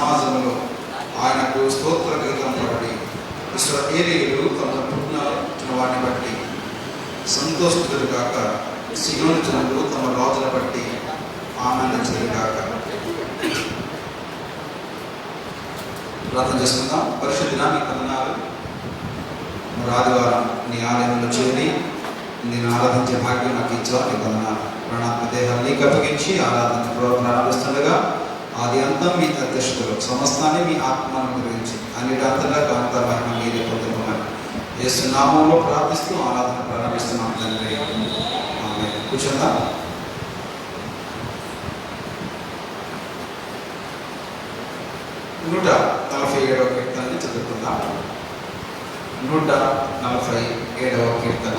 సమాజంలో ఆయనకు స్తోత్ర గీతం పాడి ఇశ్రాయేలీయులు తమ పుట్టిన వాటిని బట్టి సంతోషితులు కాక సియోను జనులు తమ రాజుల బట్టి ఆనందించదు కాక. ప్రార్థన చేసుకుందాం. పరిశుద్ధ నీ వందనాలు. మరి ఆదివారం నీ ఆలయంలో చేరి నేను ఆరాధించే భాగ్యం నాకు ఇచ్చావు. నీ వందనాలు. ప్రాణాత్మ దేహాన్ని నీకు అప్పగించి ఆరాధన ప్రారంభిస్తుండగా ఆది అంతం మీ అధ్యక్షులు సమస్తాన్ని మీ ఆత్మను గురించి అన్నిటంతలా కాంత మహిమ మీరే పొందుకోమని యేసు నామంలో ప్రార్థిస్తూ ఆరాధన ప్రారంభిస్తున్నాం తండ్రి. ఆమేన్. కూర్చుందాం. నూట 47వ కీర్తనని చదువుకుందాం. 147వ కీర్తన,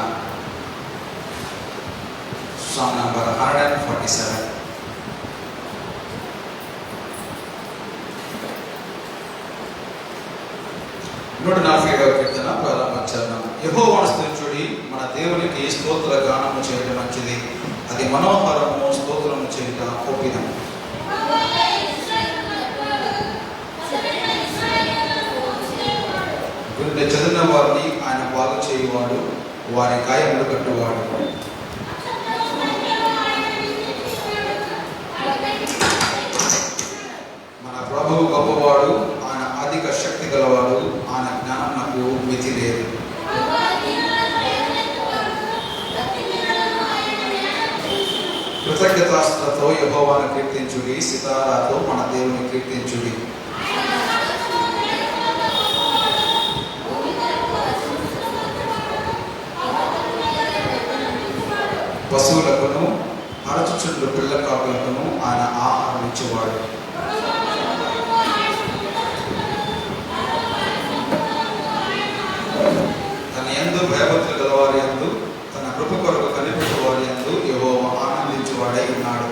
సాంగ్ నంబర్ 147. నూట 47వ కీర్తన ప్రారంభ చరణం. యెహోవాను స్తుతించుడి, మన దేవునికి స్తోత్ర గానము చేయడం మంచిది, అది మనోహరము, స్తోత్రము చేయట ఒప్పిదము. గుండె చదివిన వారిని ఆయన బాగు చేయువాడు, వారి గాయములు కట్టువాడు. మన ప్రభువు గొప్పవాడు, ఆయన అధిక శక్తి గలవాడు, ఆయన జ్ఞానమునకు మితి లేదు. కృతజ్ఞతాస్తులతో యెహోవాను కీర్తించుడి, సితారాతో మన దేవుని కీర్తించుడి. పశువులకును అరచుచుండు పిల్ల కాకులకును ఆయన ఆహారం ఇచ్చేవాడు. తన యందు భయభక్తులు గలవారి యందు, తన కృప కొరకు కనిపెట్టు వారి యందు యెహోవా ఆనందించువాడై ఉన్నాడు.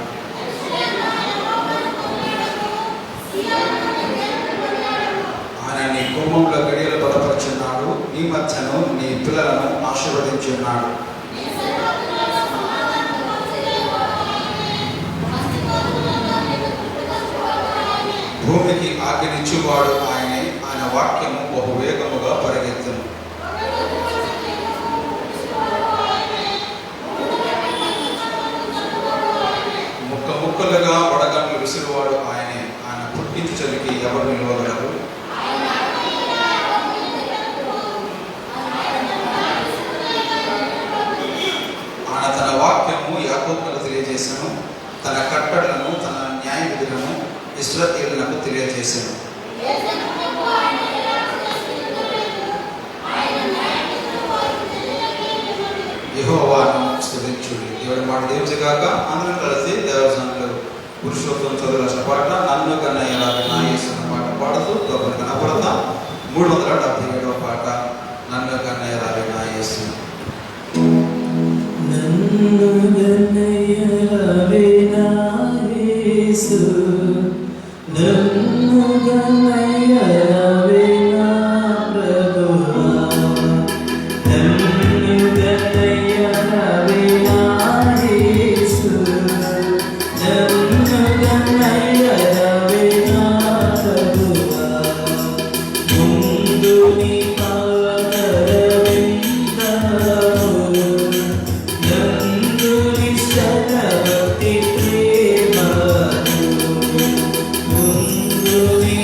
ఆయన నీ కుటుంబంలో గడియలు బలపరుచున్నాడు, నీ మధ్యను నీ పిల్లలను ఆశీర్వదించి ఉన్నాడు. భూమికి ఆజ్ఞనిచ్చువాడు ఆయనే, ఆయన వాక్యము బహువేగముగా పరిగెత్తును. ముక్క ముక్కలుగా వడగండ్లు విసిరువాడు ఆయనే, ఆయన పుట్టించు చలికి ఎవరు నిలవగలరు? ఆయన తన వాక్యము యాకోబుకు తెలియజేసెను, తన కట్టడలను తన న్యాయ విధులను ఇశ్రాయేలునకు తెలియజేశాను. యెహోవాను స్తుతించుడి. దేవుడి మాట దేవుగాక. అందరం కలిసి దేవజనులు పురుషోత్తం చదువుల పాట నన్ను కన్నయ్య నా యేసు పాట పాడుతూ ప్రభుని కనపడతాం. 377వ పాట నన్ను కన్నయ్య నా యేసు. నన్ను కన్నయ్య నా యేసు, నన్ను కన్నయ్య నా ప్రభువా, నన్ను కన్నయ్య నా యేసు, నన్ను కన్నయ్య నా ప్రభువా. ముందు నీ పాదరవిందములు, నందు నిశ్చలవతి ప్రేమను, ముందు నీ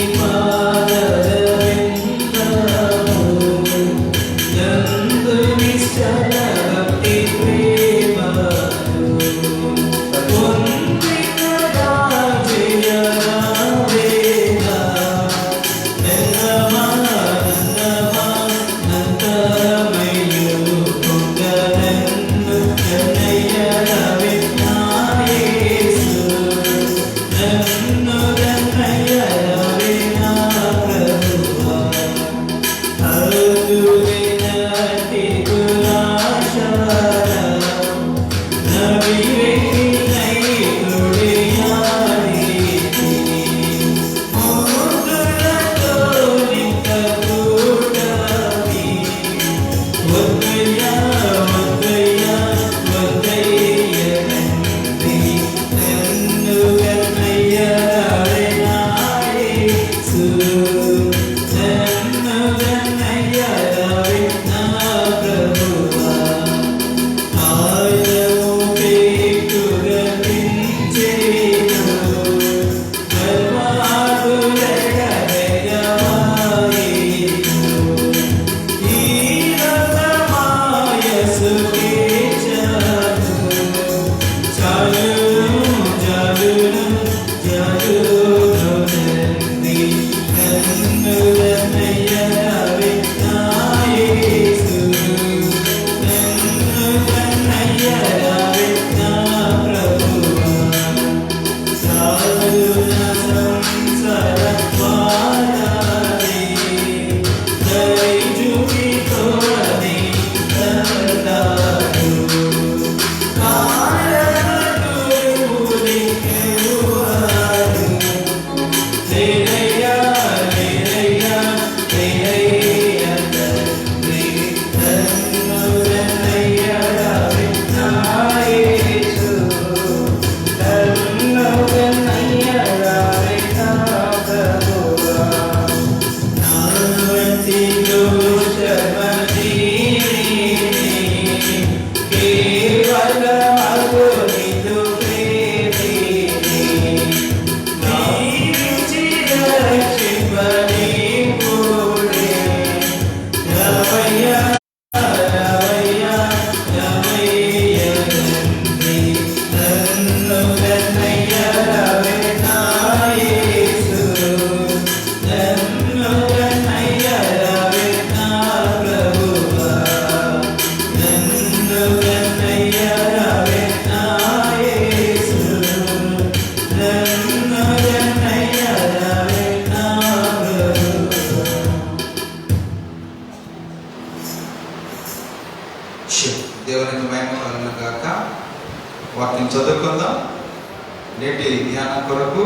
ధ్యానం కొరకు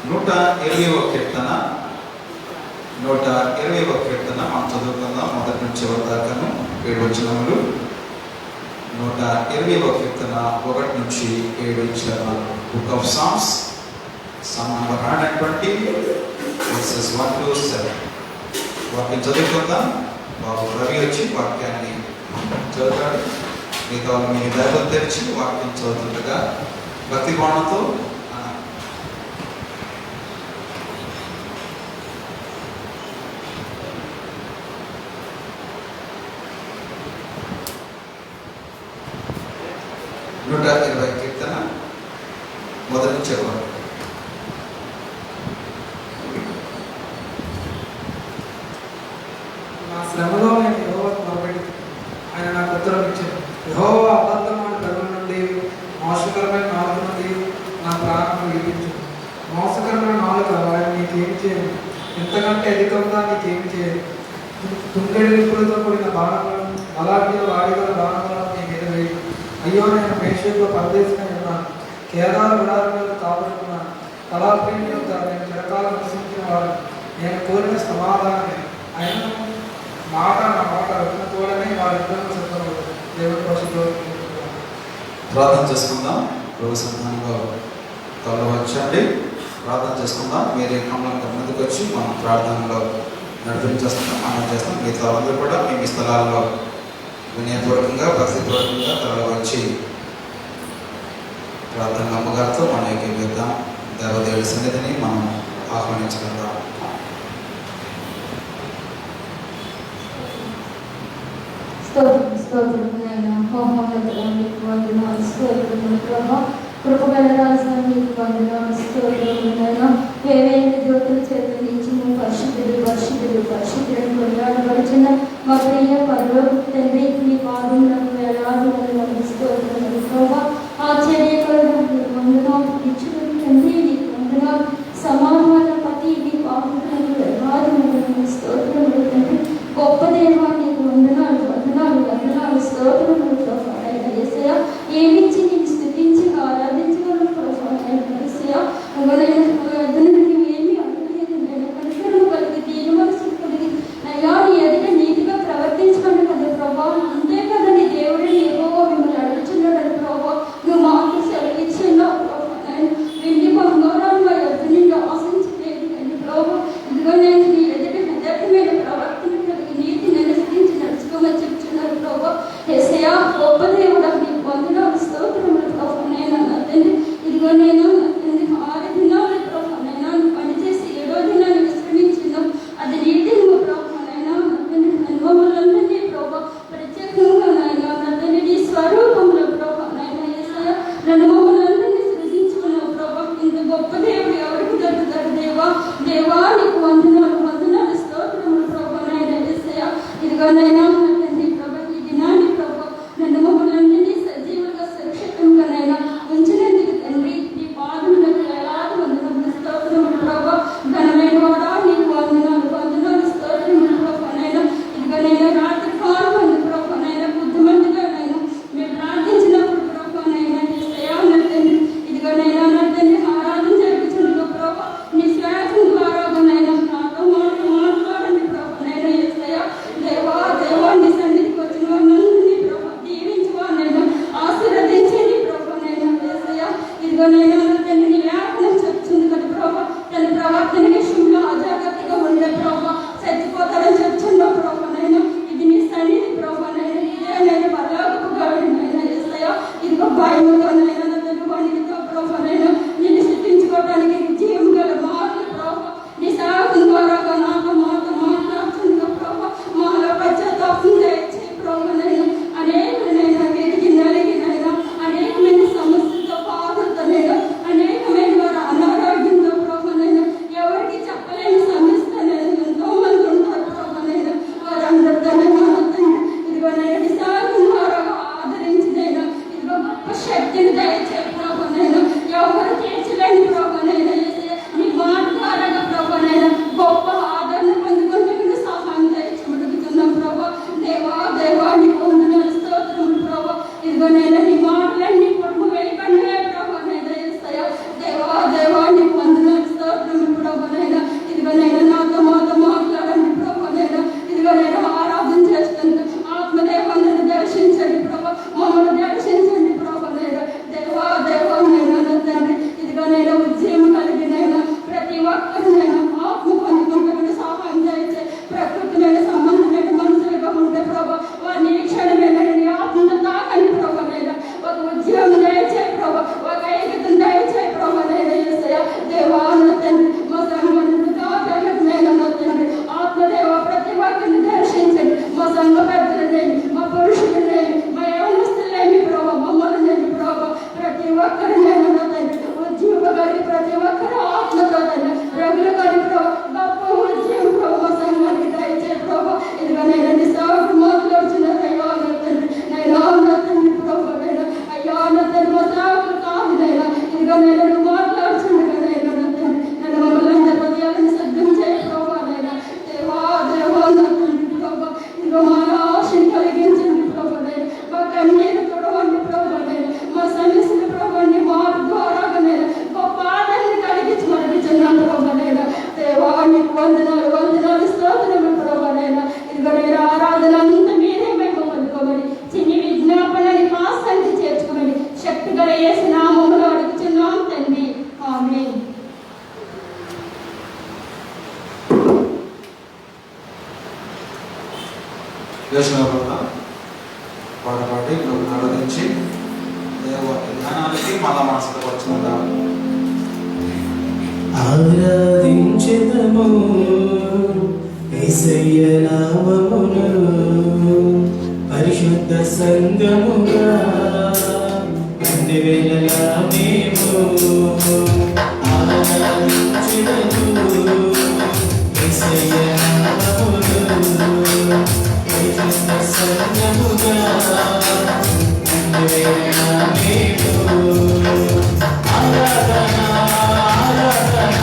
120వ కీర్తన మనం చదువుకుందాం. మొదటి నుంచి చివరి దాకాను 7 వచనములు. 120వ కీర్తన 1 నుంచి 7 వచనాలు. Book of Psalms, psalm number 120 verses 1 to 7. వాక్యం చదువుకుందాం. బాబు రవి వచ్చి వాక్యాన్ని చదువుతాడు. మిగతా వాళ్ళు మీ బైబిల్ తెరిచి వాక్యం చదువుతుండగా భక్తి కోణంతో నూట 120 కీర్తన మొదటి నుంచి చెప్పారు. నా శ్రమలో నేను యెహోవాకు మొరపెట్టి ఆయన నాకు ఉత్తరం ఇచ్చాను. యెహోవా అబద్ధమైన పెదవుల నుండి మోసకరమైన నాలుక నుండి నా ప్రాణం విడిపించు. మోసకరమైన నాలుక వారిని నీకేమి చేయదు, ఇంతకంటే అధికంగా నీకేమి చేయదు. తుంగడి నిప్పులతో కూడిన బాణములను, అలాంటి వాడిగల బాణములను నీ మీద వేయు. అయ్యో, నేను మేషేకులో పరదేశంగా ఉన్నాను, కేదార విడాల మీద కాపాడుకున్నాను. కళాప్రేమి యొక్క నేను చిరకాలం నివసించిన వాడు. నేను కోరిన సమాధానమే, అయినా నా మాట వచ్చిన తోడనే వారిద్దరూ సిద్ధపడదు. దేవుని పరిశుద్ధ ప్రార్థన చేసుకుందాం. ప్రభు సన్నిధానంలో తల వచ్చండి, ప్రార్థన చేసుకుందాం. మీరే కమలంగా ముందుకు వచ్చి మనం ప్రార్థనలో నడిపించేస్తున్నాం, మనం చేస్తాం. మిగతా వాళ్ళందరూ కూడా మీ స్థలాల్లో వినయపూర్వకంగా భక్తిపూర్వకంగా తల వచ్చి ప్రార్థన అమ్మగారితో మనం ఏకీభవిద్దాం. దేవదేవుడి సన్నిధిని మనం ఆహ్వానించగలుగుతాం. స్తోత్రములైన మహోన్నతులకు వందనాలు, స్తోత్రములు ప్రభా. కృపగల రాజా నీకు వందనాలు, స్తోత్రములైన వేవేల జ్యోతుల చేత నుంచి పరిశుద్ధుడు కొనియాడబడుచున్న మా ప్రియ పరలోక తండ్రి, నీ పాదములకు వేలాది వందనాలు, స్తోత్రములు ప్రభా. ఆశ్చర్యకరుడు నీకు వందనాలు, ఇచ్చుకుని తండ్రి నీకు వందనాలు, సమాధానపతి నీ పాదములకు వేలాది వందనాలు, స్తోత్రములు తండ్రి. గొప్ప దేవా నీకు వందనాలు, స్తోత్రములు ప్రభా. యేసయ్యా, ఏమిచ్చి నీకు స్తుతించి ఆరాధించగలను ప్రభా. యేసయ్యా, ఏమి అడగలేదు, నేను కనికరము కలిగి దీని మనసు కలిగి అయ్యా నీ ఎదుట నీతిగా ప్రవర్తించగలను కదా ప్రభా. అంతే కదా నీ దేవుడు యెహోవా మిమ్మల్ని అడుగుచున్నాడు ప్రభా. నువ్వు మాకు సెలవిచ్చున్నావు ప్రభా. వెండి బంగారాన్ని మా యొద్ద నుండి ఆశించలేదు కానీ ప్రభా, ఇదిగో నేను నీ ఎదుట యథార్థమైన ప్రవర్తన కలిగి నీతిని అనుసరించి నడుచుకోమని చెప్తున్నారు ప్రభా. యేసయ్యా, గొప్ప దేవుడా నీకు వందనాలు, స్తోత్రములు ప్రభా. నేను తండ్రి, ఇదిగో నేను తండ్రి 6 దినాలు ప్రభా నైనా పనిచేసి 7వ దినాన్ని విశ్రమించినాం. అది నీతిని ప్రభా నైనా తండ్రి, అనుభవాలందరినీ ప్రభా ప్రత్యేకంగా నైనా తండ్రి నీ స్వరూపంలో ప్రభా నైనా యేసయ్యా నన్ను మమ్మల్ని సృజించుకున్నావు ప్రభా. ఇంత గొప్ప దేవుడు ఎవరికి దొరుకుతాడు దేవా. దేవా నీకు వందనాలు, స్తోత్రములు ప్రభా నైనా యేసయ్యా. ఇదిగో నైనా తండ్రి ప్రభా, ఈ దినాన్ని ప్రభా నన్ను మమ్మల్ని సజీవులుగా సురక్షితంగా నైనా ఉంచినందుకు తండ్రి నీ పాదములకు వేలాది వందనములు, స్తోత్రములు ప్రభా. ఘనమైన వాడా నీకు వందనాలు, స్తోత్రములు ప్రభా నైనా. ఇదిగో నేను రాత్రి కాలం ఉంది ప్రభా నైనా, బుద్ధిమంతుగా నైనా మేము ప్రార్థించినప్పుడు ప్రభా నైనా యేసయ్యా నా తండ్రి, ఇదిగో నైనా నా తండ్రి ఆరాధన జరుగుతుండగా ప్రభా నీ శ్వాసం ద్వారా నైనా నాతో మాట్లాడండి ప్రభా నైనా యేసయ్యా. దేవా వందనాలు వందనాలు స్తోత్రములు ప్రభా నాయన. ఇదిగో నేను ఆరాధన అంతా మీరే మేము పొందుకోమని చిన్ని విజ్ఞాపనని మా సంఖ్య చేర్చుకోమని శక్తి గల యేసు నామములో అడుగుచున్నాం తండ్రి. ఆమేన్. పాట పాడి ప్రభుని ఆరాధించి దేవవాక్య ధ్యానానికి మళ్ళా మనసుపరచుకుందాం. ఆరాధించెదము యేసయ్య నామమును పరిశుద్ధ సంగముగా అన్ని వేళలా మేము ఆరాధించెదము యేసయ్య నామమును పరిశుద్ధ సంగముగా అన్ని వేళలా మేము ఆరాధన ఆరాధన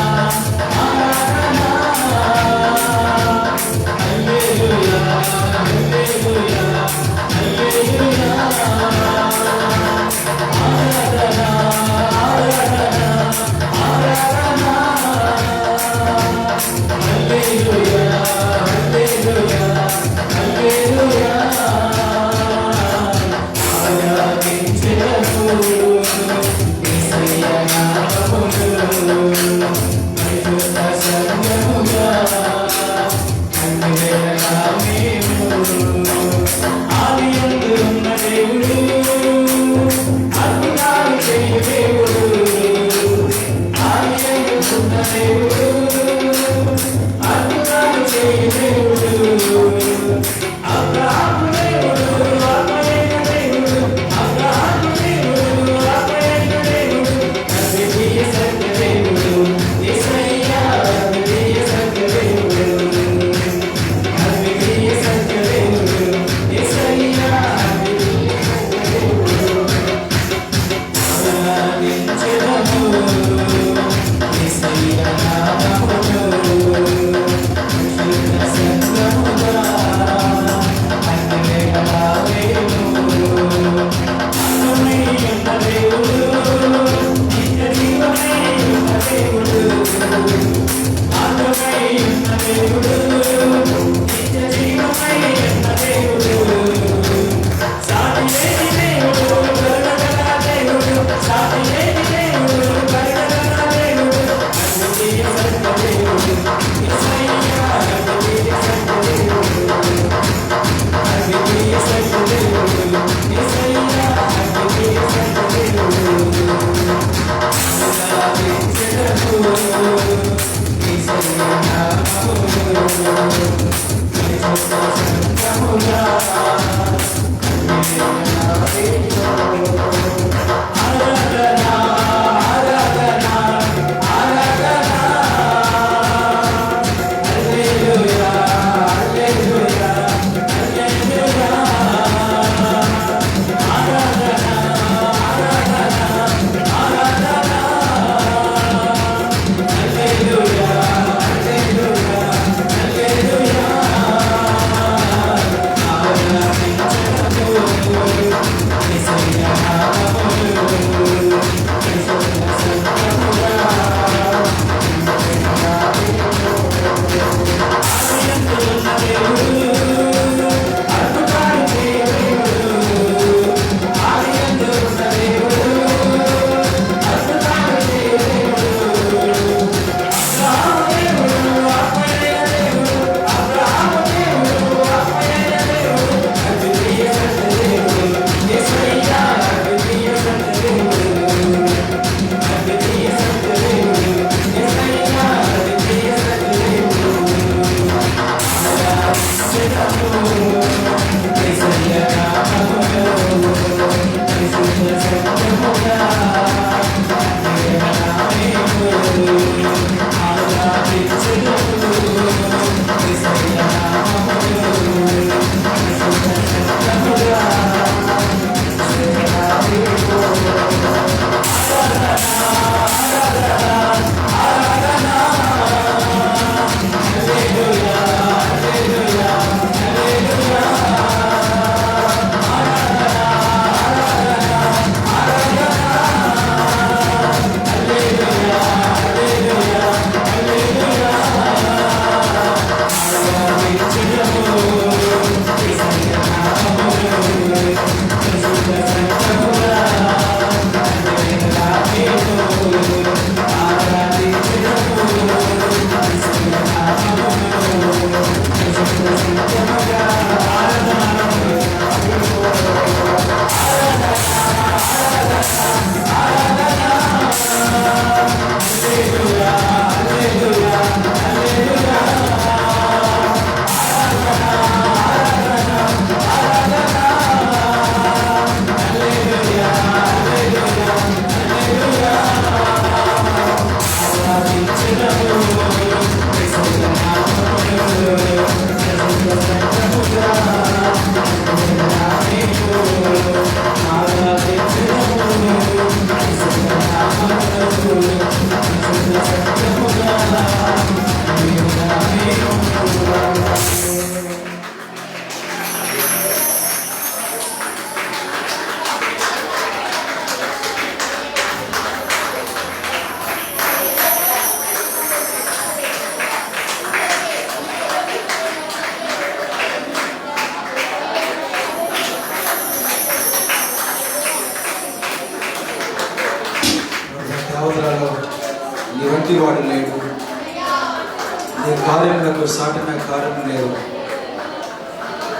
కార్యములకు సాటిన కార్యం లేదు.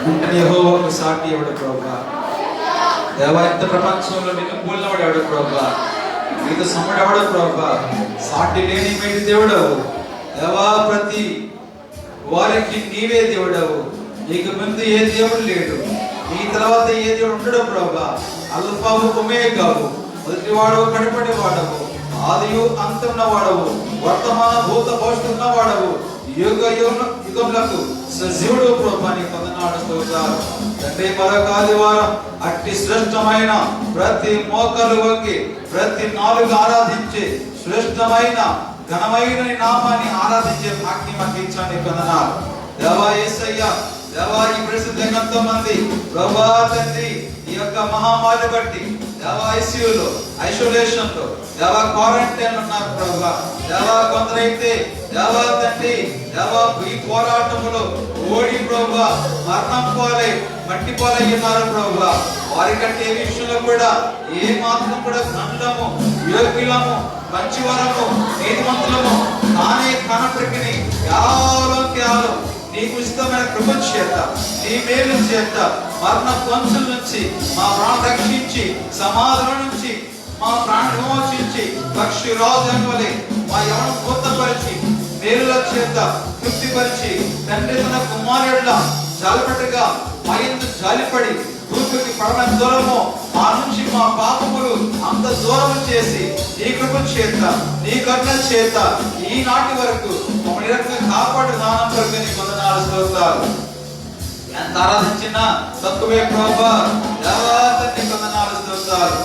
ఉంటని యెహోవాకు సాటి ఎవడు ప్రభువా? దేవా, ఇంత ప్రపంచంలో నిన్ను పోలినవాడు ఎవడు ప్రభువా? నీకు సమ్ముడు ఎవడు ప్రభువా? సాటి లేని మేటి దేవుడవు దేవా. ప్రతి వారికి నీవే దేవుడవు. నీకు ముందు ఏ దేవుడు లేడు, నీ తర్వాత ఏ దేవుడు ఉండడు ప్రభువా. అల్ఫావు ఒమేగావు, మొదటివాడవు కడపడి వాడవు, ఆదియు అంతున్న వాడవు, వర్తమాన భూత భవిష్యత్తు వాడవు, యుగ యుగములకు సజీవుడు ప్రభువా. నీ పొందనాడు స్తోత్రాలు తండ్రి. మరొక ఆదివారం అట్టి శ్రేష్టమైన ప్రతి మోకలు వంగి ప్రతి నాలుగు ఆరాధించే శ్రేష్టమైన ఘనమైన నీ నామాన్ని ఆరాధించే భాగ్యం మాకు ఇచ్చాను. పొందనాలు దేవా. యేసయ్య దేవా, ఈ పరిస్థితి ఎంతో మంది ప్రభా తండ్రి ఈ యొక్క మహమ్మారి బట్టి దేవా ఐసీయూలో, ఐసోలేషన్ లో, దేవా క్వారంటైన్ ఉన్నారు ప్రభా. దేవా కొందరైతే దేవా తండ్రి దేవా ఈ పోరాటములో ఓడి ప్రభా మరణం పాలై మట్టి పాలై ఉన్నారు ప్రభా. వారికంటే ఏ విషయంలో కూడా ఏ మాత్రం కూడా ఖండము, యోగ్యులము, మంచివరము, నీతిమంతులము కానప్పటికీ కేవలం నీకు ఇష్టమైన కృప చేత, నీ మేలు చేత మరణ పంచుల నుంచి మా ప్రాణ రక్షించి, సమాధానం నుంచి మా ప్రాణ విమోచించి, పక్షి రాజు వలె మా యవనం పూర్తపరిచి, మేలుల చేత తృప్తిపరిచి, తండ్రి తన కుమారుల జాలిపడగా మా యందు జాలిపడి భూమికి పడన దూరము ఆ నుంచి మా పాపములు అంత దూరం చేసి నీ కృప చేత, నీ కరుణ చేత ఈనాటి వరకు మమ్మల్ని నిరంతరం కాపాడు దానం కొరకు నీ వందనాలు స్తోత్రాలు. ఎంత ఆరాధించినా తక్కువే ప్రభువా. దేవా తండ్రి వందనాలు స్తోత్రాలు.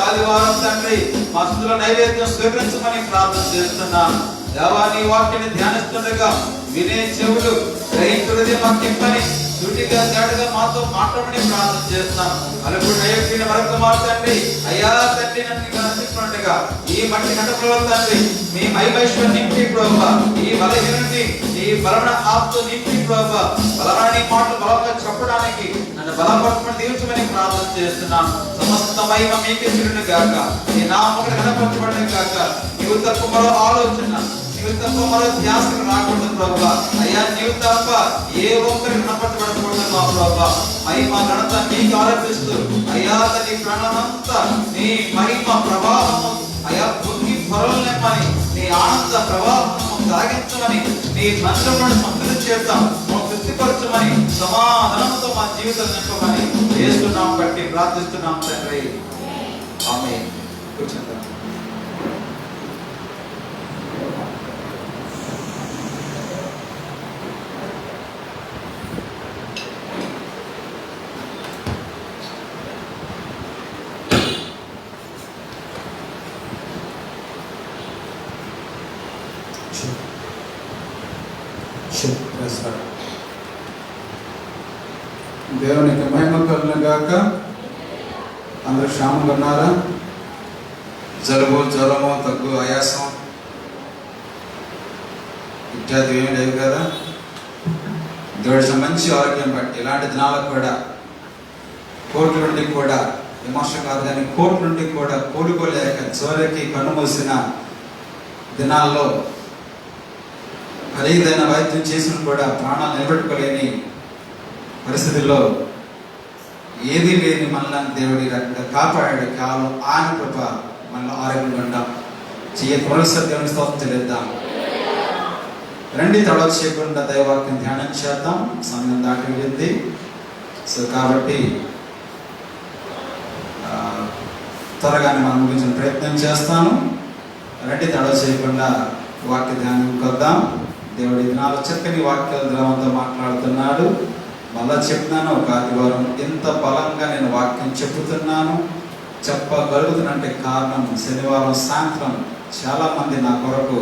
ఆదివారం తండ్రి మా స్తుతుల నైవేద్యం స్వీకరించమని ప్రార్థన చేస్తున్నాను. దేవా, నీ వాక్యాన్ని ధ్యానిస్తుండగా వినే చెవులు, గ్రహించున్నది మాకు ఇప్పని దుటిగా తేటగా మాతో మాట్లాడమని ప్రార్థన చేస్తున్నాను. అలుపుడు నయ్యపిన మరొక మాట తండ్రి, అయ్యా తండ్రి నన్ను కనిపిస్తుండగా ఈ మట్టి నటకుల తండ్రి మీ మహిమైశ్వర్ నింపి ప్రభువా. ఈ బలహీనని ఈ బలమైన ఆత్మ నింపి ప్రభువా. బలమైన మాటలు బలంగా చెప్పడానికి నన్ను బలపరచమని దీవించమని ప్రార్థన చేస్తున్నాను. సమస్త మహిమ మీకే చెల్లును గాక. నీ నామమును ఘనపరచబడును గాక. నీవు తప్ప మరో ఆలోచన, నీవు తప్ప మరో ధ్యాసకు రాకూడదు ప్రభువా. అయ్యా, నీవు తప్ప ఏ ఒక్కరికి ఘనపరచబడకూడదు మా ప్రభువా. మహిమ ఘనత నీకు ఆరోపిస్తూ అయ్యా నీ ప్రాణమంతా నీ మహిమ ప్రవాహము అయ్యా భూమి పొరలనిమ్మని, నీ ఆనంద ప్రవాహము సాగించమని, నీ మంత్రములను సంతృప్తి చేద్దాం, తృప్తిపరచమని, సమాధానంతో మా జీవితం నింపమని యేసునామమును బట్టి ప్రార్థిస్తున్నాం తండ్రి. ఆమేన్. కూర్చుందాం. దేవునికి మహిమ కలుగును గాక. అందరూ క్షేమంగా ఉన్నారా? జలుబు, జ్వరము, దగ్గు, ఆయాసం ఇత్యాది ఏమి లేవు కదా? దేవుడి మంచి ఆరోగ్యం బట్టి ఇలాంటి దినాలకు కూడా కోర్టు నుండి కూడా విమర్శ కాదు కానీ కోర్టు నుండి కూడా కోలుకోలేక చివరికి కన్నుమూసిన దినాల్లో ఖరీదైన వైద్యం చేసిన కూడా ప్రాణాలు నిలబెట్టుకోలేని పరిస్థితుల్లో ఏది లేని మనల్ని దేవుడి కాపాడాడు. కేవలం ఆయన కృప మనలో ఆరోగ్యం గంట చెయ్యి పునరుసరి దేవుని స్తోత్రం చెల్లిద్దాం. రండి, తడవ చేయకుండా దైవవాక్యం ధ్యానం చేద్దాం. సమయం దాటి వెళ్ళింది. సో కాబట్టి త్వరగానే మనం ముగించిన ప్రయత్నం చేస్తాను. రండి, తడవ చేయకుండా వాక్య ధ్యానం కొద్దాం. దేవుడి దినాలు చక్కని వాక్యాల ద్రవంతో మాట్లాడుతున్నాడు. మళ్ళా చెప్తున్నాను, ఒక ఆదివారం ఎంత బలంగా నేను వాక్యం చెప్తున్నాను, చెప్పగలుగుతున్నంటే కారణం శనివారం సాయంత్రం చాలామంది నా కొరకు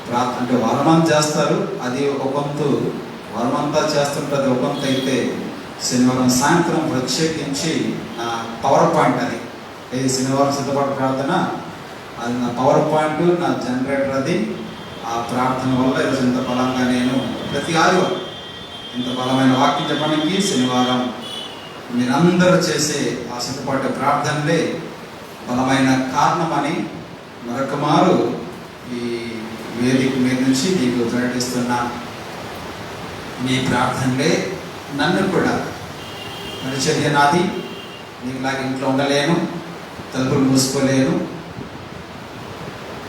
ప్రార్థన అంటే వరమం చేస్తారు. అది ఒక వంతు, వరమంతా చేస్తుంటుంది ఒక వంతు. అయితే శనివారం సాయంత్రం ప్రత్యేకించి నా పవర్ పాయింట్ అది శనివారం సిద్ధపాటు ప్రార్థన, అది నా పవర్ పాయింట్, నా జనరేటర్. అది ఆ ప్రార్థన వల్ల ఈరోజు ఇంత బలంగా నేను ప్రతి ఆదివారం ఇంత బలమైన వాక్యం చెప్పడానికి శనివారం మీరందరూ చేసే ఆ సిద్ధపాటు ప్రార్థనలే బలమైన కారణమని మరొక మారు ఈ వేదిక మీద నుంచి నీకు ప్రకటిస్తున్నాను. నీ ప్రార్థనలే నన్ను కూడా పరిచర్య నాది, నీకులాగా ఇంట్లో ఉండలేను, తలుపులు మూసుకోలేను.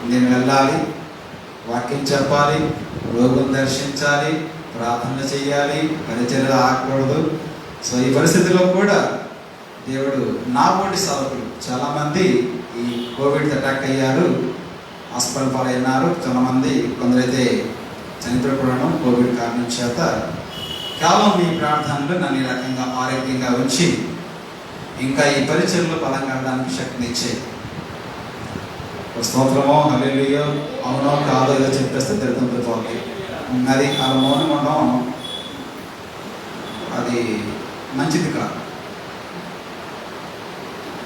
నేను వెళ్ళాలి, వాక్యం చెప్పాలి, రోగులను దర్శించాలి, ప్రార్థనలు చేయాలి, పరిచర్య ఆగకూడదు. సో ఈ పరిస్థితిలో కూడా దేవుడు నా వంటి సేవకులు చాలామంది ఈ కోవిడ్ అటాక్ అయ్యారు, హాస్పిటల్ పాలైనారు. చాలామంది కొందరైతే చనిపోవడం కోవిడ్ కారణం చేత. కేవలం మీ ప్రార్థనలు నన్ను ఈ రకంగా ఆరోగ్యంగా ఉంచి ఇంకా ఈ పరిచర్యలో బలంగా ఉండడానికి శక్తినిచ్చే. స్తోత్రమో హల్లెలూయా అవునో కాదో ఏదో చెప్పేస్తే తిరుగుతుంది పోతే అది అలా మౌనం ఉండడం అది మంచిది కాదు.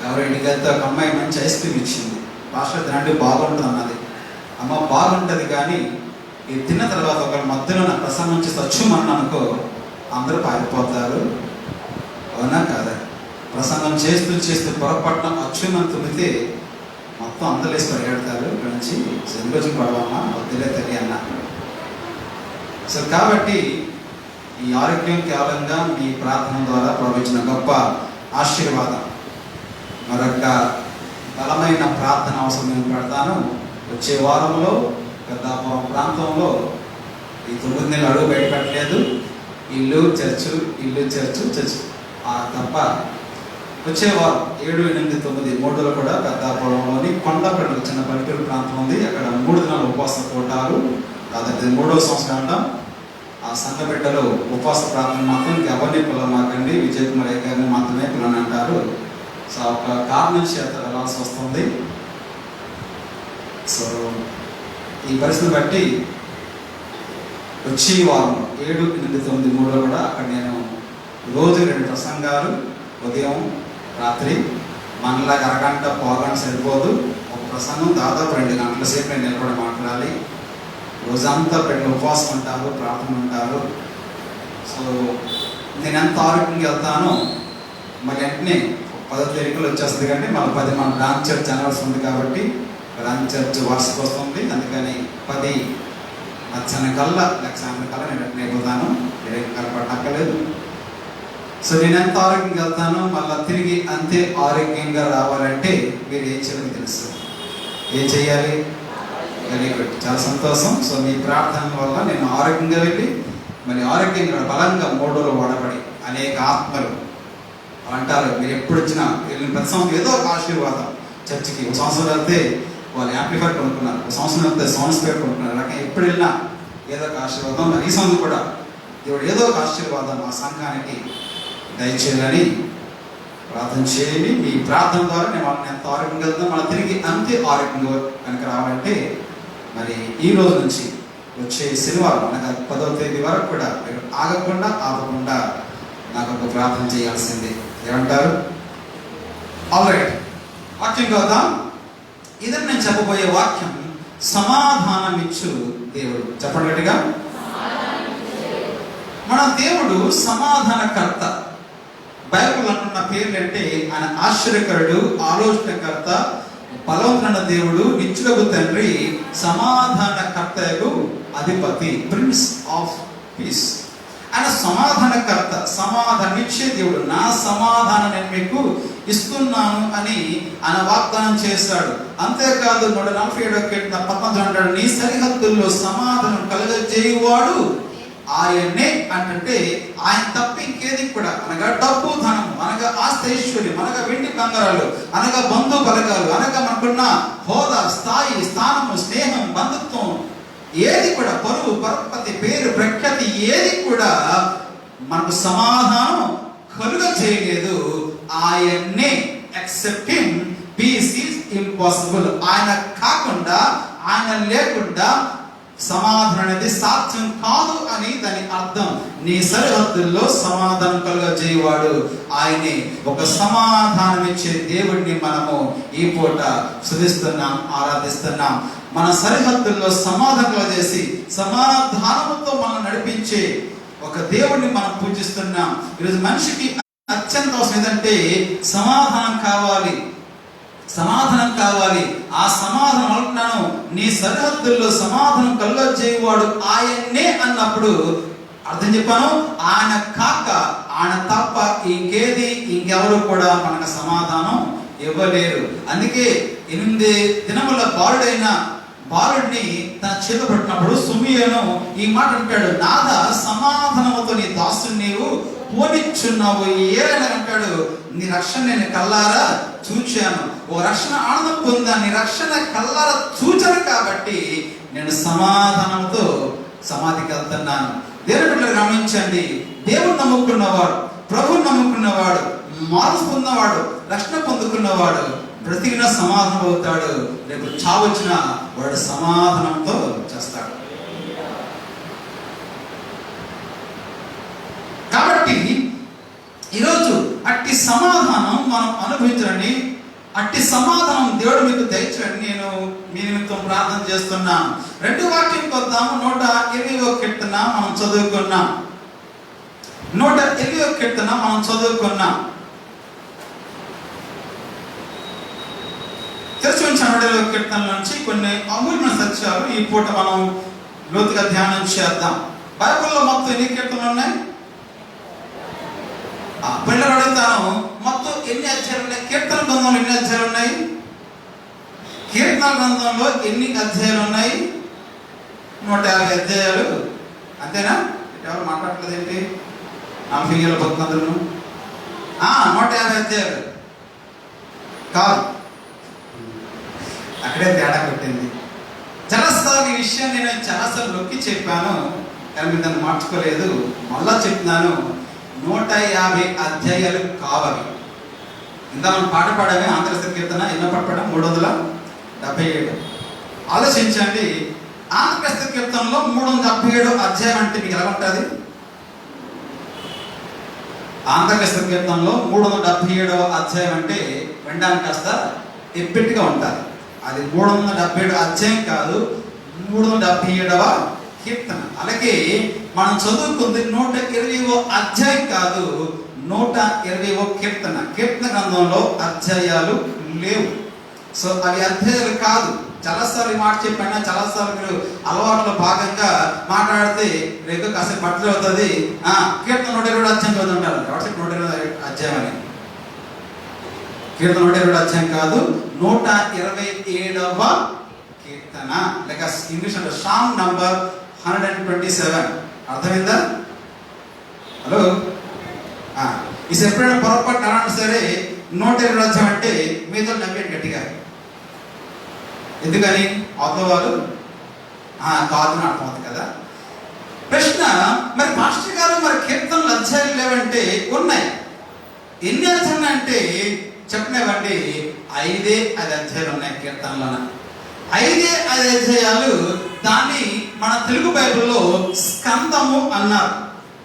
ఎవరో ఇంటికి వెళ్తే ఒక అమ్మాయి మంచి ఐస్ క్రీమ్ ఇచ్చింది, పాస్టర్ తినండి బాగుంటుంది అన్నది. అమ్మ బాగుంటుంది, కానీ ఇది తిన్న తర్వాత ఒకరి మధ్యలో నా ప్రసంగం చేసి వచ్చుమని అనుకో అందరూ పారిపోతారు. అవునా కాదా? ప్రసంగం చేస్తూ చేస్తూ పొరపాటున అచ్చుమని తుమ్మితే మొత్తం అందరూ వేసి పరిగెడతారు. ఇక్కడ నుంచి సెందుకొచ్చి పడవమ్మా వద్దులే తల్లి అన్న. సో కాబట్టి ఈ ఆరోగ్యం కేవలంగా మీ ప్రార్థన ద్వారా ప్రవహించిన గొప్ప ఆశీర్వాదం. మరొక బలమైన ప్రార్థన అవసరం నేను పెడతాను. వచ్చే వారంలో పెద్దాపురం ప్రాంతంలో ఈ 9 నెలలు అడుగు బయట పెట్టలేదు. ఇల్లు చర్చు తప్ప వచ్చే వారం 7, 8, 9 3 కూడా పెద్దాపురంలోని కొండపల్లి చిన్న పల్లెటూరు ప్రాంతం ఉంది. అక్కడ 3 దినాలు ఉపవాస కూటాలు. దాదాపు 3వ సంవత్సరం అంటాం. ఆ సంఘ బిడ్డలు ఉపవాస ప్రార్థన మాత్రం ఎవరిని పిలవమాకండి, విజయ్ కుమార్ గారిని మాత్రమే పిలని అంటారు. సో ఒక కారణం చేత వెళ్ళాల్సి వస్తుంది. సో ఈ పరిస్థితి బట్టి వచ్చే వారం 7, 8, 9, 3 కూడా అక్కడ నేను రోజు 2 ప్రసంగాలు, ఉదయం రాత్రి. మనలాగా అరగంట పోగంట సరిపోదు. ఒక ప్రసంగం దాదాపు 2 గంటల సేపు నేను నిలబడి మాట్లాడాలి. రోజంతా పెట్టిన ఉపవాసం ఉంటారు, ప్రార్థన ఉంటారు. సో నేను ఎంత ఆరోగ్యంగా వెళ్తానో మరి వెంటనే 10వ తారీఖులో వచ్చేస్తుంది. కానీ మళ్ళీ 10 మన బ్రాంచ్ చర్చ్ అనవలసి ఉంది కాబట్టి బ్రాంచ్ చర్చ్ వార్షిక వస్తుంది. అందుకని 10 మధ్యాహ్నం కల్లా సాయంత్రం కల్లా నేను అయిపోతాను. కలపట్టక్కలేదు. సో నేను ఎంత ఆరోగ్యంగా వెళ్తానో మళ్ళీ తిరిగి అంతే ఆరోగ్యంగా రావాలంటే మీరు ఏం చేయాలి తెలుసు. ఏం చేయాలి? వెరీ గుడ్, చాలా సంతోషం. సో మీ ప్రార్థన వల్ల నేను ఆరోగ్యంగా వెళ్ళి మరి ఆరోగ్యంగా బలంగా 3 రోజులు వాడబడి అనేక ఆత్మలు అంటారు. మీరు ఎప్పుడు వచ్చినా వెళ్ళిన ప్రతి సంవత్సరం ఏదో ఒక ఆశీర్వాదం. చర్చికి ఒక సంవత్సరం వెళ్తే వాళ్ళు యాంప్లిఫైర్ కొనుక్కున్నారు, ఒక సంవత్సరం వెళ్తే సౌండ్ స్పీకర్ కొనుక్కున్నారు. అలాగే ఎప్పుడు వెళ్ళినా ఏదో ఒక ఆశీర్వాదం. ఈ సంవత్సరం కూడా దేవుడు ఏదో ఒక ఆశీర్వాదం మా సంఘానికి దయచేయాలని ప్రార్థన చేయండి. మీ ప్రార్థన ద్వారా నేను వాళ్ళని ఎంత ఆరోగ్యంగా వెళ్తాం మళ్ళీ తిరిగి అంతే ఆరోగ్యంగా కనుక రావాలంటే మరి ఈ రోజు నుంచి వచ్చే శనివారం అనగా 10వ తేదీ వరకు కూడా మీరు ఆపకుండా నాకు ఒక ప్రార్థన చేయాల్సిందే. ఏమంటారు? ఆల్రైట్, వాక్యం చూద్దాం. ఇది నేను చెప్పబోయే వాక్యం సమాధానం ఇచ్చు దేవుడు. చెప్పండి గట్టిగా. మన దేవుడు సమాధానకర్త. బైబిల్ అంటున్న పేర్లు అంటే ఆయన ఆశ్చర్యకరుడు, ఆలోచనకర్త, బలవంతుడైన దేవుడు, నిత్యుడగు తండ్రి, సమాధానకర్తయగు అధిపతి, ప్రిన్స్ ఆఫ్ పీస్. ఆయన సమాధానకర్త, సమాధానం ఇచ్చే దేవుడు. నా సమాధానం నేను మీకు ఇస్తున్నాను అని ఆయన వాగ్దానం చేశాడు. అంతేకాదు 147 అంటాడు, నీ సరిహద్దుల్లో సమాధానం కలుగజేయువాడు ఆయనే. అంటే ఆయన తప్ప ఇంకేది కూడా అనగా డబ్బు ధనం, అనగా ఆస్తి ఐశ్వర్యం, అనగా వెండి బంగారాలు, అనగా బంధు బలగాలు, అనగా మనకున్న హోదా, స్థాయి, స్థానము, స్నేహం, బంధుత్వం, ఏది కూడా పరువు, పరపతి, పేరు, ప్రఖ్యాతి ఏది కూడా మనకు సమాధానం కలుగ చేయలేదు. ఆయన్నే. Except him peace is impossible. ఆయన కాకుండా, ఆయన లేకుండా సమాధానం అనేది సాధ్యం కాదు అని దాని అర్థం. నీ సరిహద్దుల్లో సమాధానం కలుగజేయవాడు ఆయనే. ఒక సమాధానం ఇచ్చే దేవుడిని మనము ఈ పూట స్తుతిస్తున్నాం, ఆరాధిస్తున్నాం. మన సరిహద్దుల్లో సమాధానం చేసి సమాధానంతో మనం నడిపించే ఒక దేవుడిని మనం పూజిస్తున్నాం. ఈరోజు మనిషికి అత్యంత అవసరం ఏదంటే సమాధానం కావాలి. సమాధానం కావాలి. ఆ సమాధానం అంటున్నాను, నీ సరిహద్దుల్లో సమాధానం కలుగజేయవాడు ఆయన్నే అన్నప్పుడు అర్థం చెప్పాను. ఆయన కాక, ఆయన తప్ప ఇంకెవరు కూడా మనకు సమాధానం ఇవ్వలేరు. అందుకే 8 దినముల బాలుడిని తన చేత పట్టినప్పుడు సుమియోను ఈ మాట అంటాడు, నాథ సమాధానముతో నీ దాసుని నీవు పోనిచ్చున్నావు. ఏరైనా అంటాడు, నీ రక్షణ నేను కల్లారా చూచాను. ఓ రక్షణ ఆనందం పొందా, నీ రక్షణ కల్లారా చూచాను కాబట్టి నేను సమాధానంతో సమాధికి వెళ్తున్నాను. దేవుని బిడ్డలు గమనించండి, దేవుడు నమ్ముకున్నవాడు, ప్రభువు నమ్ముకున్నవాడు, మార్పు పొందినవాడు, రక్షణ పొందుకున్నవాడు బ్రతికిన సమాధానం అవుతాడు. రేపు చావచ్చిన వాడు సమాధానంతో చేస్తాడు. కాబట్టి ఈరోజు అట్టి సమాధానం మనం అనుభవించండి. అట్టి సమాధానం దేవుడు మీకు దయచేయండి. నేను మీ నిమిత్తం ప్రార్థన చేస్తున్నాను. 2 వాక్యం కొద్దాము. 121 కీర్తన మనం చదువుకున్నాం. 121 కీర్తన మనం చదువుకున్నాం. తెరిచి ఉంచిన 121 కీర్తన నుంచి కొన్ని అమూల్యమైన సత్యాలు ఈ పూట మనం లోతుగా ధ్యానం చేద్దాం. బైబిల్లో మొత్తం ఎన్ని కీర్తనలు ఉన్నాయి? పిల్లలు అడుగుతాను, మొత్తం ఎన్ని అధ్యాయాలు ఉన్నాయి? కీర్తన గ్రంథంలో ఎన్ని అధ్యాయాలు ఉన్నాయి? కీర్తన గ్రంథంలో ఎన్ని అధ్యాయాలు ఉన్నాయి? 150 అధ్యాయాలు. అంతేనా? ఎవరు మాట్లాడలేదు ఏంటి? 40 ఏళ్ళ భక్తులందరూ 150 అధ్యాయాలు కాదు. అక్కడే తేడా పెట్టింది. చాలాసార్లు ఈ విషయం నేను చాలాసార్లు నొక్కి చెప్పాను, కానీ మీరు దాన్ని మార్చుకోలేదు. మళ్ళా చెప్తున్నాను, 150 అధ్యాయాలు కావాలి. ఇంత మనం పాట పాడమే ఆంధ్రశ్రీ కీర్తన ఎన్నో పాట పాడాం? 377. ఆలోచించండి, ఆంధ్రశ్రీ కీర్తనలో 377 అధ్యాయం అంటే మీకు ఎలా ఉంటుంది? ఆంధ్రశ్రీ కీర్తనలో 377 అధ్యాయం అంటే వినడానికి కాస్త ఎప్పెట్టుగా ఉంటుంది. అది 377 అధ్యాయం కాదు, 377వ కీర్తన. అలాగే మనం చదువుకుంది 120వ అధ్యాయం కాదు, 120వ కీర్తన. కీర్తన గ్రంథంలో అధ్యాయాలు లేవు. సో అవి అధ్యాయాలు కాదు. చాలాసార్లు మాట చెప్పినా, చాలాసార్లు మీరు అలవాట్లో భాగంగా మాట్లాడితే రేపు కాసేపు బట్టలు అవుతుంది. కీర్తన 120 అధ్యాయం చదువుతుంటారు. కాబట్టి 120 అధ్యాయం అని. కీర్తన 120 అధ్యాయం కాదు, 127వ కీర్తన. లేక ఇంగ్లీష్ అంటే సాంగ్ నంబర్ 127. అర్థమైందా? హలో, ఈ ఎప్పుడైనా పొరపాటు అన్నా సరే 120 అధ్యాయం అంటే మీతో నవ్వేది గట్టిగా. ఎందుకని? అవతల వాళ్ళు కాదని అర్థమవుతుంది కదా. ప్రశ్న, మరి మాస్టర్ గారు మరి కీర్తనలు అధ్యాయాలు లేవంటే ఉన్నాయి. ఎన్ని అధ్యాయాలు అంటే చెప్పినవండి, 5 అధ్యాయాలు ఉన్నాయి కీర్తనలోన. 5 అధ్యాయాలు. దాన్ని మన తెలుగు బైబిల్లో స్కందము అన్నారు,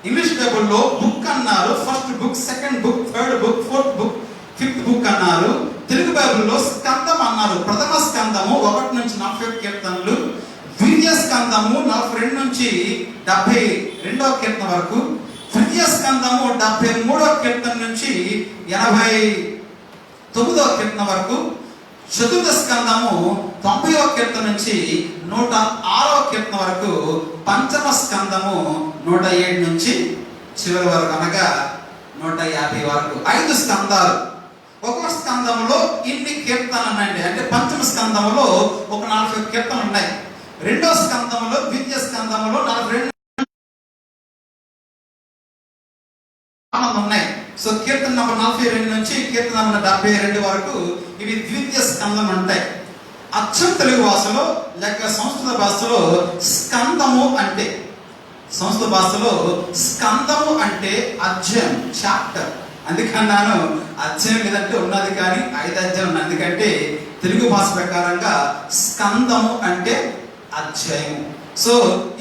ఇంగ్లీష్ బైబిల్లో బుక్ అన్నారు. First book, second book, third book, fourth book, fifth book అన్నారు. తెలుగు బైబిల్లో స్కందం అన్నారు. ప్రథమ స్కందము 1 నుంచి 40 కీర్తనలు, ద్వితీయ స్కందము 42 నుంచి 72వ కీర్తన వరకు, తృతీయ స్కందము 73వ కీర్తన నుంచి 89వ కీర్తన వరకు, చతుర్థ స్కందము 90వ కీర్తన నుంచి 106వ కీర్తన వరకు, పంచమ స్కందము 107 నుంచి చివరి వరకు, అనగా 150 వరకు. 5 స్కందాలు. ఒక్కొక్క స్కందంలో ఇన్ని కీర్తనలు ఉన్నాయండి. అంటే పంచమ స్కందంలో ఒక 40 కీర్తనలు ఉన్నాయి. రెండో స్కందంలో, ద్వితీయ స్కందంలో 42 ఉన్నాయి. సో కీర్తన నంబర్ 42 నుంచి కీర్తన నంబర్ 72 వరకు ఇవి ద్వితీయ స్కందం ఉంటాయి. అచ్చం తెలుగు భాషలో లేక సంస్కృత భాషలో స్కందము అంటే, సంస్కృత భాషలో స్కందము అంటే అధ్యాయం, చాప్టర్. అందుకన్నాను అధ్యాయం లేదంటే ఉన్నది, కానీ 5 అధ్యాయం ఉన్నాయి. ఎందుకంటే తెలుగు భాష ప్రకారంగా స్కందము అంటే అధ్యాయము. సో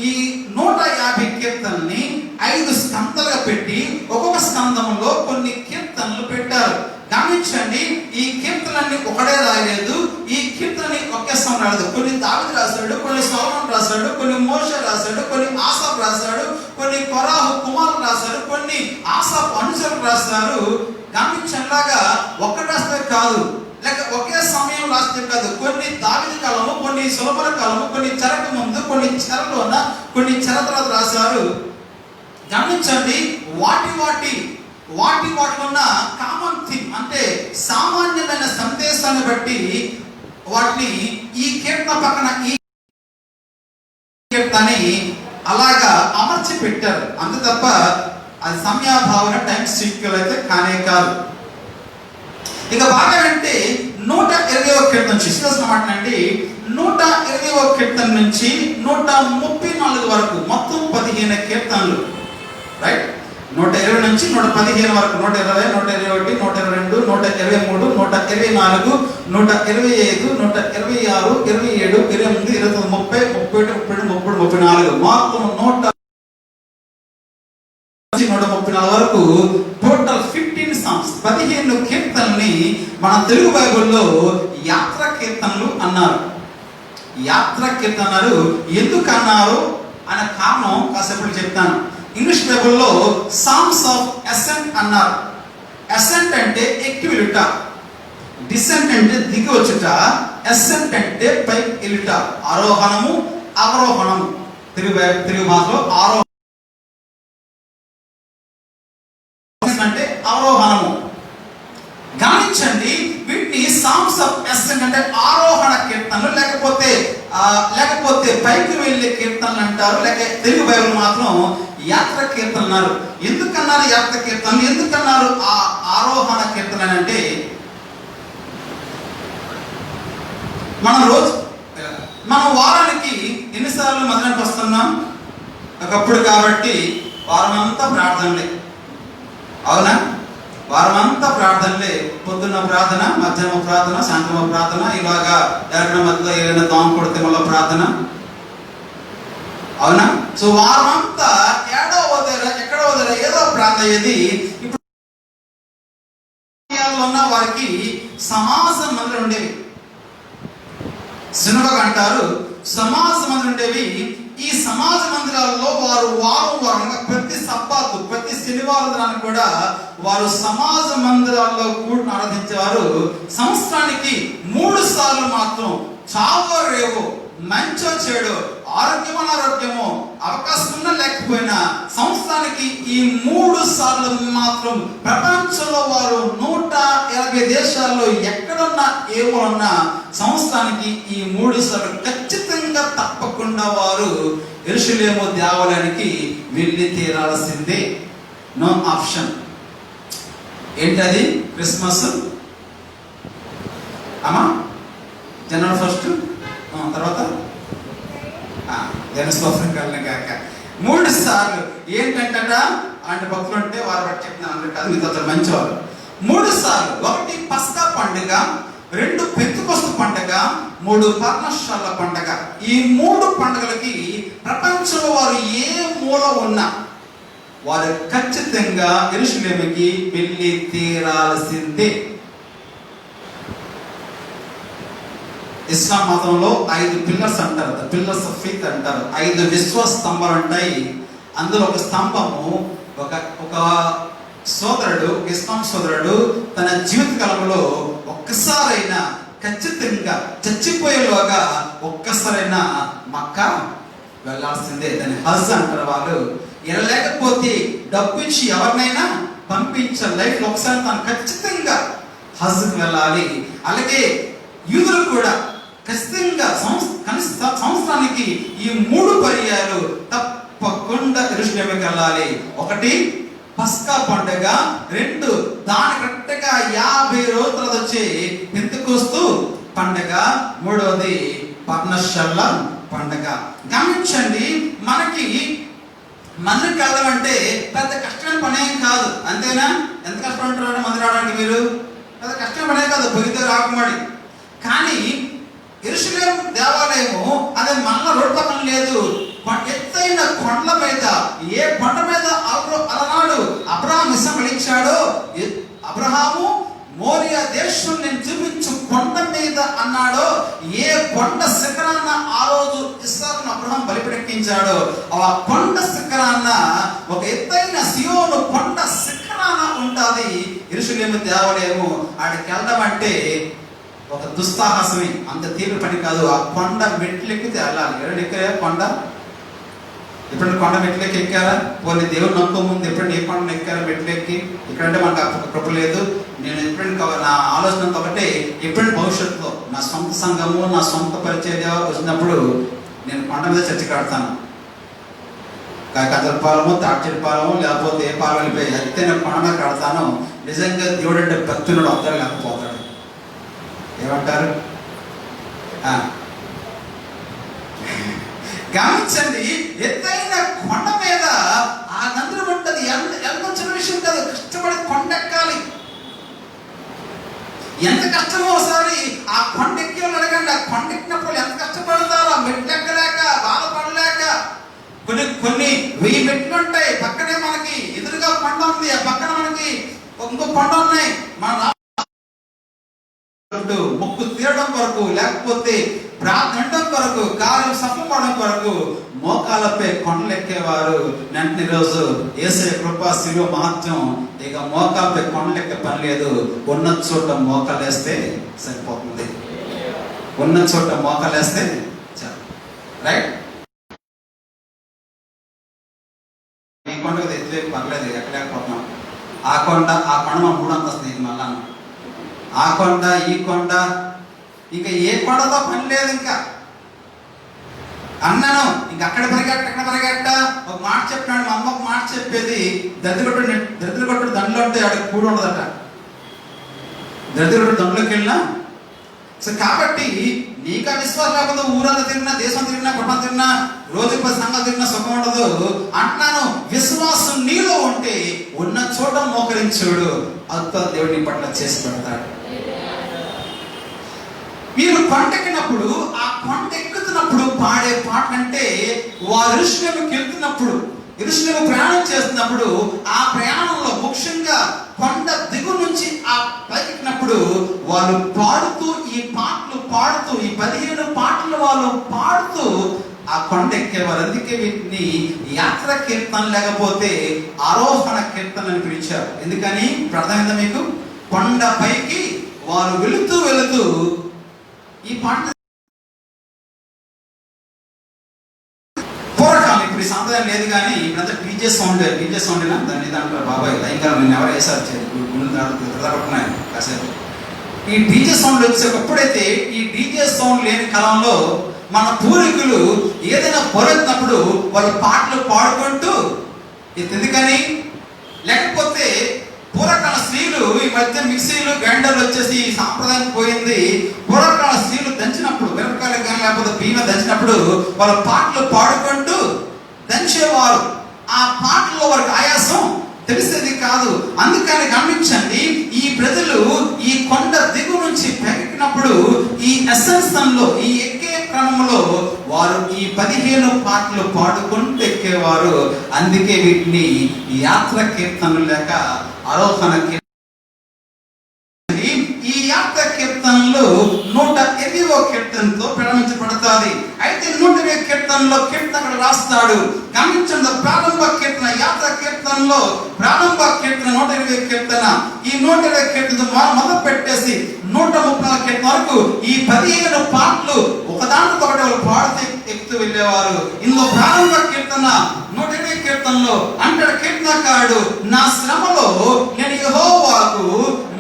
ఈ 150 కీర్తనల్ని 5 స్కందాలుగా పెట్టి ఒక్కొక్క స్కందంలో కొన్ని కీర్తనలు పెట్టారు. గమనించండి, ఈ కీర్తనలన్నీ ఒకడే రాయలేదు. ఈ కీర్తనని ఒకేసారి రాలేదు. కొన్ని దావీదు రాశాడు, కొన్ని సొలొమోను రాశాడు, కొన్ని మోషే రాశాడు, కొన్ని ఆసాఫ్ రాశాడు, కొన్ని కొరాహు కుమారులు రాశారు, కొన్ని ఆసాఫ్ అనుచరులు రాశారు. గమనించలాగా ఒక్కటి రాస్తే కాదు, లేక ఒకే సమయం రాస్తే కాదు, కొన్ని దావీదు కాలము, కొన్ని సొలొమోను కాలము, కొన్ని చెరకు ముందు, కొన్ని చెరలో ఉన్న, కొన్ని చెర తర్వాత రాశారు. గమనించండి, వాటిలో ఉన్న కామన్ థీమ్ అంటే సామాన్యమైన సందేశాన్ని బట్టి వాటిని ఈ కీర్తన పక్కన ఈ కీర్తనని అలాగా అమర్చి పెట్టారు. అంతే తప్ప అది సమయాభావన టైం సీక్వెల్ అయితే కానే కాదు. ఇక బాగా అంటే 120వ కీర్తన నుంచి మాట్లాడండి. 120వ కీర్తన నుంచి 134 వరకు మొత్తం 15 కీర్తనలు, రైట్? 120 నుంచి 115 వరకు, 120, 121, 122, 123, 124, 125, 126, 27, 28, 29, 30, 31, 32, 34 మొత్తం 134 వరకు టోటల్ 15 సాంగ్స్, 15 కీర్తనల్ని మన తెలుగు బైబిల్లో యాత్ర కీర్తనలు అన్నారు. యాత్ర కీర్తనలు ఎందుకు అన్నారు అనే కారణం కాసేపు చెప్తాను. ఇంగ్లీష్ బైబిల్లో సాంగ్స్ ఆఫ్ అసెంట్ అన్నారు. అసెంట్ అంటే ఎక్కి వెళ్ళుట, డిసెంట్ అంటే దిగి వచ్చుట, అసెంట్ అంటే పైకి వెళ్ళుట, ఆరోహణము అవరోహణము. తెలుగు భాషలో ఆరోహణ అంటే అవరోహణము. గమనించండి, వీటిని సాంగ్స్ ఆఫ్ అసెంట్ అంటే ఆరోహణ కీర్తనలు లేకపోతే పైకి వెళ్ళే కీర్తనలు అంటారు. లేక తెలుగు బైబిల్ మాత్రం యాత్ర కీర్తనలు అన్నారు. ఎందుకన్నారు యాత్ర కీర్తనలు, ఎందుకన్నారు ఆరోహణ కీర్తనలు అంటే, మనం వారానికి ఎన్నిసార్లు మందిరానికి వస్తున్నాం? ఒకప్పుడు కాబట్టి వారం అంతా ప్రార్థనలే, అవునా? వారం అంతా ప్రార్థనలే. పొద్దున్న ప్రార్థన, మధ్యాహ్నం ప్రార్థన, సాయంత్రం ప్రార్థన, ఇలాగా ఎవరైనా మధ్యలో ఏదైనా దోమ కొడితే మళ్ళీ ప్రార్థన, అవునా? సో వారం అంతా ఎక్కడో వదిలే ఏదో ప్రార్థన అయ్యేది. ఇప్పుడు ఉన్న వారికి సమాజ మందిరం ఉండేవి, సినిమాగా అంటారు, సమాజ మందిరం ఉండేవి. ఈ సమాజ మందిరాల్లో వారు వారంగా ప్రతి సబ్బాతు, ప్రతి శనివారం కూడా వారు సమాజ మందిరాల్లో కూడా ఆరాధించేవారు. సంవత్సరానికి 3 సార్లు మాత్రం చావో రేవో, మంచో చెడో, ఆరోగ్యమో అనారోగ్యమో, అవకాశం ఉన్నా లేకపోయినా సంవత్సరానికి ఈ 3 సార్లు మాత్రం ప్రపంచంలో వారు 180 దేశాల్లో ఎక్కడున్నా ఏమోన్నా సంవత్సరానికి ఈ 3 సార్లు ఖచ్చితంగా తప్పకుండా వారు యెరూషలేము దేవాలయానికి వెళ్ళి తీరాల్సిందే, నో ఆప్షన్. ఏంటది? క్రిస్మస్ అమ్మా, జనవరి 1, తర్వాత జనస్తోత్రం కలిగిన కాక 3 సార్లు. ఏంటంట అంటే భక్తులు అంటే వారు బట్టి చెప్తున్నాను, అందరూ కాదు, మీతో మంచివారు. 3 సార్లు, 1 పస్కా పండుగ, 2 పెంతెకొస్తు పండుగ, 3 పర్ణశాల పండుగ. ఈ 3 పండుగలకి ప్రపంచంలో వారు ఏ మూల ఉన్నా వారు ఖచ్చితంగా యెరూషలేముకి వెళ్ళి తీరాల్సిందే. ఇస్లాం మతంలో 5 పిల్లర్స్ అంటారు, పిల్లర్స్ ఆఫ్ ఫెయిత్ అంటారు. 5 విశ్వాస స్తంభాలు ఉంటాయి. అందులో ఒక స్తంభము, ఒక సోదరుడు, ఇస్లాం సోదరుడు తన జీవిత కాలంలో ఒక్కసారైనా ఖచ్చితంగా చచ్చిపోయేలోగా ఒక్కసారైనా మక్కా వెళ్ళాల్సిందే. దాన్ని హజ్ అంటారు వాళ్ళు. ఇలా లేకపోతే డబ్బు ఇచ్చి ఎవరినైనా పంపించే లైఫ్ లో ఒకసారి తను ఖచ్చితంగా హజ్కి వెళ్ళాలి. అలాగే యూదులు కూడా ఖచ్చితంగా సంవత్సరానికి ఈ 3 పర్యాయాలు తప్పకుండా యెరూషలేముకి వెళ్ళాలి. 1 పస్కా పండుగ, 2 దాని కరెక్ట్గా 50 రోజుల వచ్చే పెంతెకొస్తు పండుగ, 3వది పర్ణశాల పండుగ. గమనించండి, మనకి మందిరికి వెళ్ళడం అంటే పెద్ద కష్టమైన పని ఏం కాదు, అంతేనా? ఎంత కష్టపడుతున్నారో మందిరం రావడానికి మీరు? పెద్ద కష్టమైన పనే కాదు, పొగితే రాకుమాడి. కానీ యెరూషలేము దేవాలయము అదే మళ్ళా రోడ్డు పక్కన లేదు, ఎత్తైన కొండల మీద. ఏ కొండ మీద అలనాడు అబ్రహాము ఇచ్చాడో, అబ్రహాము మోరియా దేశం నేను చూపించు కొండ మీద అన్నాడో, ఏ కొండ శిఖరాన్న ఆ రోజు ఇస్సాకును అబ్రహాం బలిపెట్టించాడో, ఆ కొండ శిఖరాన్న ఒక ఎత్తైన సియోను కొండ శిఖరాన ఉంటుంది యెరూషలేము దేవాలయము. ఆడికి వెళ్ళడం అంటే ఒక దుస్సాహసమే, అంత తీవ్ర పని కాదు. ఆ కొండ మెట్లెక్కితే వెళ్ళాలి. ఎవరైనా ఎక్కారా కొండ? ఎప్పుడైనా కొండ మెట్లెక్కి ఎక్కారా? పోనీ దేవుడు నమ్మకం ముందు ఎప్పుడైనా ఏ కొండ ఎక్కారా మెట్లెక్కి? ఇక్కడంటే మనకు ఆ కృప లేదు. నేను ఎప్పుడైనా నా ఆలోచన ఒకటే, ఎప్పుడైనా భవిష్యత్తులో నా సొంత సంఘము, నా సొంత పరిచర్య వచ్చినప్పుడు నేను కొండ మీద చర్చ కడతాను. కదలపాలము, తాడ్చెడిపాలము, లేకపోతే ఏ పాలు వెళ్ళిపోయి ఎత్తైన కొండ మీద కడతాను. నిజంగా దేవుడు అంటే భక్తునుడు అందరూ లేకపోతాడు. ఏమంటారు? గమనించండి, ఎత్తైన కొండ మీద ఆ గంధం ఉంటుంది. ఎంత చిన్న విషయం కాదు, కష్టపడి కొండ ఎక్కాలి. ఎంత కష్టమో ఒకసారి ఆ కొండ ఎక్కి అడగండి. ఆ కొండ ఎక్కినప్పుడు ఎంత కష్టపడతారో, ఆ మెట్లు ఎక్కలేక, బాధపడలేక. కొన్ని 1000 మెట్లు ఉంటాయి. పక్కనే మనకి ఎదురుగా కొండ ఉంది, ఆ పక్కన మనకి ఇంకో కొండ ఉన్నాయి. మన మొక్కు తీరడం కొరకు, లేకపోతే ప్రార్థన కొరకు, కార్యం సఫలపడడం కొరకు మోకాలపై కొండలు ఎక్కేవారు. వెంటనే రోజు యేసయ్య కృపా శిలువ మహత్యం. ఇక మోకాలపై కొండలు ఎక్కే పని లేదు. ఉన్న చోట మోకాలేస్తే సరిపోతుంది. ఉన్న చోట మోకాలేస్తే చాలు. రైట్? ఈ కొండకు ఎత్తులేక పర్లేదు, ఎక్కలేకపోతున్నాం. ఆ కొండ మా 3 అంతస్తులు మళ్ళా. ఆ కొండ, ఈ కొండ, ఇంకా ఏ కొండతో పని లేదు. ఇంకా అన్నాను, ఇంక అక్కడ పరిగెట్ట. ఒక మాట చెప్పినాడు, మా అమ్మ ఒక మాట చెప్పేది, దరిద్రగొట్టుడు దండలో ఉంటే ఆడ కూడి ఉండదట. దరిద్రగొట్టుడు దండలోకి వెళ్ళినా. సో కాబట్టి నీకు ఆ విశ్వాసం లేకపోతే ఊరంతా తిరిగినా, దేశం తిరిగినా, ప్రపంచం తిరిగినా, రోజు 10 సంఘాలు తిరిగినా సుఖం ఉండదు అంటున్నాను. విశ్వాసం నీలో ఉంటే ఉన్న చోట మోకరించుడు, అద్భుత దేవుడు నీ పట్ల చేసి పెడతాడు. మీరు కొండెక్కినప్పుడు, ఆ కొండ ఎక్కుతున్నప్పుడు పాడే పాట అంటే, వారు యెరూషలేముకి వెళ్తున్నప్పుడు, యెరూషలేము ప్రయాణం చేస్తున్నప్పుడు, ఆ ప్రయాణంలో ముఖ్యంగా కొండ దిగు నుంచి ఆ పైకెక్కినప్పుడు వాళ్ళు పాడుతూ, ఈ పాటలు పాడుతూ, ఈ 15 పాటలు వాళ్ళు పాడుతూ ఆ కొండ ఎక్కేవారు. అందుకే వీటిని యాత్ర కీర్తన లేకపోతే ఆరోహణ కీర్తన అని పిలిచారు. ఎందుకని అర్థమైందా మీకు? కొండ పైకి వారు వెళుతూ ఈ పాట పూర్వకాలం, ఇప్పుడు ఈ సంప్రదాయం లేదు కానీ ఇప్పుడంతా డీజే సౌండ్ దాన్ని దాంట్లో బాబాయ్ ఇంకా నేను ఎవరు వేసారు గుండెపడుతున్నాయి కాసేపు. ఈ డీజే సౌండ్ వచ్చేటప్పుడైతే, ఈ డీజే సౌండ్ లేని కాలంలో మన పూర్వీకులు ఏదైనా పొరెత్తినప్పుడు వాళ్ళు పాటలు పాడుకుంటూ ఎందుకని, లేకపోతే పూర్వకాల స్త్రీలు, ఈ మధ్య మిక్సీలు, గ్రైండర్లు వచ్చేసి ఈ సాంప్రదాయం పోయింది. పూర్వకాల స్త్రీలు దంచినప్పుడు, మిరపకాయలు కానీ లేకపోతే బియ్యం దంచినప్పుడు వాళ్ళ పాటలు పాడుకుంటూ దంచేవారు. ఆ పాటల్లో వారికి ఆయాసం తెలిసేది కాదు. అందుకని గమనించండి, ఈ ప్రజలు ఈ కొండ దిగు నుంచి పైకినప్పుడు ఈ అసెన్షన్లో, ఈ ఎక్కే క్రమంలో వారు ఈ 15 పాటలు పాడుకుంటూ ఎక్కేవారు. అందుకే వీటిని యాత్ర కీర్తనలు లేక ఆరోహణ కీర్తన. ఈ యాత్ర కీర్తనలు 108వ కీర్తనతో ప్రారంభించబడతాది. అయితే 120వ కీర్తనలో కీర్తనకుడు రాస్తాడు. గమనించండి, ప్రారంభ కీర్తన, యాత్ర కీర్తనలో ప్రారంభ కీర్తన 120వ కీర్తన. ఈ 120వ కీర్తన మొదలు పెట్టేసి 134 కీర్తన వరకు ఈ 15 పాటలు ఒకదానితో ఒకటి వాళ్ళు పాడుతూ ఎక్కుతూ వెళ్ళేవారు. ఇందులో ప్రారంభ కీర్తన 120వ కీర్తనలో అంటాడు కీర్తనకారుడు, నా శ్రమలో నేను యెహోవాకు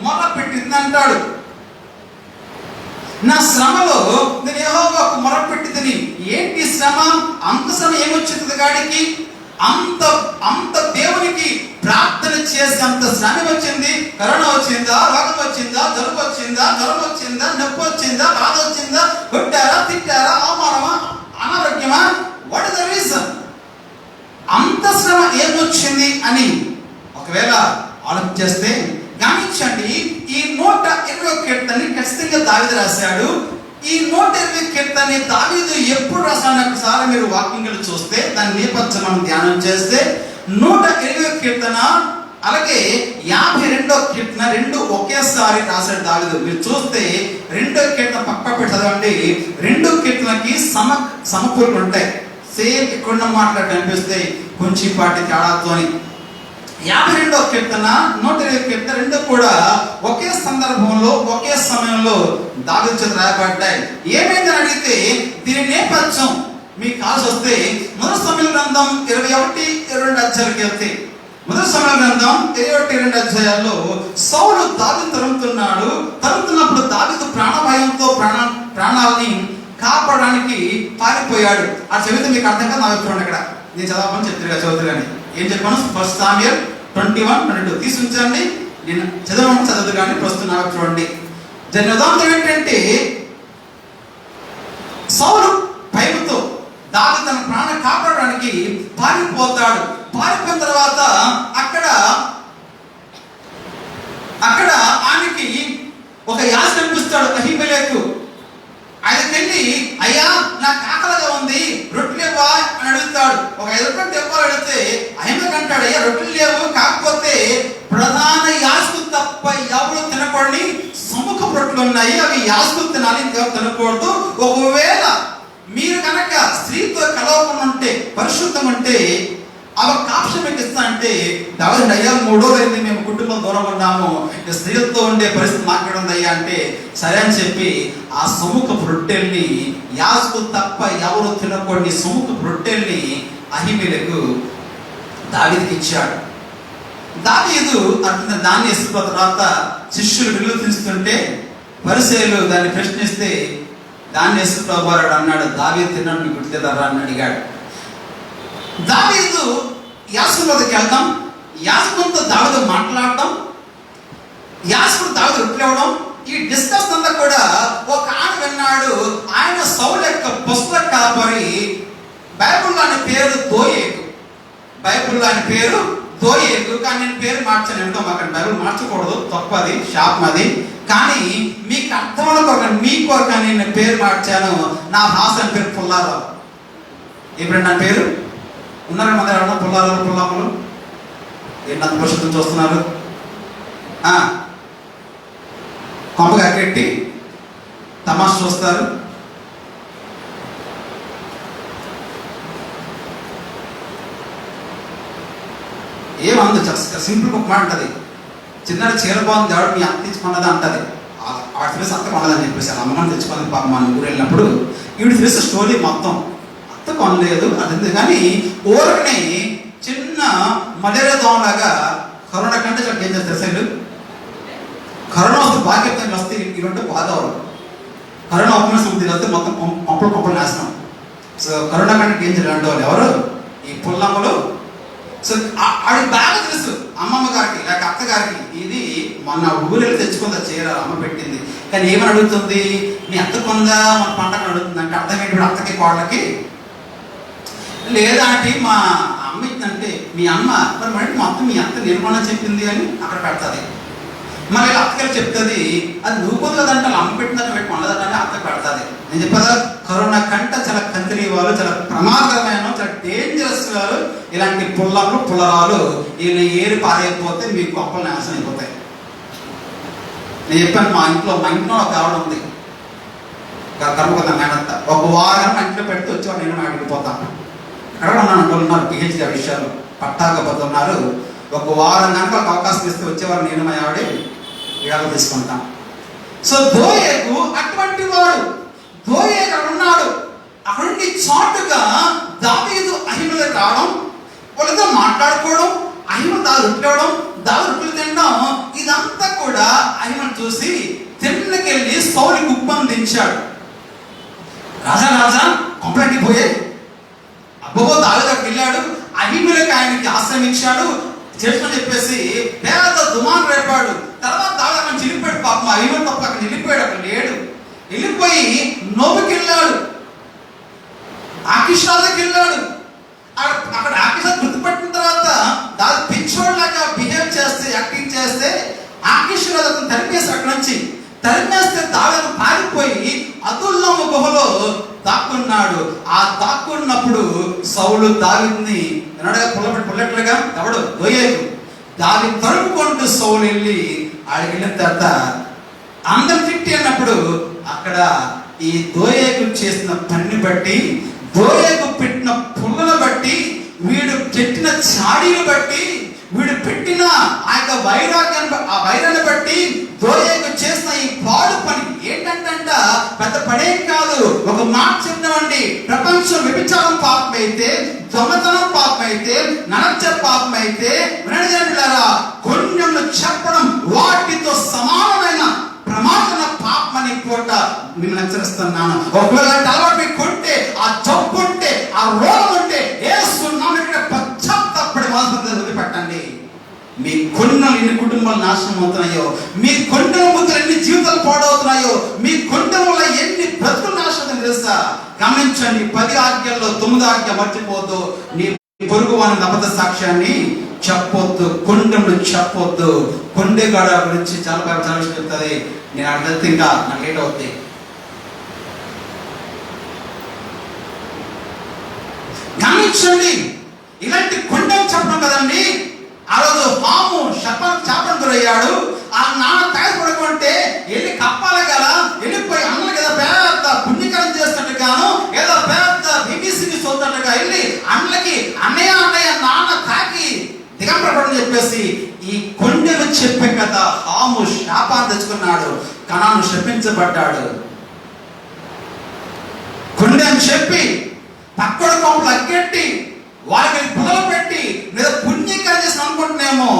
మొర పెట్టింది అంటాడు. నా శ్రమలో నేను యెహోవాకు మొరపెట్టిదని. ఏంటి శ్రమ? అంత శ్రమ ఏమొచ్చింది గాడికి? అంత దేవునికి ప్రార్థన చేసి అంత శ్రమ వచ్చింది. కరోనా వచ్చిందా, రోగం వచ్చిందా, జలుబు వచ్చిందా, జ్వరం వచ్చిందా, నొప్పి వచ్చిందా, బాధ వచ్చిందా, కొట్టారా, తిట్టారా, అవమానమా, అనారోగ్యమా? What is the reason? అంత శ్రమ ఏమొచ్చింది అని ఒకవేళ ఆలోచన చేస్తే గమనించండి, ఈ 120వ కీర్తనని ఖచ్చితంగా దావీదు రాశాడు. ఈ 120వ కీర్తనని దావీదు ఎప్పుడు రాశాడు? ఒకసారి మీరు వాక్యంలో చూస్తే, దాని నేపథ్యం మనం ధ్యానం చేస్తే, 120వ కీర్తన అలాగే 52వ కీర్తన 2 ఒకేసారి రాశాడు దావీదు. మీరు చూస్తే 2వ కీర్తన పక్క పెట్టి చదవండి. 2 కీర్తనకి సమకూరులు ఉంటాయి. సేమ్ ఇక్కడ మాట్లాడి అనిపిస్తే కొంచెం పాటి తేడాతోని 52వ కీర్తన 120వ కీర్తన రెండు కూడా ఒకే సందర్భంలో ఒకే సమయంలో దావీదు చేత రాయబడ్డాయి. ఏమైందని అడిగితే దీని నేపథ్యం మీకు కాల్సి వస్తే మొదటి సమూయేలు గ్రంథం 21-22 అధ్యాయాలకు వెళ్తే, మొదటి సమూయేలు గ్రంథం 21-22 అధ్యాయాల్లో సౌలు దావీదు తరుముతున్నప్పుడు దావీదు ప్రాణభయంతో ప్రాణాలని కాపాడడానికి పారిపోయాడు. ఆ చదివితే మీకు అర్థం కాదు. నా చూడండి, అక్కడ నేను చదవమని చెప్తారు చదువుతారు కానీ ఏం చెప్పాను. 1 సామ్యూయల్ 21-22 తీసి ఉంచండి. నేను చదవమని చదవదు కానీ ప్రస్తుతం నాకు చూడండి. దాని ఉదాహరణ ఏంటంటే సౌలు భయంతో దావీదు తన ప్రాణం కాపాడడానికి పారిపోతాడు. పారిపోయిన తర్వాత అక్కడ ఆయనకి ఒక యాజ కనిపిస్తాడు, అహీమెలెకు. ఆయనకి వెళ్ళి, అయ్యా నాకు ఆకలిగా ఉంది, రొట్టెలు లేవా అని అడుగుతాడు. ఒక 5 రూపాయలు తెప్పాలి అడిగితే అహీమెలెకు అంటాడు, అయ్యా రొట్టెలు లేవు, కాకపోతే ప్రధాన యాజకులు తప్ప ఎవరు తినకూడని సముఖ రొట్టెలు ఉన్నాయి, అవి యాజకులు తినాలి, ఇంకెవరు తినకూడదు. ఒకవేళ మీరు కనుక స్త్రీతో కలవకుండా ఉంటే, పరిశుద్ధం ఉంటే ఒక ఆప్షన్ మీకు ఇస్తా అంటే దావీదు, అయ్యా 3 రోజులైంది మేము కుటుంబం దూరం ఉన్నాము, స్త్రీలతో ఉండే పరిస్థితి మాట్లాడింది అయ్యా అంటే సరే అని చెప్పి ఆ సముఖ రొట్టెల్ని, యాజకులు తప్ప ఎవరు తినకూడని సముఖ రొట్టెల్ని అహీమెలెకు దావీదుకి ఇచ్చాడు. దావీదు అట్లా దాన్ని ఇస్తున్న తర్వాత శిష్యులు విలువ తీస్తుంటే పరిసయ్యులు దాన్ని ప్రశ్నిస్తే దాన్ని యేసు ప్రభువారు అన్నాడు, దావీదు తిన్నాడు నీకు గుర్తులేదా అని అడిగాడు. దావీదు యాజకుని వద్దకు వెళ్దాం, యాజకునితో దావీదు మాట్లాడటం, యాజకుడు దావీదు రొట్టెలు ఇవ్వడం, ఈ డిస్కస్ అంతా కూడా ఒక ఆయన విన్నాడు. ఆయన సౌలు యొక్క పుస్తక కాపరి. బైబిల్లో ఆయన పేరు దోయేగు. కానీ నేను పేరు మార్చాను. ఎందుకో మాకు బైబిల్ మార్చకూడదు, తప్పది, శాపం అది. కానీ మీకు అర్థమైన కొరకు మీకు నేను పేరు మార్చాను. నా భాష పేరు పుల్లారావు. ఇప్పుడు నా పేరు ఉన్నారా మన ఎవరన్నా పుల్లారావు, పుల్లమ్మలు? ఏంటి అంత పరిశుద్ధం చూస్తున్నారు? కొంపగా కట్టి తమాష చూస్తారు. ఏమందు సింపుల్ ఒక మాట అంటది, చిన్న చీర బాగుంది దేవుడు మీ అత్త తెచ్చుకున్నది అంటది. ఆవిడ తెలిసి అత్త కొనదని చెప్పేసి అమ్మని తెచ్చుకున్నది. పాప మన ఊరు వెళ్ళినప్పుడు ఈవిడ తెలిసి స్టోరీ మొత్తం అత్త కొనలేదు అది, కానీ ఊరిని చిన్న మలేరియా దోమలాగా కరోనా కంటే చాలా ఏం చేస్తారు సైడ్ కరోనా వస్తే బాగా చెప్తాను వస్తే ఇలాంటి బాగా కరోనా ఒక్క సముద్రం వస్తే మొత్తం పంపలు నాశనం. సో కరోనా కంటే డేంజర్ ఇలాంటి వాళ్ళు ఎవరు? ఈ పుల్లమ్మలు. సో ఆడికి బాగా తెలుసు అమ్మమ్మ గారికి లేక అత్తగారికి, ఇది మొన్న ఊరెళ్ళి తెచ్చుకుందా చీర అమ్మ పెట్టింది. కానీ ఏమని అడుగుతుంది, మీ అత్త కొందా మన పంటకు అడుగుతుంది అంటే అర్థం ఏంటి? అత్తకి కోళ్ళకి లేదా అంటే మా అమ్మ ఇచ్చిందంటే మీ అమ్మ మరి మొత్తం మీ అత్త నిర్మాణం చెప్పింది అని అక్కడ పెడుతుంది. మరి అత్తగారు చెప్తుంది అది నువ్వు పొందదంటే అమ్మ పెట్టిందని పెట్టి వండదంటే అత్త పెడుతుంది. నేను చెప్పదా కరోనా కంట చాలా కంతిరి వాళ్ళు, చాలా ప్రమాదకరమైన, చాలా డేంజరస్ వాళ్ళు ఇలాంటి పుల్లరాలు వీళ్ళు ఏరి పారైపోతే మీకు గొప్పలు నాశనం అయిపోతాయి. నేను చెప్పాను మా ఇంట్లో ఒక ఆవిడ ఉంది కర్మకొద్దా మేనంతా. ఒక వారం మా ఇంట్లో పెడితే వచ్చేవాడు నేను మాట్లాడిపోతాను. అక్కడ ఉన్నారు పిహెచ్డి ఆ విషయాలు పట్టాకపోతే ఉన్నారు. ఒక వారం కనుక ఒక అవకాశం ఇస్తే వచ్చేవారు నేను మా ఆవిడ ఇడాలు తీసుకుంటాం. సో దోయేగు అటువంటి వాడు. దోయేగు అక్కడ ఉన్నాడు. అక్కడ నుండి చాటుగా దావీదు అహీమెలెకు రావడం, వాళ్ళతో మాట్లాడుకోవడం, అహీమెలెకు దావీదు రొట్టెవడం, దావీదు రొట్టెలు తినడం, ఇదంతా కూడా అహీమెలెకు చూసి తిన్నకెళ్ళి సౌలుకి ఉప్పందించాడు. రాజా కంప్లైంట్కి పోయే అబ్బో దావీదు అక్కడికి వెళ్ళాడు, అహీమెలెకు ఆయనకి ఆశ్రమించాడు చేసిన చెప్పేసి పేద దుమాన్ రేపాడు. తర్వాత దావీదు అక్కడ వెళ్ళిపోయాడు. పాపం అహీమెలెకు తప్ప అక్కడ వెళ్ళిపోయాడు. అక్కడ లేడు. వెళ్ళిపోయి నోబుకి వెళ్ళాడు, ఆకీష్ రాజుకి వెళ్ళాడు. అక్కడ ఆకీష్ గుర్తుపట్టిన తర్వాత దాని పిచ్చోడ్లాగా బిహేవ్ చేస్తే, యాక్టింగ్ చేస్తే ఆకీష్ రాజు అతను తరిమేసి అక్కడ నుంచి తరిమేస్తే దావీదు పారిపోయి అదుల్లాము గుహలో దాక్కున్నాడు. ఆ దాక్కున్నప్పుడు సౌలు దావీదుని వినడగా పుల్లట్లుగా ఎవడు దోయేగు దావీదు తరుముకుంటూ సౌలు వెళ్ళి ఆడికి వెళ్ళిన తర్వాత అందరు తిట్టి అన్నప్పుడు అక్కడ ఈ దోయేగు చేసిన పనిని బట్టి, దోయేగు పెట్టిన పుల్లలు బట్టి, వీడు పెట్టిన చాడీలు బట్టి వీడు పెట్టిన ఆ యొక్క వైరాన్ని బట్టి దోయేగు చేసిన ఈ పాడు పని ఏంటంట, పెద్ద పడేం కాదు. ఒక మాట చెప్తామండి, ప్రపంచం వ్యభిచారం పాపం అయితే, దొంగతనం పాపం అయితే, నరచ పాపం అయితే, కొంచెంలో చెప్పడం వాటితో సమానమైన ప్రమాదన పాపమని పూట మిమ్మల్ని హెచ్చరిస్తున్నాను. ఒకవేళ అలవాటు మీకు కొంటే, ఆ జబ్బు ఉంటే, ఆ రోగం ఉంటే పశ్చాత్తాపడి మాత్రం వదిలిపెట్టండి. మీ కొండలు ఎన్ని కుటుంబాలు నాశనం అవుతున్నాయో, మీ కొండల ముందు ఎన్ని జీవితాలు పాడవుతున్నాయో, మీ కొండల వల్ల ఎన్ని బ్రతుకులు నాశనం తెలుసా? గమనించండి. 10 ఆజ్ఞల్లో 9 ఆజ్ఞ మర్చిపోద్దు. నీ పొరుగు వాని అబద్ధ సాక్ష్యాన్ని చెప్పొద్దు, కొండలు చెప్పొద్దు. కొండెగాడ గురించి చాలా విషయం చెప్తుంది. నేను అక్కడ వెళ్తే ఇంకా నాకు లేట్ అవుతుంది. గమనించండి, ఇలాంటి కొండలు చెప్పడం కదండి. ఆ రోజు హాము చేపను గురయ్యాడు. ఆ నాన్న తాగపడుకుంటే వెళ్ళి కప్పాలి కదా, వెళ్ళిపోయి అన్నలు కదా పెద్ద పుణ్యకరం చేస్తున్నట్టుగాను, ఏదో పెద్ద బీబీసీని చూస్తున్నట్టుగా వెళ్ళి అన్నలకి అన్నయ్య నాన్న తాకి దిగంబరపడని చెప్పేసి ఈ కొండలు చెప్పే కదా హాము శాపాన్ని తెచ్చుకున్నాడు. కనాను శపించబడ్డాడు. కొండని చెప్పి పక్కడు కొంపలు అగ్గెట్టి వాళ్ళకి బుదలు పెట్టి లేదా పుణ్యకరం చేసి అనుకుంటున్నామో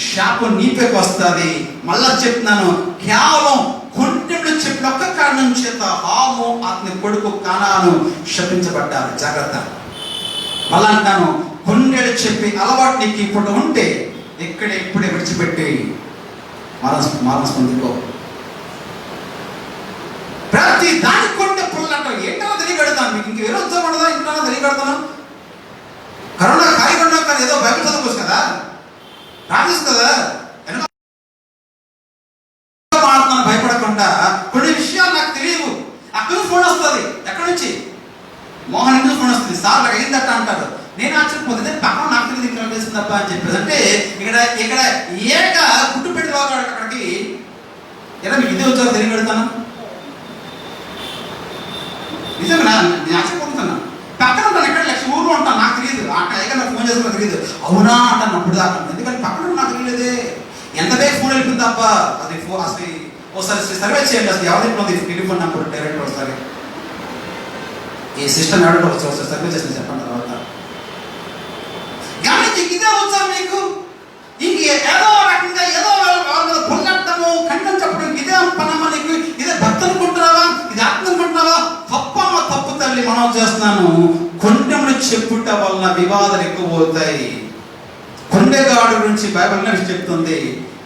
శాపం నీపేకి వస్తుంది. మళ్ళా చెప్తున్నాను, కేవలం కొండెడు చెప్పిన ఒక్క కారణం చేత హాము అతని కొడుకు కనాను శపించబడ్డారు. జాగ్రత్త. మళ్ళా అంటాను, కొండెడు చెప్పి అలవాటు నీకు ఇప్పుడు ఉంటే ఇప్పుడే విడిచిపెట్టి మనసు పొందుకో. ప్రతి దానికి కొంటే పుల్లు అంటారు. ఏంటో తెలియగడతాను మీకు, ఇంక వేరే ఉద్యోగం ఇంటో తెలియగడతాను. కరోనా కాయకుండా కానీ ఏదో బైబిల్ చదువుకోవచ్చు కదా, ప్రార్థిస్తుంది కదా, మాట్లాడుతున్నాను భయపడకుండా. కొన్ని విషయాలు నాకు తెలియవు. అక్కడ ఫోన్ వస్తుంది. ఎక్కడి నుంచి? మోహన్ ఇంట్లో ఫోన్ వస్తుంది. సార్ నాకు అయిందట అంటారు. నేను ఆశ్చర్యపోతే పక్కన నాకు తెలియదు ఇంకా తెలిసింది తప్ప అని చెప్పేసి. అంటే ఇక్కడ ఏక గుడ్డు పెట్టి వాడు అక్కడికి ఎలా మీకు ఇదే ఉద్యోగం తెలియగడతాను. నిజంగా నేను ఆశ్చర్యపోతున్నాను. పక్కన ఉంటాను, ఎక్కడ 1,00,000 ఊర్లో ఉంటాను, నాకు తెలియదు. ఎక్కడ నాకు ఫోన్ చేసుకున్నా తెలియదు. అవునా అంటాను అప్పుడు దాకా. ఎందుకంటే పక్కన నాకు తెలియలేదే. ఎంత బేగ్ ఫోన్ వెళ్ళిపోయింది తప్ప అది అసలు ఒకసారి సర్వే చేయండి. అసలు ఎవరింట్లో ఉంది టెలిఫోన్ నెంబర్ డైరెక్ట్ ఒకసారి ఈ సిస్టమ్ ఎవరికి ఒకసారి సర్వే చేసి చెప్పండి. తర్వాత కానీ ఇదే వచ్చా మీకు ఇంక ఏదో రకంగా ఏదో పొందటము ఖండం చెప్పడం ఇదే పనమ్మా నీకు, ఇదే భక్తి అనుకుంటున్నావా, ఇది ఆత్మ అనుకుంటున్నావా? తప్పమ్మ తప్పు తల్లి. మనం చేస్తున్నాను కొండెములు చెప్పుట వలన వివాదాలు ఎక్కువ అవుతాయి. కొండెగాడు గురించి బైబిల్ చెప్తుంది.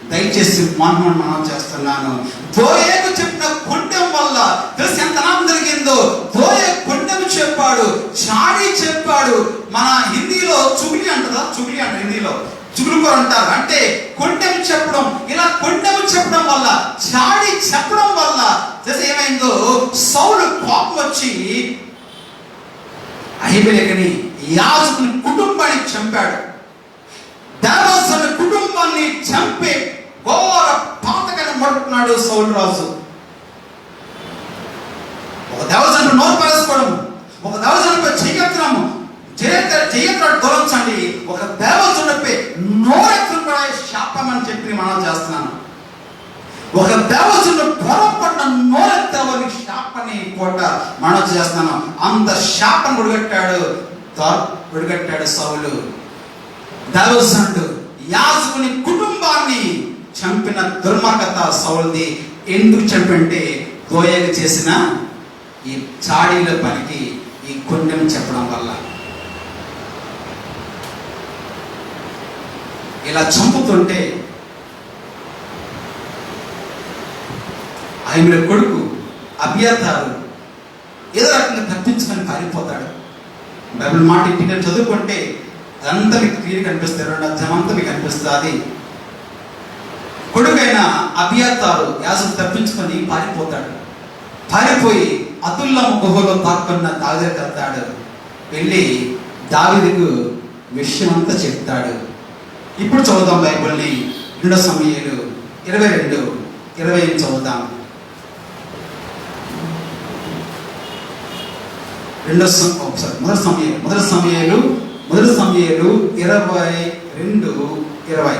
దయచేసి మనం చేస్తున్నాను. దోయేగు చెప్పిన కొండెం వల్ల తెలిసి ఎంత నామం జరిగిందో. దోయే కొండెము చెప్పాడు, చాడి చెప్పాడు. మన హిందీలో చుగిలి అంటారా, చుగిలి అంటారు హిందీలో, చుగులుకోరు అంటారు. అంటే కొండెము చెప్పడం, ఇలా కొండెము చెప్పడం వల్ల, చాడి చెప్పడం వల్ల ఏమైందో, సౌలు కోపం వచ్చి అహిమెలెకుని యాజకుని కుటుంబాన్ని చంపాడు. దేవదాసుని కుటుంబాన్ని చంపే ఘోర పాతకని మొదలుకున్నాడు సౌలు రాజు. ఒక దేవదాసుని నోరు పారేసుకోవడం, ఒక దేవదాసునిపై చెయ్యెత్తడము, చెయ్యెత్తడం దూరంచండి. ఒక దేవదాసునిపై నోరెత్తు కూడా శాపం అని చెప్పి మనం చేస్తున్నాను. ఒక దేవదాసుని పొరపడిన నోరెత్తవని శాపని పూట మనం చేస్తున్నాను. అంత శాపం విడిగట్టాడు సౌలు. దేవదాసుడు యాజకుని కుటుంబాన్ని చంపిన దుర్మార్గత సౌలుది. ఎందుకు చంపంటే దోయేగు చేసిన ఈ చాడీల పనికి, ఈ కొండెం చెప్పడం వల్ల. ఇలా చంపుతుంటే ఆయన కొడుకు అబియాతారు ఏదో రకంగా తప్పించుకొని పారిపోతాడు. బైబిల్ మాట ఇంటికి చదువుకుంటే అదంతా మీకు క్లియర్ కనిపిస్తుంది. 2 అధ్యాయం అంతా మీకు కనిపిస్తుంది. కొడుకైన అబియాతారు యాజకుడు తప్పించుకొని పారిపోతాడు. పారిపోయి అతుల్లం గుహలో దాక్కున్న దావీదుకు వెళ్తాడు. వెళ్ళి దావీదుకు విషయం అంతా చెప్తాడు. ఇప్పుడు చదువుదాం బైబిల్ని. 2 సమూయేలు 22:20 చదువుదాం. మొదటి సమూయేలు మొదటి సమూయేలు 22:20.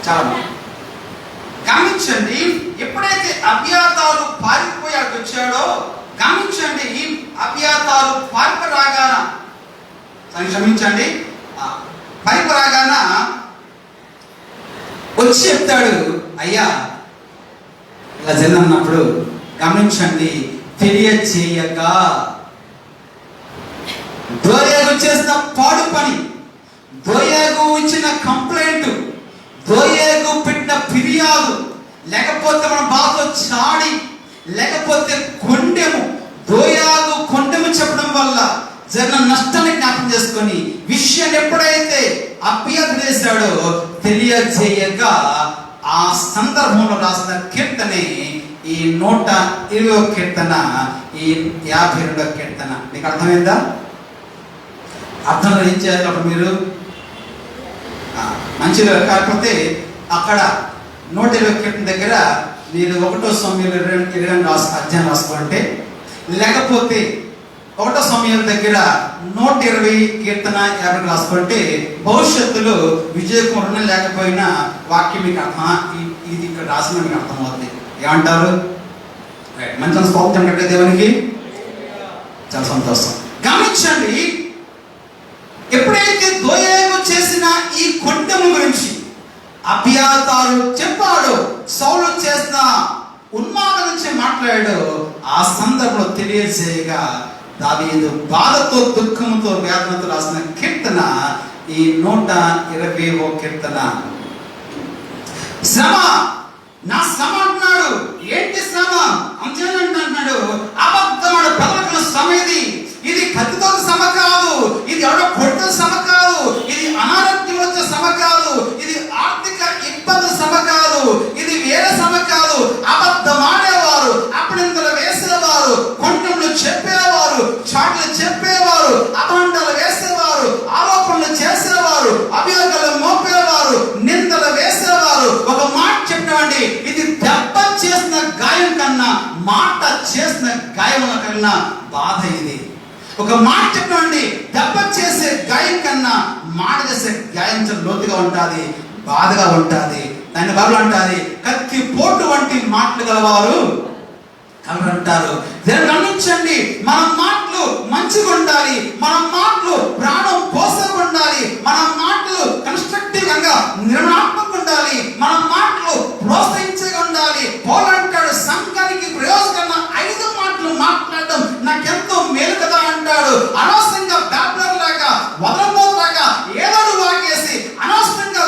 చాలా గమనించండి, ఎప్పుడైతే అబ్యాతారు పారిపోయాడు వచ్చాడో, గమనించండి, అబ్యాతారు పారిపోరాగాన క్షమించండి పారిపోరాగాన వచ్చి చెప్తాడు, అయ్యా ఇలా జరిగినప్పుడు గమనించండి, తెలియచేయక దోయేగు చేసిన పాడు పని, దోయేగు ఇచ్చిన కంప్లైంట్, దోయేగు పెట్టిన ఫిర్యాదు, లేకపోతే మన బాధలో చాడి, లేకపోతే దోయాగు కొండెము చెప్పడం వల్ల జరిగిన నష్టాన్ని జ్ఞాపకం చేసుకొని విషయాన్ని ఎప్పుడైతే అభ్యర్థి చేశాడో తెలియజేయక ఆ సందర్భంలో రాసిన కీర్తనే ఈ 120వ కీర్తన, ఈ 52వ కీర్తన. మీకు అర్థమైందా? అర్థంలో ఏం చేయాలి అప్పుడు మీరు? మంచిగా కాకపోతే అక్కడ 120 కీర్తన దగ్గర మీరు 1 సమూయేలు 22 అధ్యాయం రాసుకుంటే, లేకపోతే 1 సమూయేలు దగ్గర 120 కీర్తన 50 రాసుకుంటే భవిష్యత్తులో విజయకుమారుని లేకపోయినా వాక్యం మీకు ఇది ఇక్కడ రాసిన మీకు అర్థమవుతుంది. ఏమంటారు? మంచి స్తోత్రం కట్టే దేవునికి చాలా సంతోషం. గమనించండి, ఎప్పుడైతే దోయేగు చేసిన ఈ కొండెము గురించి అబ్యాతారు చెప్పాడు, సౌలు చేసిన ఉన్మాదం నుంచి మాట్లాడాడు, ఆ సందర్భంలో తెలియజేయగా దావీదు బాధతో దుఃఖంతో వేదనతో రాసిన కీర్తన ఈ 120వ కీర్తన. శ్రమ, నా శ్రమ అంటున్నాడు. ఏంటి శ్రమ? అంటున్నాడు, అబద్ధమైన పలకల శ్రమ. ఇది కత్తితో శ్రమ కాదు, ఇది ఎవడో కొట్టిన శ్రమ కాదు, ఇది అనారోగ్యం వచ్చే శ్రమ కాదు, ఇది ఆర్థిక ఇబ్బంది శ్రమ కాదు, ఇది వేరే శ్రమ కాదు. అబద్ధం ఆడేవారు, అపనిందలు వేసేవారు, కొండలు చెప్పేవారు, చాట్లు చెప్పేవారు, అభండాలు వేసేవారు, ఆరోపణలు చేసేవారు, అభియోగాలు మోపేవారు, నిందలు వేసేవారు. ఒక మాట చెప్పండి, ఇది దెబ్బ చేసిన గాయం కన్నా మాట చేసిన గాయం కన్నా బాధ ఇది. ఒక మాట చెప్పండి, దెబ్బ చేసే గాయం కన్నా మాట చేసే గాయం లోతుగా ఉంటుంది, బాధగా ఉంటుంది. దాన్ని బదులు అంటారు, కత్తి పోటు వంటి మాటలు గలవారు అంటారు. గమనించండి, మన మాటలు మంచిగా ఉండాలి, మన మాటలు ప్రాణం పోసగా ఉండాలి, మన మాటలు కన్స్ట్రక్టివ్ గా నిర్మాణాత్మకంగా ఉండాలి, మన మాటలు ప్రోత్సహించగా ఉండాలి. పోలంటాడు, సంఘానికి ప్రయోజనంగా 5 మాటలు మాట్లాడడం నాకెంతో మేలు కదా అంటాడు. అనవసరంగా బ్యాబ్లర్ లాగా వదలబోలాగా ఏదో వాగేసి అనవసరంగా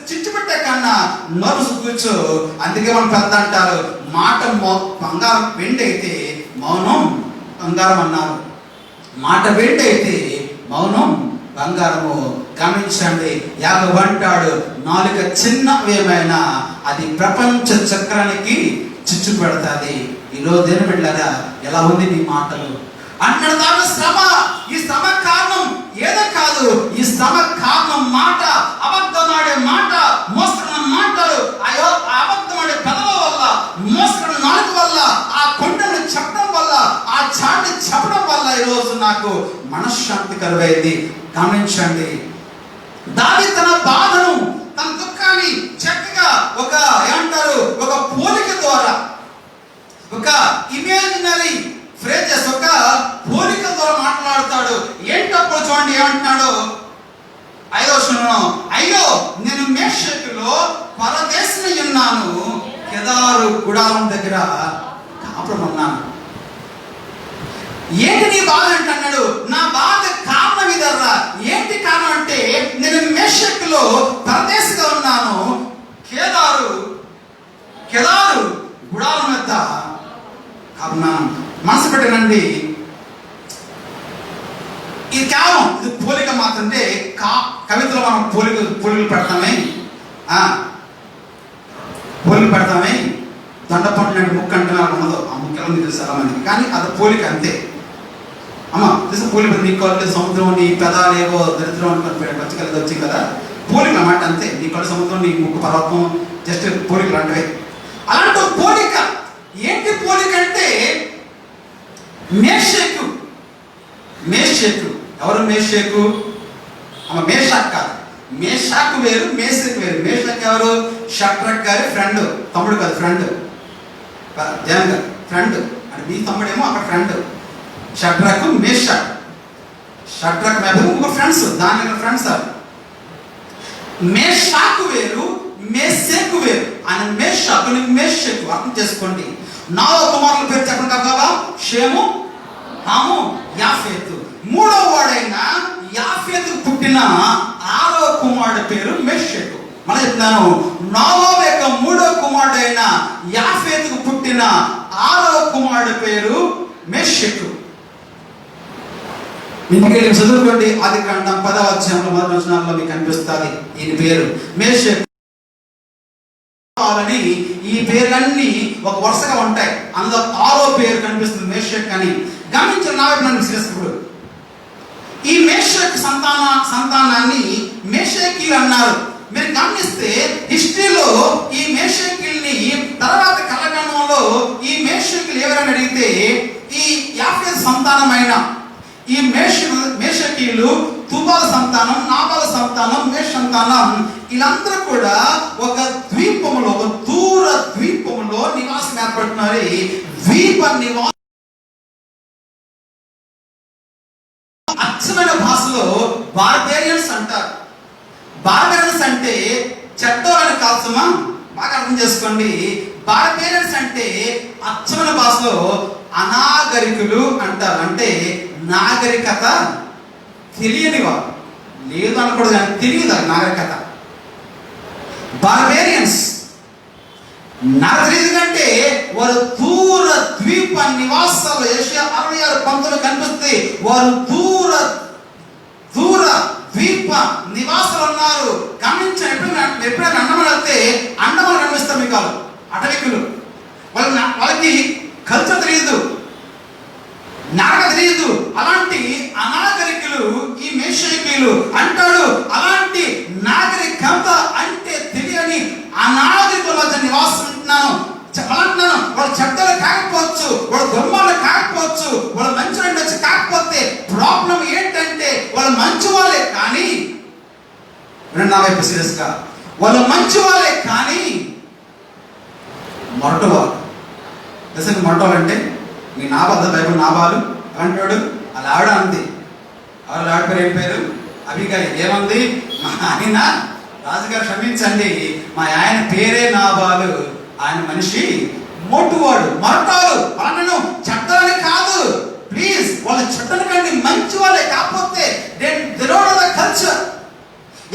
చిచ్చుపెట్టే కన్నా నోరు కూర్చో. అందుకే మనం పెద్ద అంటారు, మాట బంగారం వెండి అయితే మౌనం బంగారం అన్నారు. మాట వెండి అయితే మౌనం బంగారము. గమనించండి, యాకోబు అంటాడు, నాలుక చిన్నవేమైనా అది ప్రపంచ చక్రానికి చిచ్చు పెడతాది. ఈరోజు దేని బిడ్డలారా ఎలా ఉంది నీ మాటలు అంటాడు. దాని శ్రమ, ఈ శ్రమ కారణం ఏదో కాదు, ఈ శ్రమ కారణం మాట, అబద్ధమాడే మాట, మోసకున్న మాటలు, అయ్యో అబద్ధమాడే పెదల వల్ల, మోసకున్న నాలుగు వల్ల, ఆ కొండను చెప్పడం వల్ల, ఆ చాటి చెప్పడం వల్ల ఈరోజు నాకు మనశ్శాంతి కరువైంది. గమనించండి, దావీదు తన బాధను, తన దుఃఖాన్ని చక్కగా ఒక ఏమంటారు, ఒక పోలిక ద్వారా, ఒక ఇమేజినరీ ఫ్రేజెస్, ఒక పోలిక ద్వారా మాట్లాడతాడు. ఏంటప్పుడు చూడండి ఏమంటున్నాడు, 5వ వచనం, అయ్యో నేను మేషకులో పరదేశిని ఉన్నాను, కెదారు గుడారం దగ్గర కాపురం ఉన్నాను. ఏంటి నీ బాధ అంటున్నాడు. నా బాధ కారణం ఇదర్రా. ఏంటి కారణం అంటే, నేను మేషకులో పరదేశిగా ఉన్నాను, కేదారు గుడారం వద్ద కాపున్నాను. మనసు పెట్టనండి, ఇది కేవలం ఇది పోలిక మాత్రంటే కవితలో మనం పోలికలు పెడతామే, పోలికలు పెడతామే. దొండపండు లాంటి ముక్క అంటే నాకు ఉండదు, ఆ ముక్కలు తెలుసు చాలా మందికి, కానీ అది పోలిక అంతే. అమ్మ తెలుసు పోలిక, నీ కళ్ళు సముద్రం, నీ పెదాలు ఏవో దరిద్రం అనుకుని పచ్చికలు వచ్చి కదా, పోలిక అన్నమాట అంతే. నీ కళ్ళు సముద్రం, నీ ముక్కు పర్వతం, జస్ట్ పోలికలు అంటవే. అలాంటి పోలిక ఏంటి? పోలిక అంటే మేషకు. మేషకు ఎవరు? మేషకు అమ్మ మేషాక్ కాదు, మేషాకు వేరు, మేషకు వేరు. మేషాక్ ఎవరు? షడ్రక్ గారి ఫ్రెండ్, తమ్ముడు కాదు, ఫ్రెండ్. జనం గారు ఫ్రెండ్ అంటే మీ తమ్ముడేమో అక్కడ ఫ్రెండ్. షడ్రక్ మేషాక్, షడ్రక్ మీద ముగ్గురు ఫ్రెండ్స్, దాని ఫ్రెండ్స్. మేషాకు వేరు, మేషకు వేరు. ఆయన మేషాకుని మేషకు అర్థం చేసుకోండి. 4వ కుమారుల పేరు చెప్పండి కావా? షేము, హాము, యాఫేతు. 3వ వాడైన యాఫేతుకు పుట్టిన 6వ కుమారుడు పేరు మెషకు. మళ్ళీ చెప్తున్నాను, నోవహు యొక్క 3వ కుమారుడైన యాఫేతుకు పుట్టిన 6వ కుమారుడు పేరు మెషకు. ఇంటికి చదువుకోండి, ఆదికాండం 10వ అధ్యాయంలో మొదటి వచనాల్లో మీకు కనిపిస్తుంది ఈయన పేరు మెషకు. ఈ పేర్లన్నీ ఒక వరుసగా ఉంటాయి, అందులో 6వ పేరు కనిపిస్తుంది మెషక్ అని. గమనించిన నాయకుడు శ్రేష్ఠుడు. ఈ మేషక్ సంతానాన్ని మేషకీలు అన్నారు. మీరు గమనిస్తే హిస్టరీలో ఈ మేషకీల్ని తర్వాత కలగణంలో ఈ మేషకీలు ఎవరైనా అడిగితే ఈ యాఫేతు సంతానమైన ఈ మేషకీలు తుబాల సంతానం, నాబాల సంతానం, మేష సంతానం, వీళ్ళందరూ కూడా ఒక ద్వీపములో, ఒక దూర ద్వీపములో నివాసం ఏర్పడుతున్నారు. ద్వీప నివాసం అచ్చమైన భాషలో బార్బేరియన్స్ అంటారు. బార్బేరియన్స్ అంటే చెడ్డోళ్ళని కాల్సమా, బాగా అర్థం చేసుకోండి. బార్బేరియన్స్ అంటే అచ్చమైన భాషలో అనాగరికులు అంటారు. అంటే నాగరికత తెలియని వారు, లేదు అనకూడదు కానీ తెలియదు నాగరికత. బార్బేరియన్స్ నాకు తెలియదు కంటే వారు దూర ద్వీప నివాసాలు. ఏషియా 66:19 కనిపిస్తుంది. వారు దూర ద్వీప నివాసాలు ఉన్నారు. గమనించండి, ఎప్పుడైనా అండమాన్ వెళ్తే అండమాన్ కనిపిస్తారు మీకు వాళ్ళు అటవికులు. వాళ్ళకి కల్చర్ తెలియదు, నాగ తెలియదు. అలాంటి అనాగరికులు ఈ మేషకీయులు అంటాడు. అలాంటి నాగరికత అంటే తెలియని అనాగరికుల మధ్య నివాసం ఉంటున్నాను. వాళ్ళు చెడ్డలు కాకపోవచ్చు, వాళ్ళు దుర్మార్గులు కాకపోవచ్చు, వాళ్ళు మంచి వచ్చి కాకపోతే ప్రాబ్లం ఏంటంటే వాళ్ళు మంచి వాళ్ళే కానీ, నా వైపు సీరియస్ గా, వాళ్ళు మంచి వాళ్ళే కానీ మొరటవాళ్ళు. నిజంగా మొరటవాళ్ళు అంటే మీ నాబాలు, బైబుల్ నాబాలు అంటాడు. అలా ఆవిడ అంది. ఆవిడ పేరు ఏం పేరు? అభిగారి. ఏమంది? మా ఆయన రాజుగారు క్షమించండి, మా ఆయన పేరే నాబాలు, ఆయన మనిషి మొట్టువాడు, మరటాలు. వాళ్ళను చెడ్డలని కాదు, ప్లీజ్, వాళ్ళ చెడ్డని కండి, మంచి వాళ్ళే. కాకపోతే కల్చర్,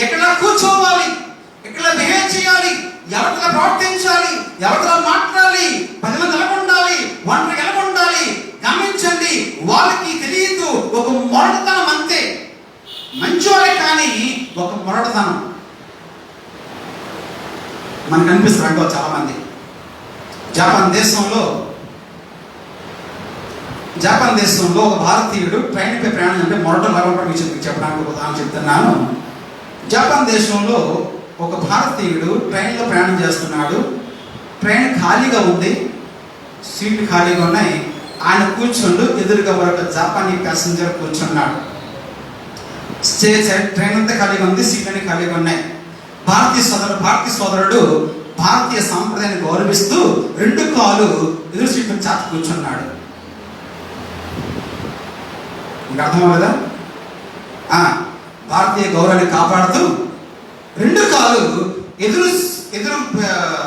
ఎక్కడ కూర్చోవాలి, ఎక్కడ బిహేవ్ చేయాలి, ఎవరితో ప్రవర్తించాలి, ఎవరితో మాట్లాడాలి, 10 మంది ఎలా ఉండాలి, ఒంటరికి ఎలా ఉండాలి, గమనించండి. వాళ్ళకి తెలియదు, ఒక మొరటతనం అంతే. మంచివాళ్ళే కానీ ఒక మొరటతనం మనకు అనిపిస్తారు చాలా మంది. జపాన్ దేశంలో ఒక భారతీయుడు ట్రైన్పై ప్రయాణం, అంటే మొరటం లాగా చెప్పడానికి ఒక ఉదాహరణ చెప్తున్నాను. జపాన్ దేశంలో ఒక భారతీయుడు ట్రైన్లో ప్రయాణం చేస్తున్నాడు. ట్రైన్ ఖాళీగా ఉంది, సీట్లు ఖాళీగా ఉన్నాయి. ఆయన కూర్చుండు, ఎదురుగా మరొక జపానీ ప్యాసింజర్ కూర్చున్నాడు. ట్రైన్ అంతా ఖాళీగా ఉంది, సీట్లన్నీ ఖాళీగా ఉన్నాయి. భారతీయ సోదరుడు భారతీయ సాంప్రదాయాన్ని గౌరవిస్తూ 2 కాళ్ళు ఎదురు సీట్లు చాచి కూర్చున్నాడు. మీకు అర్థమవుతుందా? భారతీయ గౌరవాన్ని కాపాడుతూ 2 కాళ్ళు ఎదురు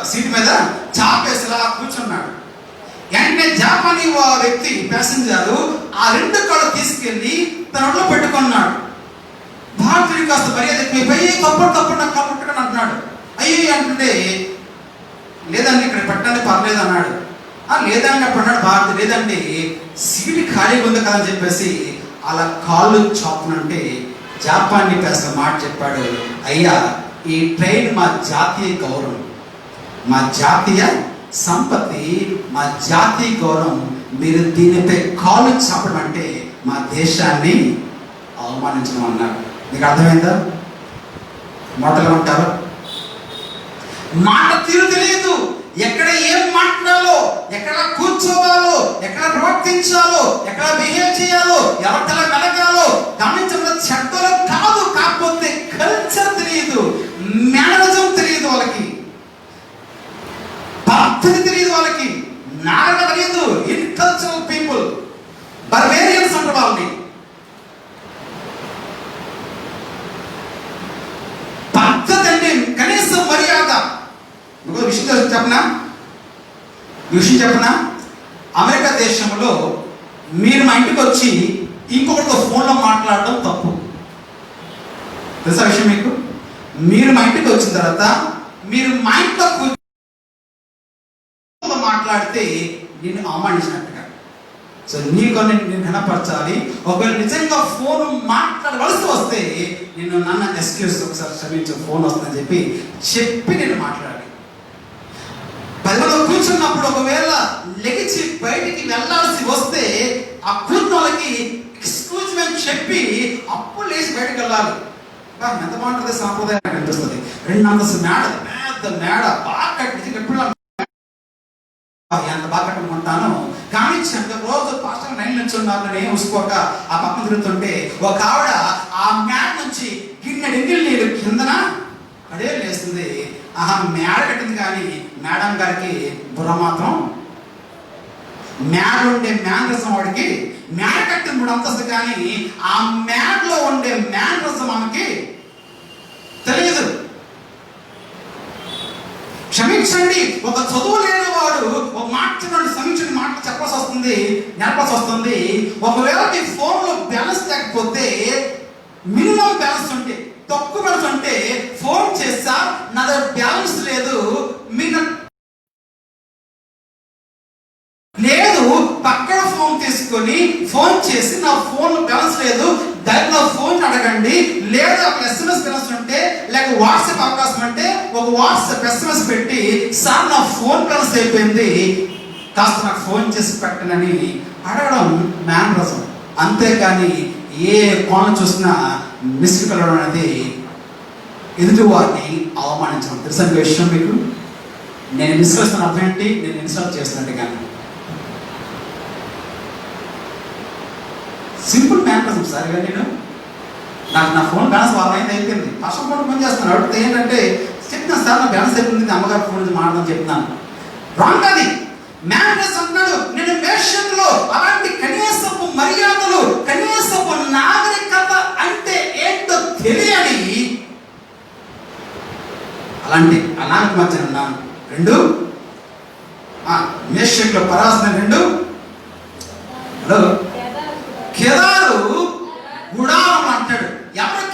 సీట్ మీద చాపేసిలా కూర్చున్నాడు. వెంటనే జపానీ వ్యక్తి ప్యాసింజర్ ఆ 2 కాళ్ళు తీసుకెళ్లి తన ఒళ్ళో పెట్టుకున్నాడు. భారతీయుడు కాస్త మర్యాద ఎక్కువైపోయి తప్పుడు నాకు కాపాడుకుని అంటున్నాడు. అయ్యో అంటుంటే, లేదండి ఇక్కడ పెట్టండి పర్లేదు అన్నాడు. లేదండి అప్పుడు అన్నాడు భారతి, లేదండి సీటు ఖాళీగా ఉంది కదా అని చెప్పేసి ఆ అలా కాళ్ళు చాపునంటే జాపాన్ని కాస్త మాట చెప్పాడు, అయ్యా ఈ ట్రైన్ మా జాతీయ గౌరవం, మా జాతీయ సంపత్తి, మా జాతీయ గౌరవం, మీరు దీనిపై కాళ్ళు చాపడం అంటే మా దేశాన్ని అవమానించడం అన్నాడు. మీకు అర్థమైందా? మాటలు అంటారు, మాట తీరు తెలియదు, ఎక్కడ ఏం మాట్లాడాలో, ఎక్కడ కూర్చోవాలో, ఎక్కడ ప్రవర్తించాలో, ఎక్కడ బిహేవ్ చేయాలో, ఎవరిలా వెలగాలో గమనించడం చెడ్డలో కాదు, కాకపోతే కల్చర్ తెలియదు, మేనరిజం తెలియదు, వాళ్ళకి పద్ధతి తెలియదు, వాళ్ళకి నాగరికత తెలియదు. ఇన్కల్చరల్ పీపుల్, బర్బేరియన్స్ అంటారు వాళ్ళని. పద్ధతి అంటే కనీసం మర్యాద. ఇంకో విషయం చెప్పనా, అమెరికా దేశంలో మీరు మా ఇంటికి వచ్చి ఇంకొకరితో ఫోన్లో మాట్లాడడం తప్పు. తెలుసా విషయం మీకు? మీరు మా ఇంటికి వచ్చిన తర్వాత మీరు మా ఇంట్లో మాట్లాడితే నేను అవమానించినట్టుగా. సో నీకు నేను ఘనపరచాలి. ఒకవేళ నిజంగా ఫోన్ మాట్లాడవలసి వస్తే నన్ను ఎక్స్క్యూజ్, ఒకసారి క్షమించు, ఫోన్ వస్తుందని చెప్పి నేను మాట్లాడాలి. 10 మంది కూర్చున్నప్పుడు ఒకవేళ లెగిచి బయటికి వెళ్ళాల్సి వస్తే ఆ కూర్చున్న వాళ్ళకి ఎక్స్క్యూజ్ అని చెప్పి అప్పుడు లేచి బయటకు వెళ్ళాలి. ఎంత బాగుంటుంది సాంప్రదాయం అనిపిస్తుంది. 2 అంతస్తు మేడ, పెద్ద మేడ, బాగా కట్టి ఎప్పుడు ఎంత బాగా కట్టుకుంటాను. కానీ రోజు పాస్టర్ 9 నుంచి ఉన్నారు, నేను ఉసుకోక ఆ పక్కన తిరుగుతుంటే ఒక ఆవిడ ఆ మేడ నుంచి గిన్నె నీళ్ళు కిందన అడే లేస్తుంది. మేడ కట్టింది కానీ మేడం గారికి బుర్ర మాత్రం, మేడ ఉండే మేనరసం వాడికి, మేడ కట్టిన 3 అంతస్తు కానీ ఆ మేడలో ఉండే మేనరసం ఆమెకి తెలియదు. క్షమించండి, ఒక చదువు లేని వాడు ఒక మాట సమీక్షణ మాట చెప్పాల్సి వస్తుంది, నేర్పాల్సి వస్తుంది. ఒకవేళ మీ ఫోన్లో బ్యాలెన్స్ లేకపోతే, మినిమం బ్యాలెన్స్ ఉంటే, తక్కువ బ్యాలెన్స్ ఉంటే ఫోన్ చేస్తా, నా దగ్గర బ్యాలెన్స్ లేదు మీరు లేదు, పక్కన ఫోన్ తీసుకొని ఫోన్ చేసి నా ఫోన్ బ్యాలెన్స్ లేదు, దాంట్లో ఫోన్ అడగండి. లేదా ఒక SMS బ్యాలెన్స్ ఉంటే, లేక వాట్సాప్ అవకాశం అంటే ఒక వాట్సాప్ SMS పెట్టి, సార్ నా ఫోన్ బ్యాలెన్స్ అయిపోయింది, కాస్త నాకు ఫోన్ చేసి పెట్టనని అడగడం మేనరిజం. అంతేకాని ఏ కోణం చూసినా మిస్డ్ కలవడం అనేది ఎదుటి వారిని అవమానించడం. తెలుసా విషయం మీకు? నేను మిస్ చేస్తున్న అర్థం ఏంటి? నేను ఇన్స్టాల్ చేస్తున్నట్టు కానీ సింపుల్ మేనరిజం. సరిగా నాకు నా ఫోన్ బ్యాలెన్స్ 6 అయిపోయింది, ఫస్ట్ ఫోన్ ఫోన్ చేస్తున్నాను. అడిగితే ఏంటంటే చెప్తున్నాను, సార్ నా బ్యాలెన్స్ అయిపోయింది, అమ్మగారు ఫోన్ నుంచి మాట్లాడని చెప్తున్నాను. రాంగ్ అది. మేనరిజం అన్నాడు, నేను వేషంలో అలాంటి కనీసపు మర్యాదలు, కనీసపు నాగరికత అంటే ఏంటో తెలియని అలాంటి అనాగరిక మధ్య ఉన్నాను. 2 మేషంలో పరాసన 2 హలో కేదారు గుడారం అంటాడు. ఎవరు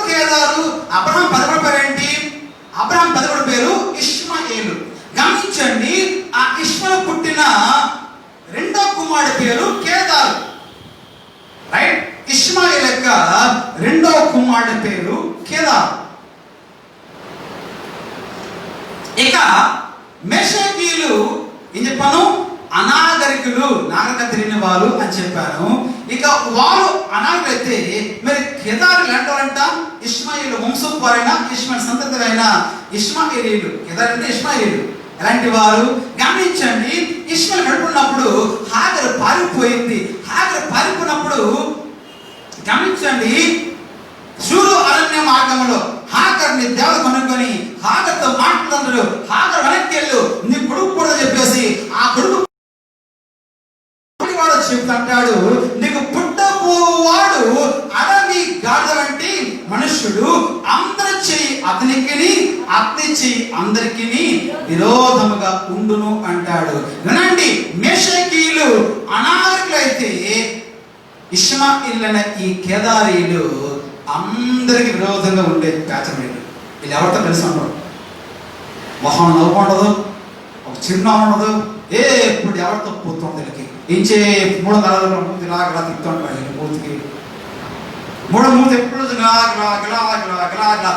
కేదారు? అబ్రహాం 11 పేరు ఏంటి? అబ్రహాం 11 పేరు ఇష్మాయేలు. గమనించండి, ఆ ఇష్మాయేలు పుట్టిన 2వ కుమారుడి పేరు కేదారు. రైట్? ఇష్మాయేలు యొక్క 2వ కుమారుడి పేరు కేదారు. ఇక మెషకీయులు ఏం చెప్పాను? అనాగరికులు, నాగరికత తెలియని వాళ్ళు అని చెప్పాను. ఇక వారు అనాగరికైతే మరి కేదారు లాంటి వాళ్ళంట ఇష్మాయేలు వంశం వారైన, ఇష్మాయేలు సంతతివైన ఇష్మాయేలీలు. కేదారు అంటే ఇష్మాయేలీలు ఎలాంటి వారు? గమనించండి, ఇష్మాయేలు నడుపున్నప్పుడు హాగరు పారిపోయింది. హాగరు పారిపోయినప్పుడు గమనించండి, శూరు అరణ్య మార్గంలో హాగర్ని దేవుడు కనుక్కొని హాగర్తో మాట్లాడుతున్నాడు. హాగర్ వెనక్కి వెళ్ళు, నీ కొడుకు కూడా చెప్పేసి ఆ కొడుకు చెప్తాడు, నీకు పుట్టబోవాడు అడవి గాడిద వంటి మనుష్యుడు, అందరి చెయ్యి అతనికి, అతని చెయ్యి అందరికి విరోధముగా ఉండును అంటాడు. వినండి, మెషకీయులు అనాగరికులైతే ఇష్మాయేలీయులైన ఈ కేదారీయులు అందరికి విరోధంగా ఉండే ప్యాచమేలు. వీళ్ళు ఎవరితో కలిసి ఉండరు, మొహం నవ్వు ఉండదు, ఒక చిరునవ్వు ఉండదు, ఎప్పుడు ఎవరితో పోతుంది వీళ్ళకి. ఇంచే మూడు తరాల మూతి ఇలా తిప్పుతుంటాడు మూతికి మూతి ఎప్పుడు ఇలా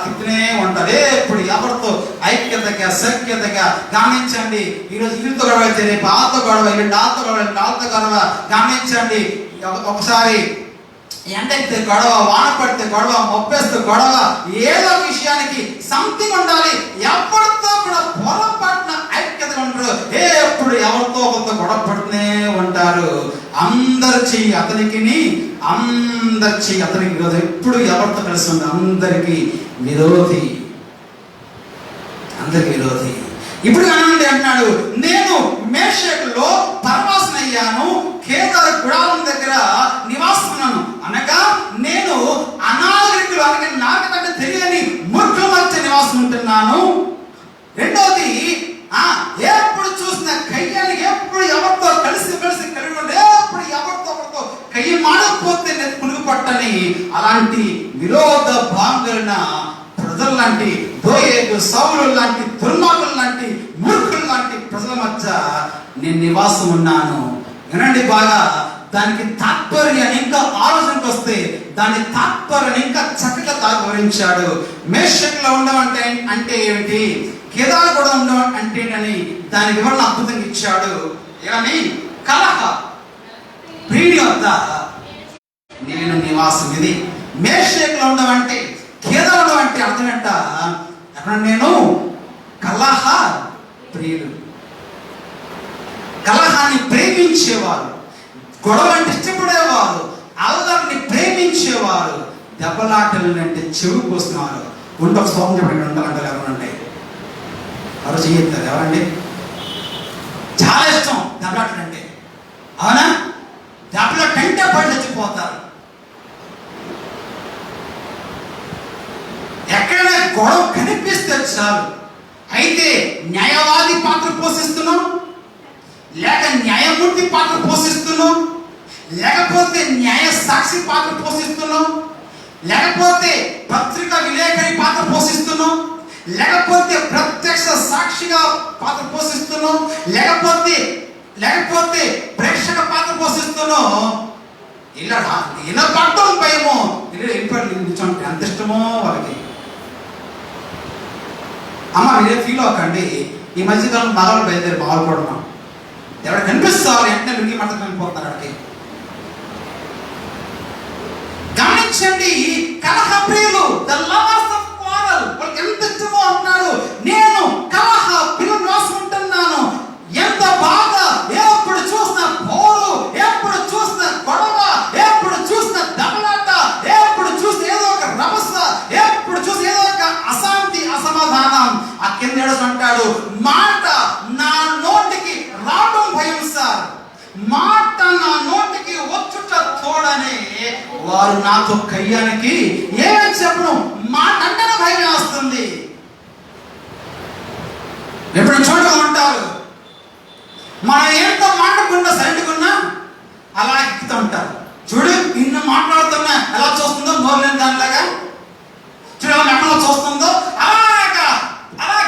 తిప్పుతూనే ఉంటారు. ఎప్పుడు ఎవరితో ఐక్యతగా సఖ్యతగా గమనించండి. ఈరోజు వీళ్ళతో గొడవ అయితే రేపు ఆతో గొడవ, వీళ్ళు ఆతో గొడవ, ఆతో గొడవ. గమనించండి, ఒకసారి ఎండెక్కితే గొడవ, వాన పడితే గొడవ, మొప్పేస్తే గొడవ, ఏదో విషయానికి సంథింగ్ ఉండాలి. ఎవరితో కూడా పొరపాటున ఐక్యతగా ఉంటారు. ఎప్పుడు ఎవరితో ఒకరితో గొడవ పడుతూనే ఉంటారు. అందరి చెయ్యి అతనికి ఈరోజు ఎప్పుడు ఎవరితో కలిసి ఉంది అందరికి విరోధి. ఇప్పుడు అనండి అంటున్నాడు, నేను మేషకులో పరవాసనయ్యాను, కేదార గుడారం దగ్గర నివాసమున్నాను. అనగా నేను అనాగరికులు అనగా నాకంటే తెలియని మూర్ఖుల మధ్య నివాసం ఉంటున్నాను. రెండోది, ఎప్పుడు చూసిన కయ్యాన్ని ఎప్పుడు ఎవరితో కలిసి కలిగి ఉంటే ఎప్పుడు ఎవరితో కయ్యి మాడకపోతే నేను పులుగు పట్టని అలాంటి విరోధ భాంగులైన ప్రజలు లాంటి దోయేగు సౌలు లాంటి దుర్మార్గులు లాంటి మూర్ఖులు లాంటి ప్రజల మధ్య నేను నివాసం ఉన్నాను. వినండి బాగా, దానికి తాత్పర్యాన్ని ఇంకా ఆలోచనకు వస్తే దాని తాత్పర్యాన్ని ఇంకా చక్కగా వివరించాడు. మేషకులో ఉండడం అంటే ఏమిటి, కేదారు కూడా ఉండడం అంటే ఏంటని దాని వివరణ అద్భుతంగా ఇచ్చాడు. ఏమని, కలహ ప్రియుని వద్ద నేను నివాసం. ఇది మేషకులో ఉండడం అంటే, కేదారు అంటే అర్థం ఏంట, అక్కడ నేను కలహ ప్రియులు, కలహాన్ని ప్రేమించేవారు, గొడవలంటే ఇష్టపడేవారు, అల్లరిని ప్రేమించేవారు, దెబ్బలాటలు అంటే చెవి కోసినవారు. ఒక స్తోమం చెప్పండి, ఉంటారంటారు ఎవరంటే ఎవరు చెయ్యొద్దారు ఎవరండి? చాలా ఇష్టం దెబ్బలాటలు అంటే, అవునా? దెబ్బలో కంటే పడి చచ్చిపోతారు. ఎక్కడైనా గొడవ కనిపిస్తే చాలు, అయితే న్యాయవాది పాత్ర పోషిస్తున్నాం, లేక న్యాయమూర్తి పాత్ర పోషిస్తున్నాం, లేకపోతే న్యాయ సాక్షి పాత్ర పోషిస్తున్నాం, లేకపోతే పత్రిక విలేకరి పాత్ర పోషిస్తున్నాం, లేకపోతే ప్రత్యక్ష సాక్షిగా పాత్ర పోషిస్తున్నాం, లేకపోతే ప్రేక్షక పాత్ర పోషిస్తున్నాం. ఇలా పట్టం భయమో నిల్చోండి, ఎంత ఇష్టమో వాళ్ళకి. అమ్మ మీరే ఫీల్ అవ్వకండి, ఈ మధ్యకాలం మగవాళ్ళు బయలుదేరి బాగుపడుతున్నాం. ఎవరు కనిపిస్తారు వెంటనే లుంగి మట్ట కనిపోతున్నారు అక్కడికి. గమనించండి, కలహ ప్రియులు, ద లవర్స్ ఆఫ్ క్వారల్, వాళ్ళకి ఎంత ఇష్టమో అంటున్నాడు. నేను కలహ ప్రియులు రాసుకుంటున్నాను. ఎంత బాగా, ఎప్పుడు చూసిన పోరు, ఎప్పుడు చూసిన గొడవ, ఎప్పుడు చూసిన దమలాట, ఎప్పుడు చూసిన ఏదో ఒక రభస, ఎప్పుడు చూసిన ఏదో ఒక అశాంతి అసమాధానం. ఆ కింద అంటాడు, మాట నా నోటికి రావడం భయం సార్, మాట నా నోటికి వచ్చుట తోడనే వారు నాతో కయ్యానికి ఏమని చెప్పను, మాట అంటేనే భయం వస్తుంది. ఎప్పుడు చూడగా ఉంటారు, మనం ఎంత మాట్లాడకుండా సైడ్కున్నా అలా ఎక్కుతూ ఉంటారు. చూడు ఇన్ని మాట్లాడుతున్నా ఎలా చూస్తుందో నోరులేని దానిలాగా, చూడు ఎక్కడో చూస్తుందో అలాగా అలా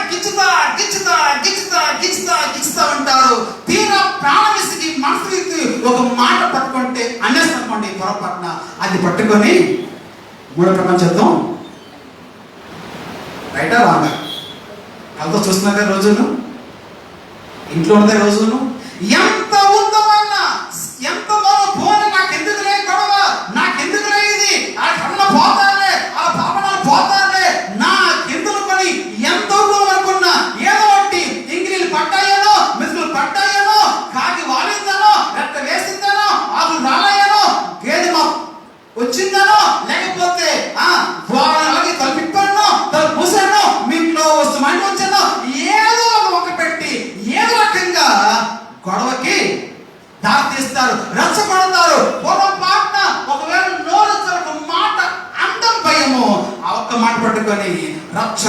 గిచ్చుతా ఉంటారు. తీరా ప్రాణమిసికి మనసుకి ఒక మాట పట్టుకుంటే అనేసుకోండి పొరపాటున, అది పట్టుకొని మూడో ప్రపంచం రైటా రాగా వాళ్ళతో చూస్తున్నారే రోజును, ఇంట్లో ఉన్నదే రోజును. ఎంత ఉందమన్నా, ఎంత పోనీ, నాకెందుకులే గొడవ, నాకెందుకులే ఇది, ఆ కన్న పోతానే, ఆ భావనలు పోతానే, నాకెందుకు కొని ఎంత అనుకున్నా ఏదో ఒకటి ఇంగిలీలు పట్టాయేనో, మిసులు పట్టాయేనో, కాకి వాలిందనో, రెట్ట వేసిందనో, ఆకులు రాలయ్యానో, గేదె వచ్చిందనో, లేకపోతే అలాగే తలుపిప్పానో, తలుపు పూసానో, మీ ఇంట్లో వస్తు మంట వచ్చానో, ఏదో ఒక పెట్టి ఏదో రకంగా గొడవకి దారితీస్తారు, రెచ్చగొడతారు. పొరపాటున ఒకవేళ నోరు ఒక మాట అందం భయము, ఆ ఒక్క మాట పట్టుకొని రచ్చ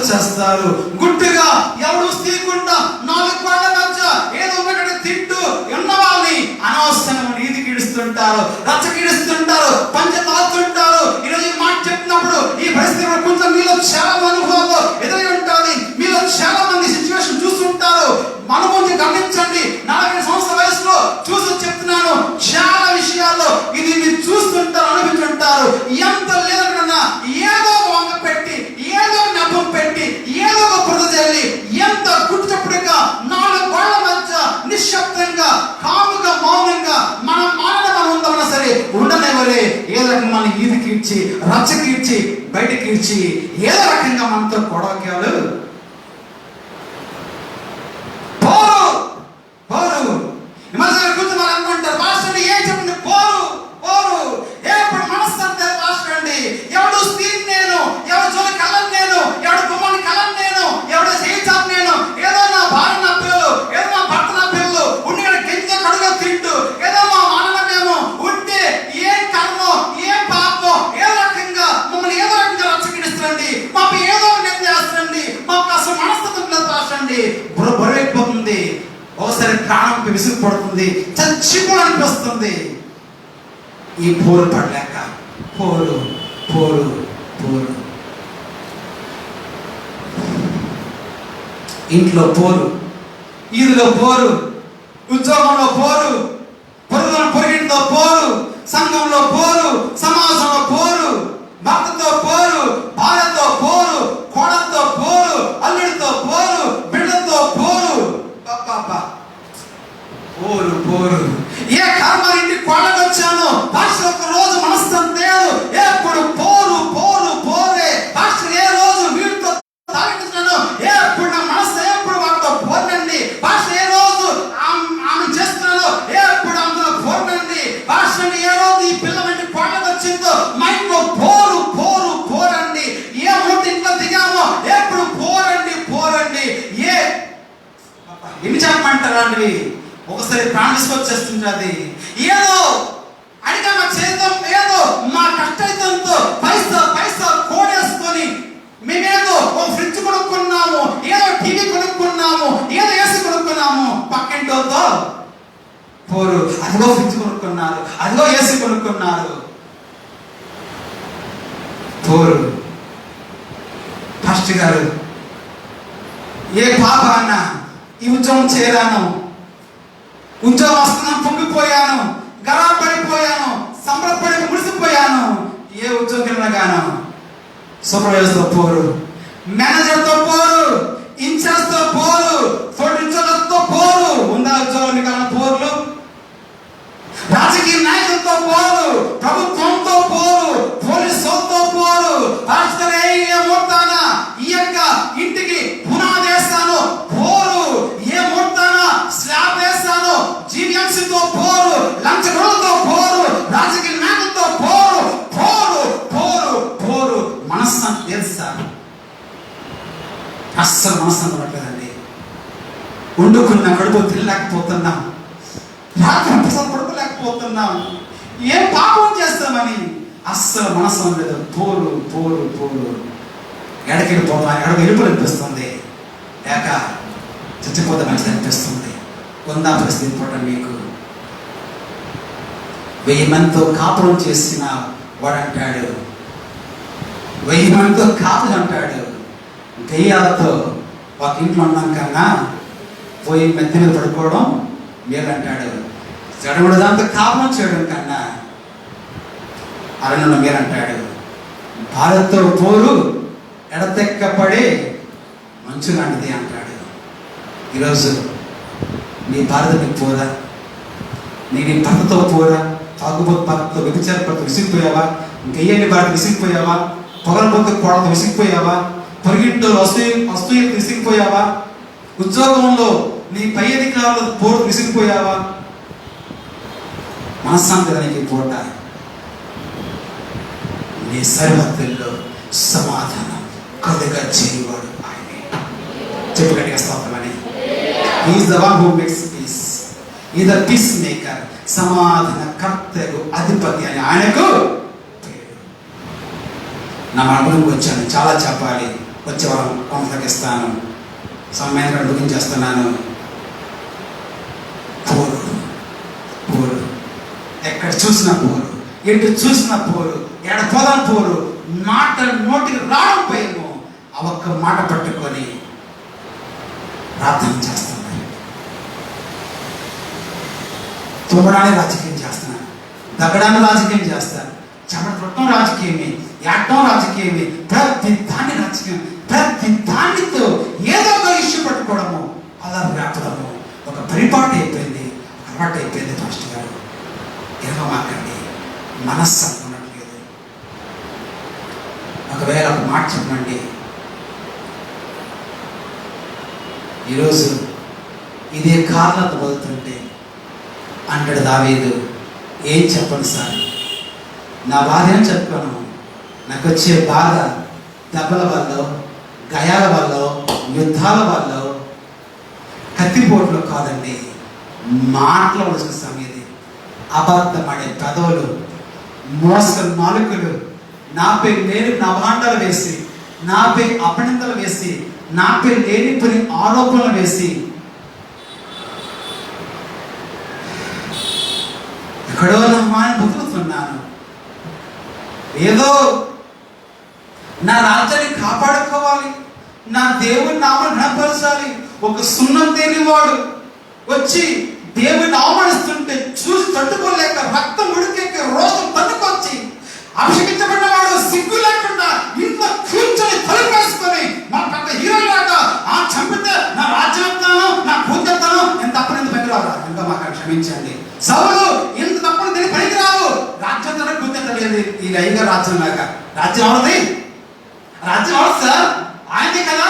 చేస్తారు. గుడ్డుగా ఎవరు తీయకుండా నాలుగు వాళ్ళ మధ్య ఏదో ఒకటి తింటూ ఉన్న వాళ్ళని అనవసరంగా నీతి కిడుస్తుంటారు, రచ్చ కిడుస్తుంటారు, పంచ తాగుతుంటారు. ఈరోజు ఈ మాట చెప్పినప్పుడు ఈ పరిస్థితి కొంచెం మీలో చాలా అనుభవాలు ఎదురై ఉంటుంది. మీలో చాలా మంది సిచ్యువేషన్ చూస్తుంటారు. మన ముందు గమనించండి, 40 సంవత్సరాల వయసులో చూసి చెప్తున్నా ఎంత లేదన్నా ఏదో వంగ పెట్టి, ఏదో నెపం పెట్టి, ఏదో ఒక బురద చల్లి, ఎంత గుర్తుపడిగా 4 గోళ్ల మధ్య నిశ్శబ్దంగా కాముగా మౌనంగా మనం మనం ఉందామన్నా సరే ఉండనివ్వలే. ఏదో రకంగా మన ఈదికి ఇచ్చి, రచ్చకి ఇచ్చి, బయటకి ఇచ్చి, ఏదో రకంగా మనతో గొడవకాలు పోరు పోరు. కూర్చొని వాళ్ళు అనుకుంటారు, పాస్టర్ ఏం చెప్పండి, పోరు పోరు. ఎప్పుడు మనస్సు అంతే పాస్టర్ అండి. ఎవడు స్త్రీని నేను, ఎవడు జోలి కళ్ళని నేను, ఎవడు గుమ్మని కళ్ళని నేను, ఎవడు చేయించాను నేను, ఏదో నా భార్య నా పిల్లలు, ఏదో నా భర్త నా పిల్లలు ఉండి గింజ కడుగా తింటూ, ఏదో మా మానవ మేము ఉంటే ఏం కర్మో ఏం పాపమో ఏదో రకంగా మమ్మల్ని ఏదో రకంగా రచ్చగిడిస్తారండి. మాకు ఏదో నేను చేస్తారండి. మాకు అసలు మనస్తత్వం లేదు పాస్టర్ అండి. బరువైపోతుంది. ఒకసారి ప్రాణం విసుగు పడుతుంది, చచ్చిపోవడం అనిపిస్తుంది. ఈ పోరు పడలేక పోరు పోరు పోరు. ఇంట్లో పోరు, ఈదులో పోరు, ఉద్యోగంలో పోరు, పొరుగింటితో పోరు, సంఘంలో పోరు, సమాజంలో పోరు, భర్తతో పోరు, భార్యతో పోరు, కోడలతో పోరు, అల్లుడితో పోరు, బిడ్డలతో పోరు. పోరు పోరు. ఏ కర్మ ఇంటి కోడకు వచ్చాను పాస్టర్, ఒక రోజు మనస్సు లేదు. ఎప్పుడు పోరు పోరు పోరే. పాస్టర్ ఏ రోజు వీటితో తాగించున్నాను, ఎప్పుడు నా మనస్సు ఎప్పుడు వాటితో పోరండి. పాస్టర్ ఏ రోజు ఆమె చేస్తున్నాను, ఎప్పుడు అందులో పోరండి. పాస్టర్ ఏ రోజు ఈ పిల్ల ఇంటి కోడకు వచ్చిందో మైండ్ లో పోరు పోరు పోరండి. ఏ మూట ఇంట్లో దిగామో ఎప్పుడు పోరండి పోరండి. ఎన్ని చెప్పమంటారా అండి? ఒకసారి ప్రాణం తీసుకొచ్చేస్తుంటుంది. ఏదో అడిగా మా చేద్దాం, ఏదో మా కష్టంతో పైసా పైసా కోడేసుకొని మేమేదో ఒక ఫ్రిడ్జ్ కొనుక్కున్నాము, ఏదో టీవీ కొనుక్కున్నాము, ఏదో ఏసీ కొనుక్కున్నాము. పక్కింటితో పోరు, అదిగో ఫ్రిడ్జ్ కొనుక్కున్నారు, అదిగో ఏసీ కొనుక్కున్నారు. పోరు. పాస్టర్ గారు ఏ పాప అన్న ఈ ఉద్యోగం చేరాను, ఉద్యోగం వస్తున్నా పొంగిపోయాను, గర్వపడిపోయాను, సంబరపడి మురిసిపోయాను. ఏ ఉద్యోగం గాను సూపర్వైజర్తో పోరు, మేనేజర్తో పోరు, ఇన్ఛార్జ్తో పోరు, ఉద్యోగంతో పోరు. ఉందా ఉద్యోగం కాలం పోర్లు? రాజకీయ నాయకులతో పోరు, ప్రభుత్వంతో పోరు, పోలీసులతో పోరు. ఏమవుతానా ఈ యొక్క ఇంటికి పునాది వేస్తాను పోరు, ఏమవుతానా స్లాబ్ వేస్తాను జీవీఎంసీతో పోరు, లంచగొడలతో పోరు, రాజకీయ నాయకులతో పోరు పోరు పోరు పోరు. మనస్సు అని తెలుసా? అస్సలు మనస్సు అనట్లేదండి. వండుకున్న కడుపు తినలేకపోతున్నాం, రాత్రి పడుకోలేకపోతున్నాం. ఏం పాపం చేస్తామని అస్సలు మనసు లేదు. పోరు పోరు పోరు. ఎడకెళ్ళిపోతాం, ఎడకు అనిపిస్తుంది, లేక చచ్చిపోతే మంచిది అనిపిస్తుంది. కొందా పరిస్థితి పోవడం. మీకు 1000 మందితో కాపురం చేసిన వాడు అంటాడు, 1000 మందితో కాపులు అంటాడు, దెయ్యాలతో ఒక ఇంట్లో ఉన్నాం కన్నా పోయి మెత్త మీద పడుకోవడం మేలంటాడు. చెడగొడు దాంతో కాపురం చేయడం కన్నా అరణ్యంలో మేలంటాడు. భారత్తో పోరు ఎడతెక్కపడి మంచు లాంటిది అంటాడు. ఈరోజు నీ భారత నీకు పోరా? నీ భర్తతో పోరా? తాగుబోతు భర్తతో వ్యభిచార భర్త విసిగిపోయావా? గయ్యని భారత విసిగిపోయావా? పొగలబోతు కోడతో విసిగిపోయావా? పొరిగింట్లో వస్తువులకు విసిగిపోయావా? ఉద్యోగంలో నీ పై అధికారులతో పోరు విసిగిపోయావా? మనశ్శాంతి నీకు పోట. నీ సరిహద్దుల్లో సమాధానం కలుగా చేయవాడు ఆయనే. చెప్పు గట్టిగా స్తోత్రమని. He is the one who makes peace. He is the peacemaker. సమాధాన కర్తకు అధిపతి అని ఆయనకు పేరు. నా మనకు వచ్చాను, చాలా చెప్పాలి. వచ్చే వారం కొనసాగిస్తాను. సమయాన్ని ముగించేస్తున్నాను. పోరు పోరు, ఎక్కడ చూసిన పోరు, ఎటు చూసిన పోరు, ఎడ పోదాం పోరు. మాట నోటికి రావడం పోయేమో ఆ ఒక్క మాట పట్టుకొని ప్రార్థన చేస్తున్నాను. తుమ్మడాన్ని రాజకీయం చేస్తున్నాను, దగ్గడాన్ని రాజకీయం చేస్తాను, చెమట పుట్టడం రాజకీయం రాజకీయమే, యాక్టం రాజకీయమే, ప్రతి దాన్ని రాజకీయం, ప్రతి దానితో ఏదో ఒక ఇష్యూ పట్టుకోవడము, అలా రేపడము ఒక పరిపాటు అయిపోయింది, అలవాటు అయిపోయింది. పాస్టర్ గారు ఇరవమాకండి, మనస్సు అనుకున్నట్లేదు. ఒకవేళ ఒక మాట చెప్పండి, ఈరోజు ఇదే కారణత బదులుతుంటే అంటాడు దావీదు, ఏం చెప్పండి సార్, నా బాధ ఏం చెప్పుకోను, నాకు వచ్చే బాధ దెబ్బల వల్ల, గాయాల వల్ల, యుద్ధాల వల్ల, కత్తిపోట్లు కాదండి, మాటలు వచ్చిన సమయం, అబద్ధమడే పెదవులు, మోసం నాలుకలు, నాపై లేని నవాండాలు వేసి, నాపై అపనిందలు వేసి, నాపై లేని పని ఆరోపణలు వేసి, ఎక్కడో నా మాని బతుకుతున్నాను, ఏదో నా రాజ్యాన్ని కాపాడుకోవాలి, నా దేవుని నామం గణపరచాలి. ఒక సున్నం తేనివాడు వచ్చి దేవుని అవమానిస్తుంటే చూసి తట్టుకోలేక రక్తం ఉడికెక్కి రోషం తన్నుకొచ్చి అభిషేకించబడిన వాడు సిగ్గు లేకుండా ఇంట్లో కూర్చొని తలుపేసుకొని మన పెద్ద హీరోలాగా ఆ చంపితే నా రాజ్యం ఎత్తాను, నా కూతురుతాను, ఎంత తప్పని ఎంత పనికిరావు, ఎంత మాకు క్షమించండి. సౌలు ఎంత తప్పని దీనికి పనికిరావు, రాజ్యం తన కూతురు ఈ లైగా రాజ్యం లాగా. రాజ్యం అవది, రాజ్యం అవదు సార్, ఆయనదే కదా,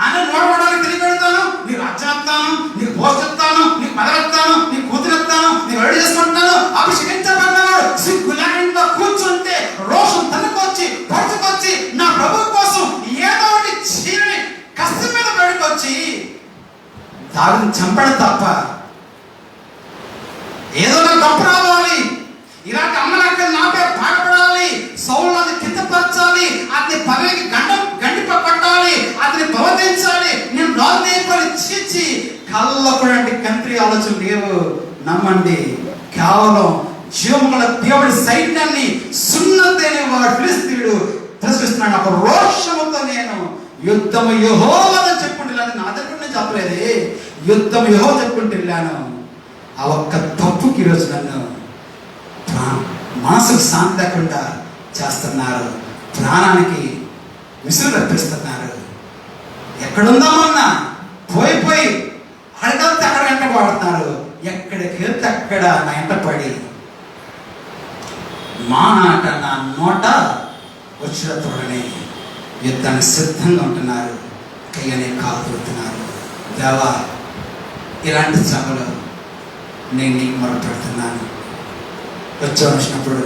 ఆయన నోడవడానికి తిరిగి పెడతాను, నీ రాజ్యం ఎత్తాను, నీకు పోస్ట్ ఎత్తాను, నీకు పదవి ఎత్తాను, నీ కూతురు ఎత్తాను, నీకు రెడీ చేసుకుంటాను. అభిషేకించబడినాడు సిగ్గు లేకుండా కూర్చుంటే రోషం తనకొచ్చి పడుచుకొచ్చి నా ప్రభు కోసం ఏదో ఒకటి చీరని కష్టం మీద పడుకొచ్చి దావిని చంపడం తప్ప ఏదో నాకు గొప్ప రావాలి, ఇలాంటి అమ్మలక్క నాపై పాటపడాలి, సౌలు అది కిందపరచాలి, అతని పదవికి గండి పట్టాలి, అతని భవతించాలి, నేను రాజు చీచి కళ్ళపడండి కంత్రి ఆలోచన లేవు. నమ్మండి, కేవలం జీవముల దేవుడి సైన్యాన్ని సున్నతైన వాడు ఫిలిస్తీయుడు ప్రశ్నిస్తున్నాడు. ఒక రోషముతో నేను యుద్ధము యెహోవాని చెప్పుకుంటూ వెళ్ళాను, నా దగ్గర నేను చెప్పలేదే, యుద్ధం యెహోవా చెప్పుకుంటూ వెళ్ళాను. ఆ ఒక్క తప్పుకి ఈరోజు నన్ను మనసుకు శాంతి లేకుండా చేస్తున్నారు, ప్రాణానికి విసురు రప్పిస్తున్నారు. ఎక్కడుందామన్నా పోయి అడగలితే అక్కడ వెంట పడుతున్నారు, ఎక్కడికి వెళ్తే అక్కడ నా వెంట పడి మాట నా నోట వచ్చిన తోడనే యుద్ధానికి సిద్ధంగా ఉంటున్నారు, కయ్యనే కాలు తోడుతున్నారు. దేవా, ఇలాంటి సభలో నేను నీకు మొరపెడుతున్నాను. వచ్చేవాడు వచ్చినప్పుడు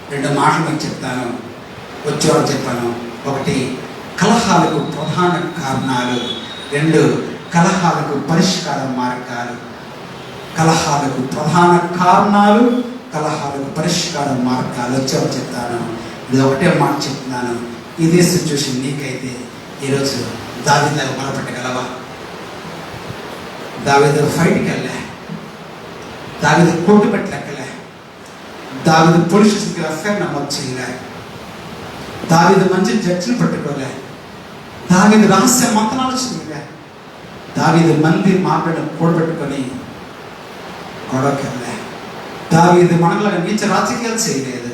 2 మాటలు మీకు చెప్తాను. వచ్చేవాడు చెప్పాను, 1 కలహాలకు ప్రధాన కారణాలు, 2 కలహాలకు పరిష్కార మార్గాలు. కలహాలకు ప్రధాన కారణాలు, కలహాలకు పరిష్కార మార్గాలు వచ్చేవాడు చెప్తాను. ఇది ఒకటే మాట చెప్తున్నాను, ఇదే సిచ్యువేషన్ నీకైతే ఈరోజు దావీదులాగా మొదలుపెట్టగలవా? దావీదు ఫైట్కి వెళ్ళా, దావీదు కోర్టు పెట్టలెక్కలే, దావీదు పోలీస్ స్టేషన్కి ఎఫ్ఐఆర్ నమోదు చేయలే, దావీదు మంచి జడ్జిని పట్టుకోలే, దావీదు రహస్య మంత్రాలు చేయలే, దావీదు మంది మాట్లాడిన కూడబెట్టుకొని గొడవకెళ్ళే, దావీదు మనలో నీచ రాజకీయాలు చేయలేదు.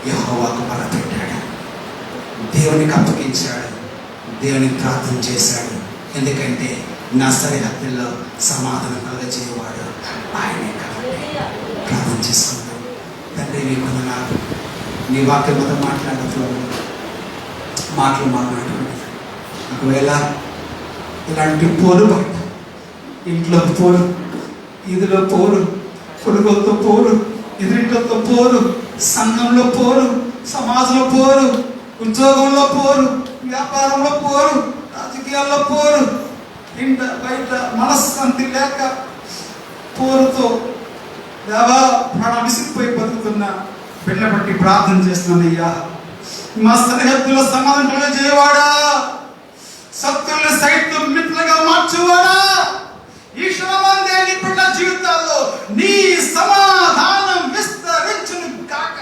యెహోవాకు మొరపెట్టాడు, దేవునికి అప్పగించాడు, దేవునికి ప్రార్థన చేశాడు. ఎందుకంటే నా సరిహద్దుల్లో సమాధానం కలగజేయవాడు ఆయనే కాబట్టి. ప్రార్థన చేసుకుందాం. తండ్రి, నీ కొందనాలు, నీ వాక్యం మొదలు మాట్లాడినప్పుడు మాట్లాడుకోండి. ఒకవేళ ఇలాంటి పోరు బయట, ఇంట్లో పోరు, ఇదిలో పోరు, పొరుగులతో పోరు, ఎదురింట్లతో పోరు, సంఘంలో పోరు, సమాజంలో పోరు, ఉద్యోగంలో పోరు, వ్యాపారంలో పోరు, రాజకీయాల్లో పోరు, ఇంట బయట మనశ్శాంతి లేక పోరుతో దేవా ప్రాణం విసిగిపోయి బతుకుతున్నా బిడ్డ బట్టి ప్రార్థన చేస్తున్నానయ్యా. మా సరిహద్దులో సమాధానం చేయవాడా, శత్రువుల సైతం మిత్రులుగా మార్చువాడా, ఈ క్షణమందే నీ బిడ్డ జీవితాల్లో నీ సమాధానం విస్తరించును కాక,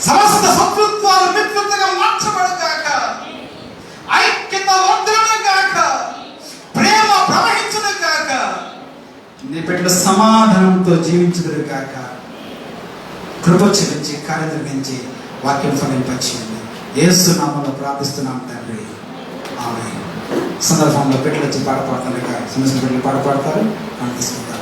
సమస్త శత్రుత్వాలు మిత్రులుగా మార్చబడు కాక, ఐక్యత వర్ధులను కాక, ప్రేమ ప్రవహించును కాక, నీ బిడ్డల సమాధానంతో జీవించుదురు కాక. కృప చూపించి కార్యం జరిగించి వాక్యం ఫలింపచేయండి. యేసు నామములో ప్రార్థిస్తున్నాం తండ్రి, ఆమేన్. సందర్భంలో పెట్టలు వచ్చి పాట పాడతారు, సమస్య పెట్టలు పాట పాడతారు, మనం తీసుకుంటారు.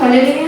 Hallelujah.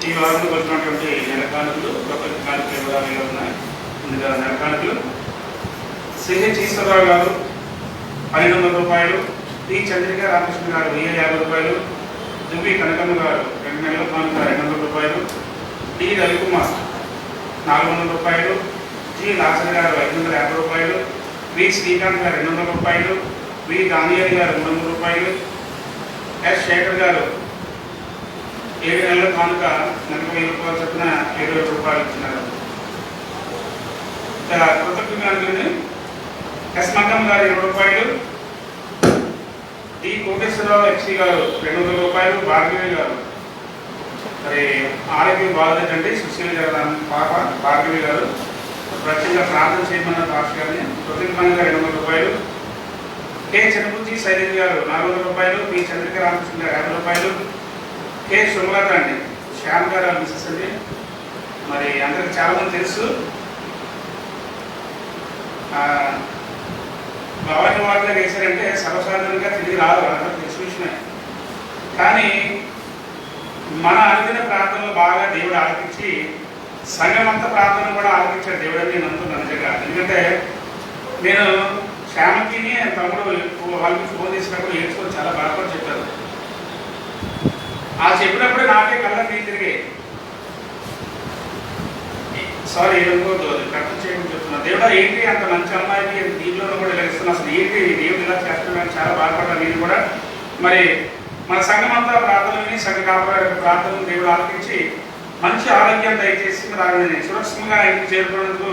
ఈ వారంలో వచ్చినటువంటి నెల కానుకలు ప్రపంచ కానుకలు వివరాలు ఉన్నాయి. ముందుగా నెల కానుకలు సిహెచ్ ఈశ్వరరావు గారు 1200 రూపాయలు, టి చంద్రిక రామకృష్ణ గారు 1050 రూపాయలు, దుబ్బి కనకమ్మ గారు 2 నెలల కానుక 200 రూపాయలు, టి రవికుమార్ 400 రూపాయలు, జి లాసర్ గారు 550 రూపాయలు, వి శ్రీకాంత్ గారు 200 రూపాయలు, వి దానియాలి గారు 300 రూపాయలు, ఎస్ శేఖర్ గారు 7 నెలల కానుక నెలకు 1000 రూపాయలు చొప్పున 7,000 రూపాయలు ఇచ్చినారు. కృతజ్ఞ కానుకని ఎస్ మక్కమ్మ గారు 20 రూపాయలు, డి కోటేశ్వరరావు ఎక్సీ గారు 200 రూపాయలు, భార్గవి గారు మరి ఆరోగ్యం బాగుందండి సుశీల గారు పాప భార్గవి గారు ప్రత్యేకంగా ప్రార్థన చేయమన్న భాష గారిని కృతజ్ఞంగా 200 రూపాయలు, కె చంద్రబుజ్జి శైలజ గారు 400 రూపాయలు, పి చంద్రిక రామకృష్ణ గారు 50 రూపాయలు, కె సుమలత అండి శ్యామ్ గారు మిసెస్ అండి మరి అందరికి చాలామంది తెలుసు. భవానీ వార్తలు వేశారంటే సర్వసాధారణంగా తిరిగి రాదు, అందరికి తెలిసిన విషయమే. కానీ మన అనుదిన ప్రార్థనలు బాగా దేవుడు ఆలకించి సంఘమంతా ప్రార్థనలు కూడా ఆలకించాడు దేవుడు అని నేను అనుకున్నాను నిజంగా. ఎందుకంటే నేను శ్యామకి తమ్ముడు వాళ్ళకి ఫోన్ చేసినప్పుడు ఏడ్చుకొని చాలా బాధపడి చెప్పారు. ఆ చెప్పినప్పుడే నాకే కళ్ళ నీళ్ళు తిరిగాయి. సారీ ఏమనుకోవద్దు, అది కరెక్ట్ చేయమని చెప్తున్నాను. దేవుడా ఏంటి అంత మంచి అమ్మాయికి దీంట్లో కూడా ఇలా ఇస్తున్నా, అసలు ఏంటి దేవుడు ఇలా చేస్తున్నాను చాలా బాధపడ్డా నేను కూడా. మరి మన సంఘం అంతా ప్రార్థనని సంఘ కాపరి ప్రార్థనలు దేవుడు ఆలకించి మంచి ఆరోగ్యం దయచేసి మరి ఆవిడని సురక్షితంగా ఇంటికి చేరుకున్నందుకు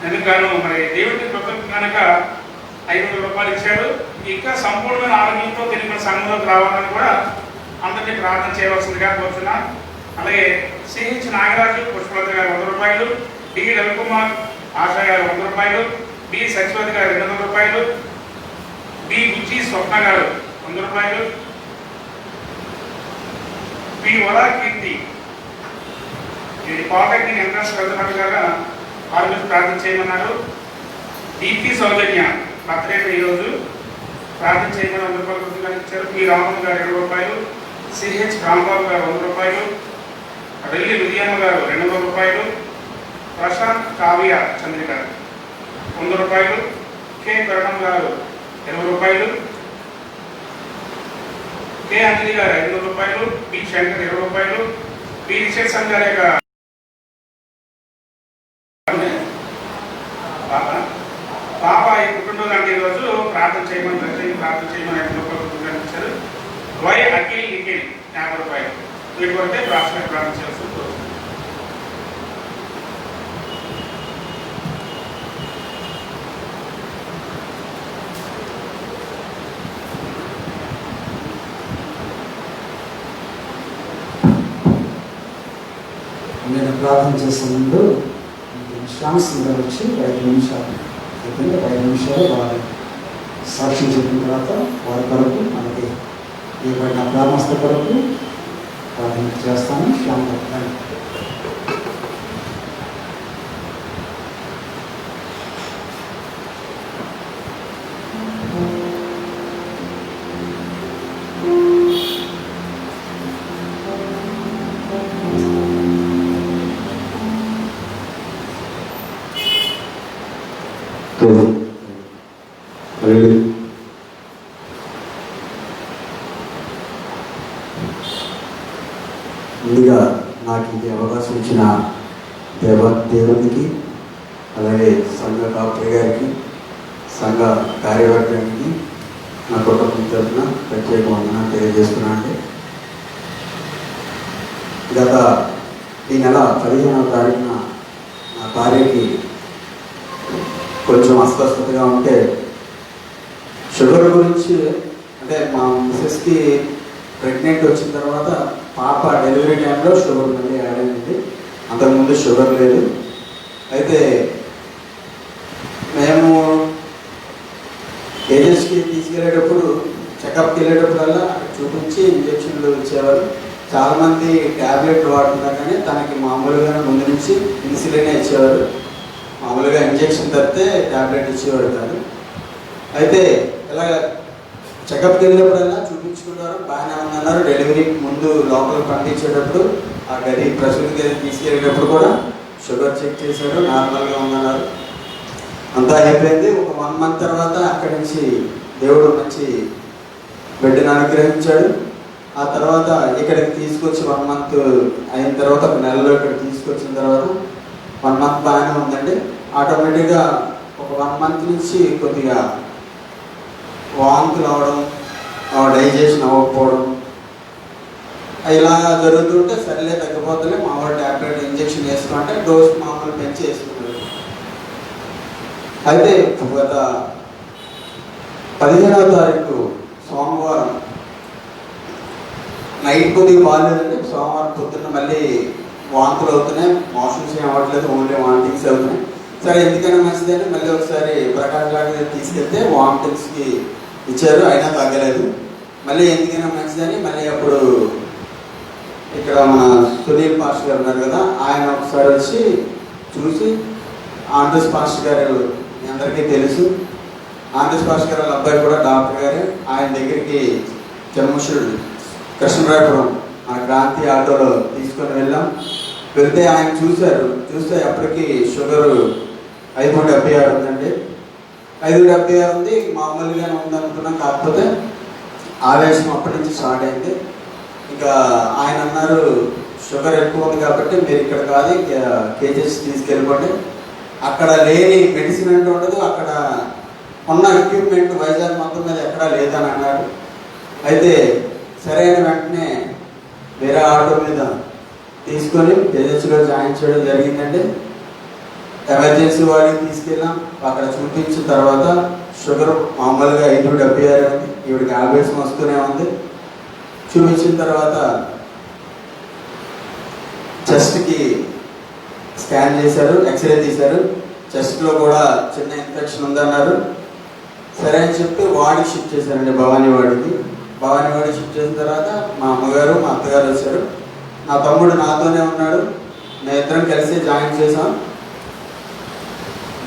ఎందుకు గాను మరి దేవుడికి కృతజ్ఞత కనుక 500 రూపాయలు ఇచ్చాడు. ఇంకా సంపూర్ణమైన ఆరోగ్యంతో తిరిగి మన సంఘంలోకి రావాలని కూడా అందరినీ ప్రార్థన చేయవలసిందిగా కోరుతున్నా. అలాగే సిహెచ్ నాగరాజు పుష్పలత గారు 100 రూపాయలు, డి రవికుమార్ ఆశా గారు 100 రూపాయలు, బి సత్యవతి గారు 200 రూపాయలు, బి బుజ్జి స్వప్న గారు 100 రూపాయలు, బి వరా కీర్తి ఇది పాలిటెక్నిక్ ఎంట్రన్స్ చదువుతున్నట్టుగా వారి మీద ప్రార్థన చేయమన్నారు. డిపి సౌజన్య బర్త్డే ఈరోజు ప్రార్థన చేయమని 100 రూపాయలు కృతజ్ఞతలు ఇచ్చారు. పి రామన్ గారు 200 రూపాయలు, సిహెచ్ రాంబాబు గారు 100 రూపాయలు, రెల్లి విజయమ్మ గారు 200 రూపాయలు, ప్రశాంత్ కావ్య చంద్రిక 100 రూపాయలు, కె కరణం గారు 20 రూపాయలు, కె అంజలి గారు 500 రూపాయలు, బి శంకర్ 20 రూపాయలు, బి రిచర్డ్సన్ గారి యొక్క పాప ఈ పుట్టినరోజు అంటే ఈరోజు ప్రార్థన చేయమని ప్రార్థన చేయమని 5 రూపాయలు ఇచ్చారు. వై అఖిల్ నిఖిల్ 50 రూపాయలు. వీటి వరకే ప్రార్థన చేస్తూ నేను ప్రార్థన చేసే ముందు శ్యామ్స్ గారు వచ్చి 5 నిమిషాలు చెప్పింది. 5 నిమిషాలు వారి సాక్ష్యం చెప్పిన తర్వాత వారి కొరకు మనకి ఇవ్వబడిన ప్రార్థన కొరకు ప్రార్థన చేస్తాను. శ్యామ్ గారు ముందుగా నాకు ఇది అవకాశం ఇచ్చిన దేవునికి అలాగే సంఘ కాపరి గారికి సంఘ కార్యవర్గానికి నా కుటుంబం తరఫున ప్రత్యేక వందనాలు తెలియజేస్తున్నాను. గత ఈ నెల 15వ తారీఖున నా భార్యకి కొంచెం అస్వస్థతగా ఉంటే షుగర్ గురించి అంటే మా మిసెస్కి ప్రెగ్నెంట్ వచ్చిన తర్వాత పాప డెలివరీ టైంలో షుగర్ మళ్ళీ యాడ్ అయింది. అంతకుముందు షుగర్ లేదు. అయితే మేము ఏజెన్సీకి తీసుకెళ్ళేటప్పుడు చెకప్కి వెళ్ళేటప్పుడల్లా చూపించి ఇంజక్షన్లు ఇచ్చేవారు. చాలామంది ట్యాబ్లెట్ వాడుతున్నారు కానీ తనకి మామూలుగా ముందు నుంచి ఇన్సులిన్ ఇచ్చేవారు. మామూలుగా ఇంజక్షన్ తప్పితే ట్యాబ్లెట్ ఇచ్చేవాడు కాదు. అయితే ఇలా చెకప్కి వెళ్ళినప్పుడల్లా చూపించుకున్నారు, బాగానే ఉందన్నారు. డెలివరీకి ముందు లోపలికి పంపించేటప్పుడు ఆ గది ప్రసూతి గది తీసుకెళ్ళినప్పుడు కూడా షుగర్ చెక్ చేశారు, నార్మల్గా ఉందన్నారు. అంతా అయిపోయింది. ఒక 1 month తర్వాత అక్కడి నుంచి దేవుడు మంచి బిడ్డను అనుగ్రహించాడు. ఆ తర్వాత ఇక్కడికి తీసుకొచ్చి 1 month అయిన తర్వాత ఒక నెలలో ఇక్కడ తీసుకొచ్చిన తర్వాత 1 month బాగానే ఉందండి. ఆటోమేటిక్గా ఒక 1 month నుంచి కొద్దిగా వాంతులు అవడం, డైజెషన్ అవ్వకపోవడం ఇలా జరుగుతుంటే సరిలే తగ్గిపోతలే మామూలు ట్యాబ్లెట్ ఇంజెక్షన్ వేసుకుంటే డోస్ మామూలు పెంచి వేసుకుంటారు. అయితే గత 15వ తారీఖు సోమవారం నైట్ కొద్దిగా బాగాలేదండి. సోమవారం పొద్దున్న మళ్ళీ వాంతులు అవుతున్నాయి, మోషన్స్ ఏం అవ్వట్లేదు, ఓన్లీ వామిటింగ్స్ అవుతున్నాయి. సరే ఎందుకైనా మంచిదని మళ్ళీ ఒకసారి ప్రకాష్ గారి తీసుకెళ్తే వామిటింగ్స్కి ఇచ్చారు, అయినా తగ్గలేదు. మళ్ళీ ఎందుకైనా మంచిదని మళ్ళీ అప్పుడు ఇక్కడ మన సునీల్ పాస్టర్ గారు ఉన్నారు కదా, ఆయన ఒకసారి వచ్చి చూసి ఆండ్రస్ పాస్టర్ గారు మీ అందరికీ తెలుసు, ఆండ్రస్ పాస్టర్ గారు వాళ్ళ అబ్బాయి కూడా డాక్టర్ గారు, ఆయన దగ్గరికి చెమ్మషుడు కృష్ణరాయపురం మన క్రాంతి ఆటోలో తీసుకొని వెళ్ళాం. వెళ్తే ఆయన చూశారు, చూస్తే అప్పటికి షుగర్ 5.76 ఉందండి. 5.76 ఉంది, మామూలుగానే ఉందనుకున్నాం. కాకపోతే ఆవేశం అప్పటి నుంచి స్టార్ట్ అయింది. ఇంకా ఆయన అన్నారు షుగర్ ఎక్కువ ఉంది కాబట్టి మీరు ఇక్కడ కాదు కేజెస్ తీసుకెళ్ళిపోండి, అక్కడ లేని మెడిసిన్ అంటూ ఉండదు, అక్కడ ఉన్న ఎక్విప్మెంట్ వైజాగ్ మొత్తం మీద ఎక్కడా లేదని అన్నారు. అయితే సరైన వెంటనే వేరే ఆటో మీద తీసుకొని కేజెస్లో జాయిన్ చేయడం జరిగిందండి. ఎమర్జెన్సీ వాడికి తీసుకెళ్ళాం. అక్కడ చూపించిన తర్వాత షుగర్ మామూలుగా 5.76 ఉంది, ఈవిడికి ఆవేశం వస్తూనే ఉంది. చూపించిన తర్వాత చెస్ట్కి స్కాన్ చేశారు, ఎక్స్రే తీశారు. చెస్ట్లో కూడా చిన్న ఇన్ఫెక్షన్ ఉందన్నారు. సరే అని చెప్పి వాడికి షిఫ్ట్ చేశారండి, భవానీ వాడికి షిఫ్ట్ చేసిన తర్వాత మా అమ్మగారు మా అత్తగారు వచ్చారు. నా తమ్ముడు నాతోనే ఉన్నాడు, మేమిద్దరం కలిసి జాయిన్ చేసాం.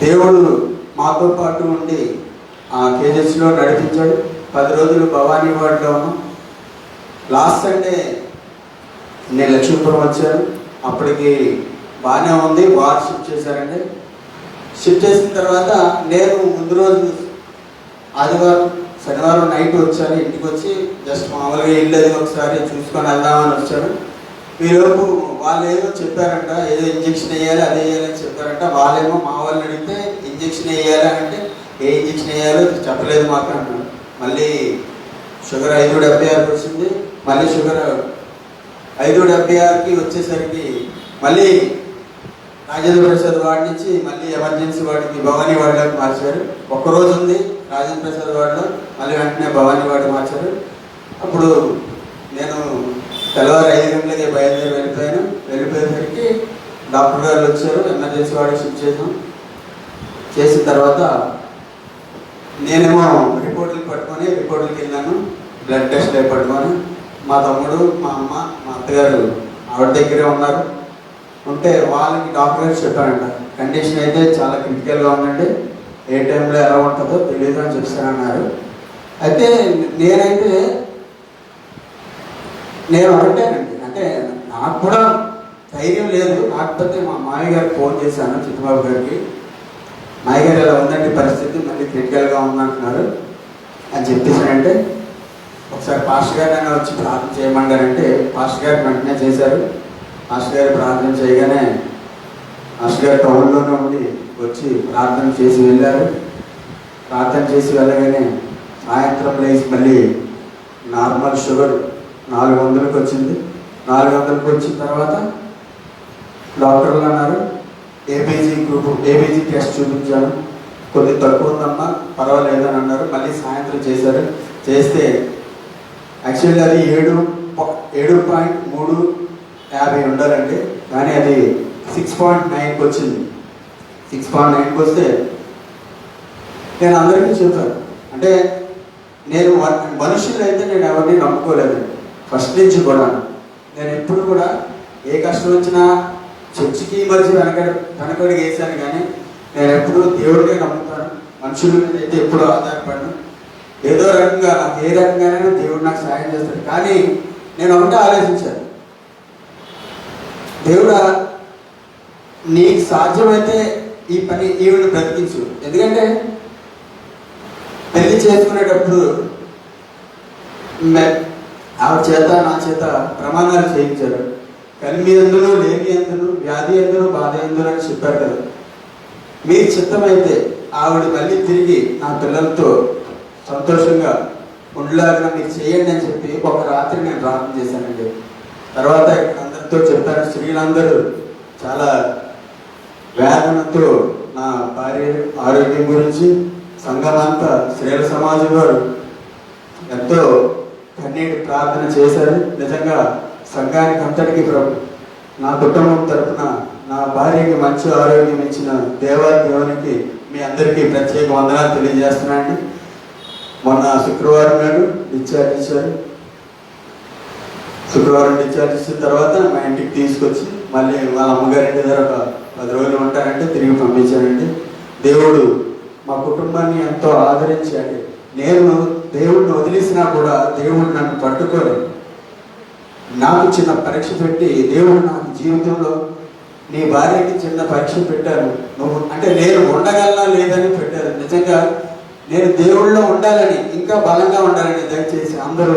దేవుడు మాతో పాటు ఉండి ఆ కేజెస్లో నడిపించాడు. 10 రోజులు భవానీ వాడిలో ఉన్నాం. లాస్ట్ సండే నేను లక్ష్మీపురం వచ్చాను, అప్పటికి బాగానే ఉంది. వార్డ్ షిఫ్ట్ చేశారండి. షిఫ్ట్ చేసిన తర్వాత నేను ముందు రోజు ఆదివారం శనివారం నైట్ వచ్చాను. ఇంటికి వచ్చి జస్ట్ మామూలుగా ఇల్లు ఒకసారి చూసుకొని వెళ్దామని వచ్చాను. ఈలోపు వాళ్ళు ఏమో చెప్పారంట, ఏదో ఇంజక్షన్ వేయాలి అది వేయాలని చెప్పారంట. వాళ్ళేమో మా వాళ్ళని అడిగితే ఇంజక్షన్ వేయాలి అంటే ఏ ఇంజక్షన్ వేయాలో చెప్పలేదు మాకు అంటారు. మళ్ళీ షుగర్ 5.76 వచ్చింది. మళ్ళీ షుగర్ 5.76కి వచ్చేసరికి మళ్ళీ రాజేంద్ర ప్రసాద్ వార్డు నుంచి మళ్ళీ ఎమర్జెన్సీ వార్డుకి భవానీ వార్డులోకి మార్చారు. ఒక్కరోజు ఉంది రాజేంద్ర ప్రసాద్ వార్డులో, మళ్ళీ వెంటనే భవానీ వార్డు మార్చారు. అప్పుడు నేను తెల్లవారు 5 గంటలకి బయలుదేరి వెళ్ళిపోయాను. వెళ్ళిపోయేసరికి డాక్టర్ గారు వచ్చారు, ఎమర్జెన్సీ వార్డుకి షిఫ్ట్ చేసిన తర్వాత నేనేమో రిపోర్ట్లకి వెళ్ళాను, బ్లడ్ టెస్ట్ పట్టుకొని. మా తమ్ముడు మా అమ్మ మా అత్తగారు ఆవిడ దగ్గరే ఉన్నారు. ఉంటే వాళ్ళకి డాక్టర్ గారు చెప్పారంట, కండిషన్ అయితే చాలా క్రిటికల్గా ఉందండి, ఏ టైంలో ఎలా ఉంటుందో తెలియదు అని చెప్తానన్నారు. అయితే నేను అడిగానండి, అంటే నాకు కూడా ధైర్యం లేదు. కాకపోతే మా మామయ్య గారికి ఫోన్ చేశాను, చిట్టుబాబు గారికి. మామయ్య గారు ఎలా ఉందండి పరిస్థితి, మళ్ళీ క్రిటికల్గా ఉందంటున్నారు అని చెప్పేసానంటే, ఒకసారి పాస్టర్ గారు నన్ను వచ్చి ప్రార్థన చేయమన్నారంటే పాస్టర్ గారు వెంటనే చేశారు. పాస్టర్ గారు ప్రార్థన చేయగానే పాస్టర్ గారు టౌన్లోనే ఉండి వచ్చి ప్రార్థన చేసి వెళ్ళారు. ప్రార్థన చేసి వెళ్ళగానే సాయంత్రం లేచి మళ్ళీ నార్మల్ షుగర్ 400కి వచ్చింది. 400కి వచ్చిన తర్వాత డాక్టర్లు అన్నారు ఏబీజీ టెస్ట్ చూపించాను, కొద్దిగా తక్కువ ఉందమ్మా పర్వాలేదని అన్నారు. మళ్ళీ సాయంత్రం చేశారు. చేస్తే యాక్చువల్లీ అది 7.350 ఉండాలండి, కానీ అది 6.9కి వచ్చింది. 6.9కి వస్తే నేను అందరికీ చెప్పాను, అంటే నేను మనుషులు అయితే నేను ఎవరిని నమ్ముకోలేదండి. ఫస్ట్ నుంచి కూడా నేను ఎప్పుడు కూడా ఏ కష్టం వచ్చినా చర్చికి మధ్య వెనకడికి వేసాను, కానీ నేను ఎప్పుడు దేవుడికే నమ్ముతాను, మనుషుల మీద అయితే ఎప్పుడు ఆధారపడను. ఏదో రకంగా నాకు ఏ రకంగానైనా దేవుడు నాకు సహాయం చేస్తాడు. కానీ నేను ఒకటే ఆలోచించాను, దేవుడా నీకు సాధ్యమైతే ఈ పని ఈవిడ బ్రతికించు. ఎందుకంటే పెళ్లి చేసుకునేటప్పుడు ఆవిడ చేత నా చేత ప్రమాణాలు చేయించారు. కలిమి ఎందును లేమి ఎందును వ్యాధి ఎందును బాధ ఎందును అని చెప్పారు కదా. మీరు చిత్తమైతే ఆవిడ మళ్ళీ తిరిగి నా పిల్లలతో సంతోషంగా ఉండలాగా మీరు చేయండి అని చెప్పి ఒక రాత్రి నేను ప్రార్థన చేశానండి. తర్వాత ఇక్కడ అందరితో చెప్పాను. స్త్రీలందరూ చాలా వేదనతో నా భార్య ఆరోగ్యం గురించి సంఘమంతా స్త్రీల సమాజం వారు ఎంతో కన్నీటి ప్రార్థన చేశారు. నిజంగా సంఘానికి అంతటికి నా కుటుంబం తరఫున నా భార్యకి మంచి ఆరోగ్యం ఇచ్చిన దేవునికి మీ అందరికీ ప్రత్యేక వందనాలు తెలియజేస్తున్నానండి. మొన్న శుక్రవారం నాడు డిశ్చార్జ్ ఇచ్చారు. శుక్రవారం డిశ్చార్జ్ ఇచ్చిన తర్వాత మా ఇంటికి తీసుకొచ్చి మళ్ళీ వాళ్ళ అమ్మగారింటి దగ్గర ఒక 10 రోజులు ఉంటారంటే తిరిగి పంపించానండి. దేవుడు మా కుటుంబాన్ని ఎంతో ఆదరించాడు. నేను దేవుడిని వదిలేసినా కూడా దేవుడు నన్ను పట్టుకొని నాకు చిన్న పరీక్ష పెట్టి దేవుడు నాకు జీవితంలో నీ భార్యకి చిన్న పరీక్ష పెట్టారు. నువ్వు అంటే నేను ఉండగలనా లేదని పెట్టారు. నిజంగా నేను దేవుళ్ళలో ఉండాలని ఇంకా బలంగా ఉండాలని దయచేసి అందరూ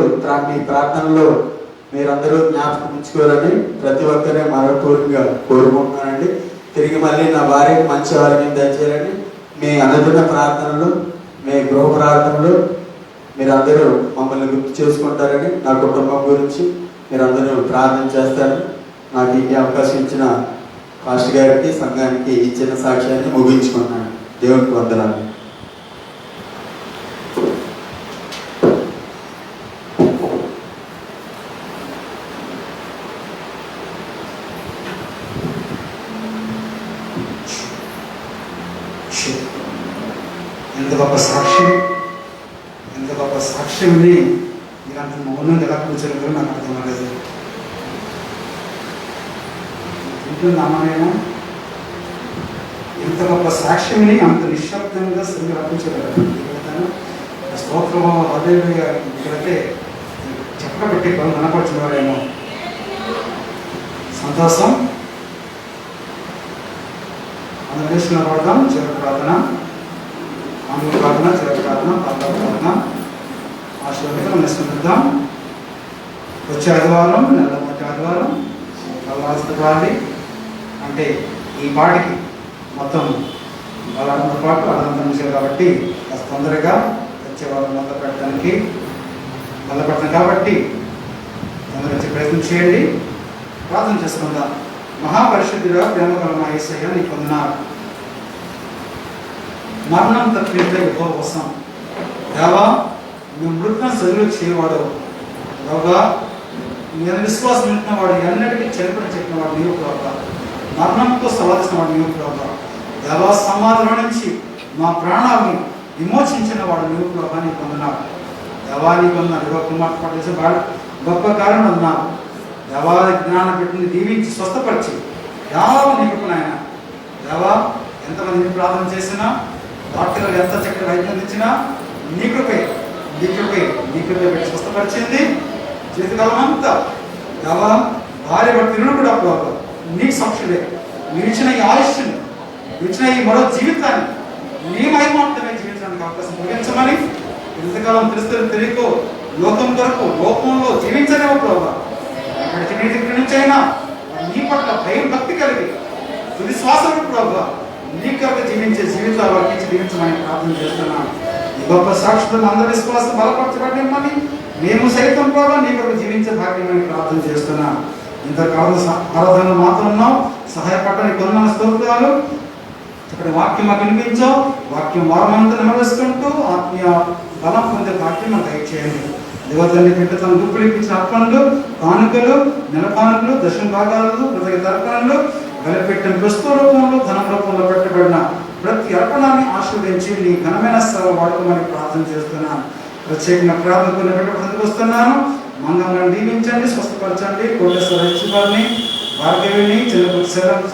మీ ప్రార్థనలో మీరందరూ జ్ఞాపకం ఉంచుకోవాలని ప్రతి ఒక్కరే మనపూర్వకంగా కోరుకుంటున్నానండి. తిరిగి మళ్ళీ నా భార్యకి మంచి ఆరోగ్యం దయచేయాలని మీ అనుదిన ప్రార్థనలు మీ గృహ ప్రార్థనలు మీరందరూ మమ్మల్ని గుర్తు చేసుకుంటారని నా కుటుంబం గురించి మీరందరూ ప్రార్థన చేస్తారు. నాకు ఈ అవకాశం ఇచ్చిన పాస్టర్ గారికి సంఘానికి ఇచ్చిన సాక్ష్యాన్ని ముగించుకున్నాను. దేవునికి వందనాలు. ఎంత గొప్ప సాక్ష్యం, ఎంత గొప్ప సాక్ష్యంని మీరు అంత మౌనంగా ఎలా కూర్చోగలరు నాకు అర్థం అవ్వలేదు. వింటున్నామేమో ఎంత గొప్ప సాక్ష్యంని అంత నిశ్శబ్దంగా సరిగ్గా రప్పించగలరు. స్తోత్రం హల్లెలూయా ఇక్కడైతే చెప్పబెట్టి పనులు కనపడుచున్నారేమో. సంతోషం. మనం వేసుకున్న పడదాం. చివరి ప్రార్థన, ఆంగ్ల ప్రార్థన, చివరి ప్రార్థన, పాత ప్రార్థన ఆశీర్వాదం వేసుకుంటాం. వచ్చే ఆదివారం, నెల మొదటి ఆదివారం కలవాల్సి అంటే ఈ పాటికి మొత్తం వాళ్ళతో పాటు అర్థం చేశారు కాబట్టి కాస్త తొందరగా వచ్చే వాళ్ళని మొదలుపెడతాం కాబట్టి తొందరగా వచ్చే ప్రయత్నం చేయండి. ప్రార్థన చేసుకుందాం. మహాపరిశుద్ధుడా, ప్రేమగల మా యేసయ్య నీకు వందనాలు. మరణం తప్పితే ఎక్కువ కోసం దేవా, మేము మృతం సదులు చేయవాడు దేవా, నేను విశ్వాసం ఉంటున్న వాడు ఎన్నటికీ చనిపోయి చెప్పిన వాడు నీవు ప్రభావ, మరణంతో సవాల్సిన వాడు నీవు ప్రభావ దేవా, సమాధిలో నుంచి మా ప్రాణాన్ని విమోచించిన వాడు నీవు ప్రభావ నీకు వందనాలు. దేవా నీకు వందనాలు. గొప్ప మాట పట్టేసి గొప్ప కారణం అన్నావు దేవా, జ్ఞానం పెట్టింది దీవించి స్వస్థపరిచి దేవా నీకు నాయన దేవా, ఎంతమంది ప్రార్థన చేసినా డాక్టర్లు ఎంత చక్కటి వైద్యం ఇచ్చినా నీ కృపే పెట్టి స్వస్థపరిచింది. జీవితకాలం అంతా దేవా భార్య భక్తులను కూడా ప్రభావ నీకు సాక్షులే. మీరు ఇచ్చిన ఈ ఆయుష్ని, ఇచ్చిన ఈ మరో జీవితాన్ని నీ మహిమాంతమే జీవించడానికి అవకాశం కలిగించమని ఇంతకాలం తెలియకో లోకం కొరకు లోకంలో జీవించలేవు ప్రభావ. నీ దగ్గర నుంచి అయినా నీ పట్ల భయం భక్తి కలిగి తుది శ్వాసకు ప్రభావ నీ కొరకు జీవించే జీవితాలు వారికి జీవించమని ప్రార్థన చేస్తున్నాను. ఈ గొప్ప సాక్షులను అందరి విశ్వాసం బలపరచబడమని మేము సైతం ప్రభావ నీ కొరకు జీవించే భాగ్యమని ప్రార్థన చేస్తున్నాను. ఇంతకాలం ఆరాధనలు మాత్రం ఉన్నాం, సహాయపడడానికి కొన్న స్తోత్రాలు. ఇక్కడ వాక్యం మాకు వినిపించావు, వాక్యం వారమంతా నెమవేసుకుంటూ ఆత్మీయ బలం పొందే వాక్యం మాకు దయచేయండి. దేవతల్ని పెట్టి తన గుప్పులు ఇప్పించిన అర్పణలు, కానుకలు, నెల కానుకలు, దశమ భాగాలు, హృదయ తర్పణలు, బలిపెట్టిన వస్తువు రూపంలో, ధనం రూపంలో పెట్టబడిన ప్రతి అర్పణాన్ని ఆశీర్వదించి నీ ఘనమైన సేవ వాడుకోమని ప్రార్థన చేస్తున్నాను. ప్రత్యేకంగా ప్రార్థన పెట్టుకు వస్తున్నాను. మంగళంగా దీవించండి, స్వస్థపరచండి. కోటేశ్వర గారిని, భార్గవిని,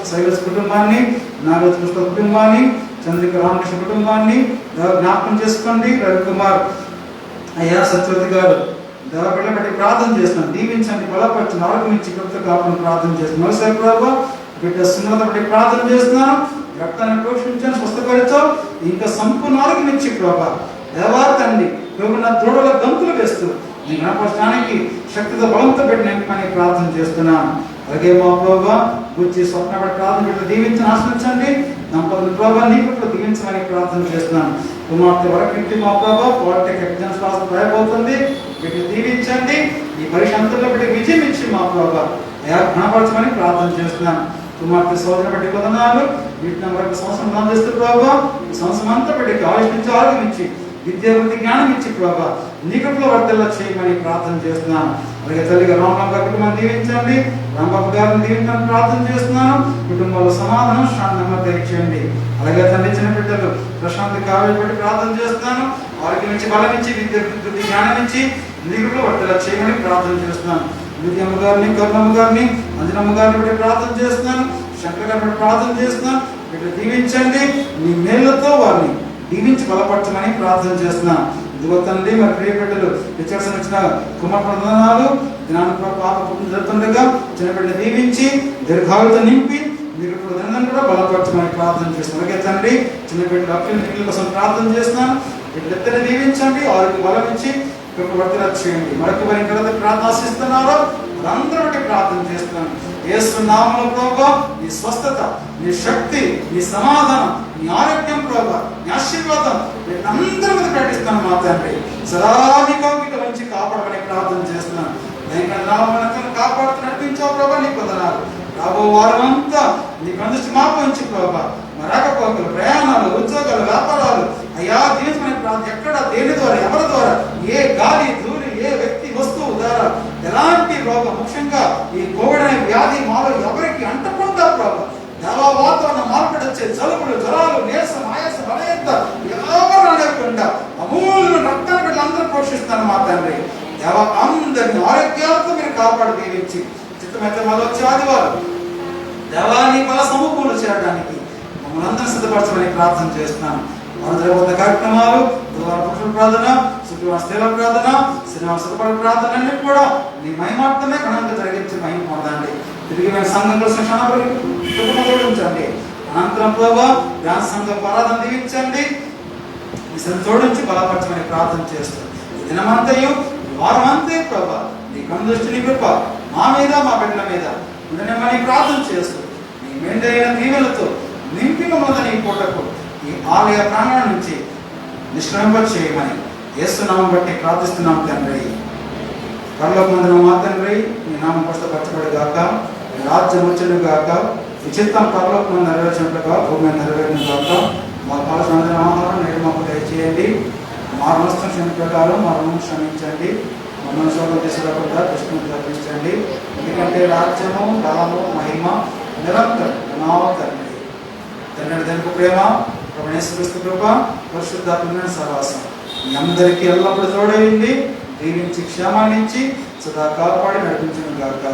శైలస్ కుటుంబాన్ని, నాగకృష్ణ కుటుంబాన్ని, చంద్రిక రామకృష్ణ కుటుంబాన్ని జ్ఞాపకం చేసుకోండి. రవికుమార్ అయ్యా, సత్యవతి గారు దేవ బిడ్డ బట్టి ప్రార్థన చేస్తున్నాను, దీవించండి, బలపరచండి, ఆరోగ్యం కొత్త కాపాలని ప్రార్థన చేస్తున్నాను. ఒకసారి ప్రభావ బిడ్డ సున్నత బట్టి ప్రార్థన చేస్తున్నాను, రక్తాన్ని పోషించండి, స్వస్థపరిచావు, ఇంకా సంపూర్ణ ఆరోగ్యం ఇచ్చి ప్రభావ దేవా తండ్రి ప్రభు నా దూడల గంతులు వేస్తూ నీ గణపరచడానికి శక్తితో బలంతో పెట్టి నింపమని ప్రార్థన చేస్తున్నాను. అలాగే మా ప్రభావ గురించి స్వప్న ప్రార్థన పెట్టి దీవించి ఆశ్రయించండి, దంపతుల ప్రభావ నీకు కూడా దీవించమని ప్రార్థన చేస్తున్నాను. కుమార్తె వరకింటి మా ప్రభావ పాలిటెక్ ఎగ్జామ్స్ రాసి రాయబోతుంది, వీటిని దీవించండి, ఈ పరీక్ష అంతలో పెట్టి విజయం ఇచ్చి మా ప్రభావ గణపరచమని ప్రార్థన చేస్తున్నాను. కుమార్తె సోదరు బట్టి కొదనాలు వీటిని వరకు సంవత్సరం అందిస్తూ ప్రభావ ఈ సంవత్సరం అంతా పెట్టి ఆలోచించి ఆరోగ్యం ఇచ్చి విద్యాభివృద్ధి జ్ఞానం ఇచ్చి ప్రభావ నీకులో వర్తల్లా చేయమని ప్రార్థన చేస్తున్నాను. అలాగే తల్లిగా రామబాబు గారి కుటుంబాన్ని దీవించండి, రాంబాబు గారిని దీవించమని ప్రార్థన చేస్తున్నాను. కుటుంబంలో సమాధానం శాంతంగా దయచేయండి. అలాగే తండ్రి చిన్న బిడ్డలు ప్రశాంతి కావ్య బట్టి ప్రార్థన చేస్తున్నాను, వారికి నుంచి బలం ఇచ్చి విద్యాభివృద్ధి జ్ఞానం ఇచ్చి నీకులో వర్తల్లా చేయమని ప్రార్థన చేస్తున్నాను. విద్యమ్మ గారిని, కరుణమ్మ గారిని, అంజనమ్మ గారిని బట్టి ప్రార్థన చేస్తున్నాను, శంకర్ గారిని బట్టి ప్రార్థన చేస్తున్నాను. వీటిని దీవించండి, నీ మేళ్లతో వారిని దీవించి బలపరచమని ప్రార్థన చేస్తున్నాను. ఇదిగో తండ్రి మరి ప్రియ బిడ్డలు రిచర్డ్సన్ వచ్చిన కుమార్ ప్రధానాలు దినాన్ని పాప జరుగుతుండగా చిన్న బిడ్డలు దీవించి దీర్ఘాయుతో నింపి మీరు ప్రధానాన్ని కూడా బలపరచమని ప్రార్థన చేస్తున్నాను. అలాగే తండ్రి చిన్న బిడ్డలు అప్పటి కోసం ప్రార్థన చేస్తున్నాను, బిడ్డలిద్దరిని దీవించండి, వారికి బలం ఇచ్చి వర్తన చేయండి. మరొక వారి కదా ప్రార్థన ఆశిస్తున్నారో అందరూ బట్టి ప్రార్థన చేస్తున్నాను. యేసు నామములో ప్రభువా నీ స్వస్థత, నీ శక్తి, నీ సమాధానం, నీ ఆరోగ్యం ప్రభువా, నీ ఆశీర్వాదం అందరి మీద ప్రకటిస్తున్నాను మా తండ్రి. సదా నీ కౌగిట నుంచి కాపాడమని ప్రార్థన చేస్తున్నాను. నామములను కాపాడుతూ నడిపించావు ప్రభా, నీకు వందనాలు. రాబో వారం అంతా నీకు అందించి మాకు ఉంచి ప్రభా, మా రాకపోకలు, ప్రయాణాలు, ఉద్యోగాలు, వ్యాపారాలు అయ్యా దీవించమని ప్రార్థన. ఎక్కడ దేని ద్వారా, ఎవరి ద్వారా, ఏ గాలి ధూళి, ఏ వ్యక్తి వస్తువు ద్వారా ఎలాంటి రోగం, ముఖ్యంగా ఈ కోవిడ్ అనే వ్యాధి మాలో ఎవరికి అంటకుండా ప్రభా, దేవా వాతావరణం మార్పిడి వచ్చే జలుబులు, జ్వరాలు, నీరసం, ఆయాసం, బలహీనత ఎవరు అనేకుండా అమూల్య రక్తాన్ని బిడ్డలందరూ పోషిస్తాను మా తండ్రి. దేవా అందరిని ఆరోగ్యాలతో మీరు కాపాడు దీవించి చిత్తమైతే మళ్ళీ వచ్చే ఆదివారం దేవా నీ బల సమకూలు చేయడానికి మమ్మల్ని అందరూ సిద్ధపరచమని ప్రార్థన చేస్తున్నాను. జరగబోతున్న కార్యక్రమాలు బుధవారం పురుషుల ప్రార్థన, శుక్రవారం స్త్రీల ప్రార్థన, శనివారం సిద్ధపడ ప్రార్థన అన్ని కూడా నీ మహిమార్థమే గణంగా జరిగించి మహిమ పొందండి. తిరిగి మేము సంఘంలో జోడించండి. అనంతరం ప్రభావ ధ్యాన సంఘం ఆరాధన దీవించండి, మీ సంఘం జోడించి బలపరచమని ప్రార్థన చేస్తాం. ఈ దినమంతయు ఈ వారం అంతే ప్రభా నీ కనుదృష్టి, నీ కృప మా మీద, మా బిడ్డల మీద ఉండనేమని ప్రార్థన చేస్తూ నీ మెండైన దీవెలతో నింపి మమ్మల్ని నీ పూటకు ఈ ఆలయ ప్రాంగణం నుంచి నిష్క్రమింప చేయమని యేసునామం బట్టి ప్రార్థిస్తున్నాం తండ్రి. పరలోకమందున మా తండ్రి, నీ నామం పరిశుద్ధపరచబడు గాక, నీ రాజ్యం వచ్చును గాక, నీ చిత్తం పరలోకమందు నెరవేర్చినట్లుగా భూమి మీద నెరవేరును గాక. మా కావాల్సిన ఆహారం నేడు మాకు దయచేయండి, మా రుణస్థం ప్రకారం మా రుణం క్షమించండి, మమ్మల్ని శోధన తీసుకురాకుండా కృష్ణుని తప్పించండి. ఎందుకంటే రాజ్యము, బలము, మహిమ నిరంతరం నా తండ్రి. తండ్రి దానికి ప్రేమ, ప్రభునేశ్వరిస్తు కృప, పరిశుద్ధాత్మ సహవాసం మీ అందరికీ ఎల్లప్పుడూ తోడైంది, దీవించి క్షేమాన్నించి సదా కాపాడి నడిపించును గాక.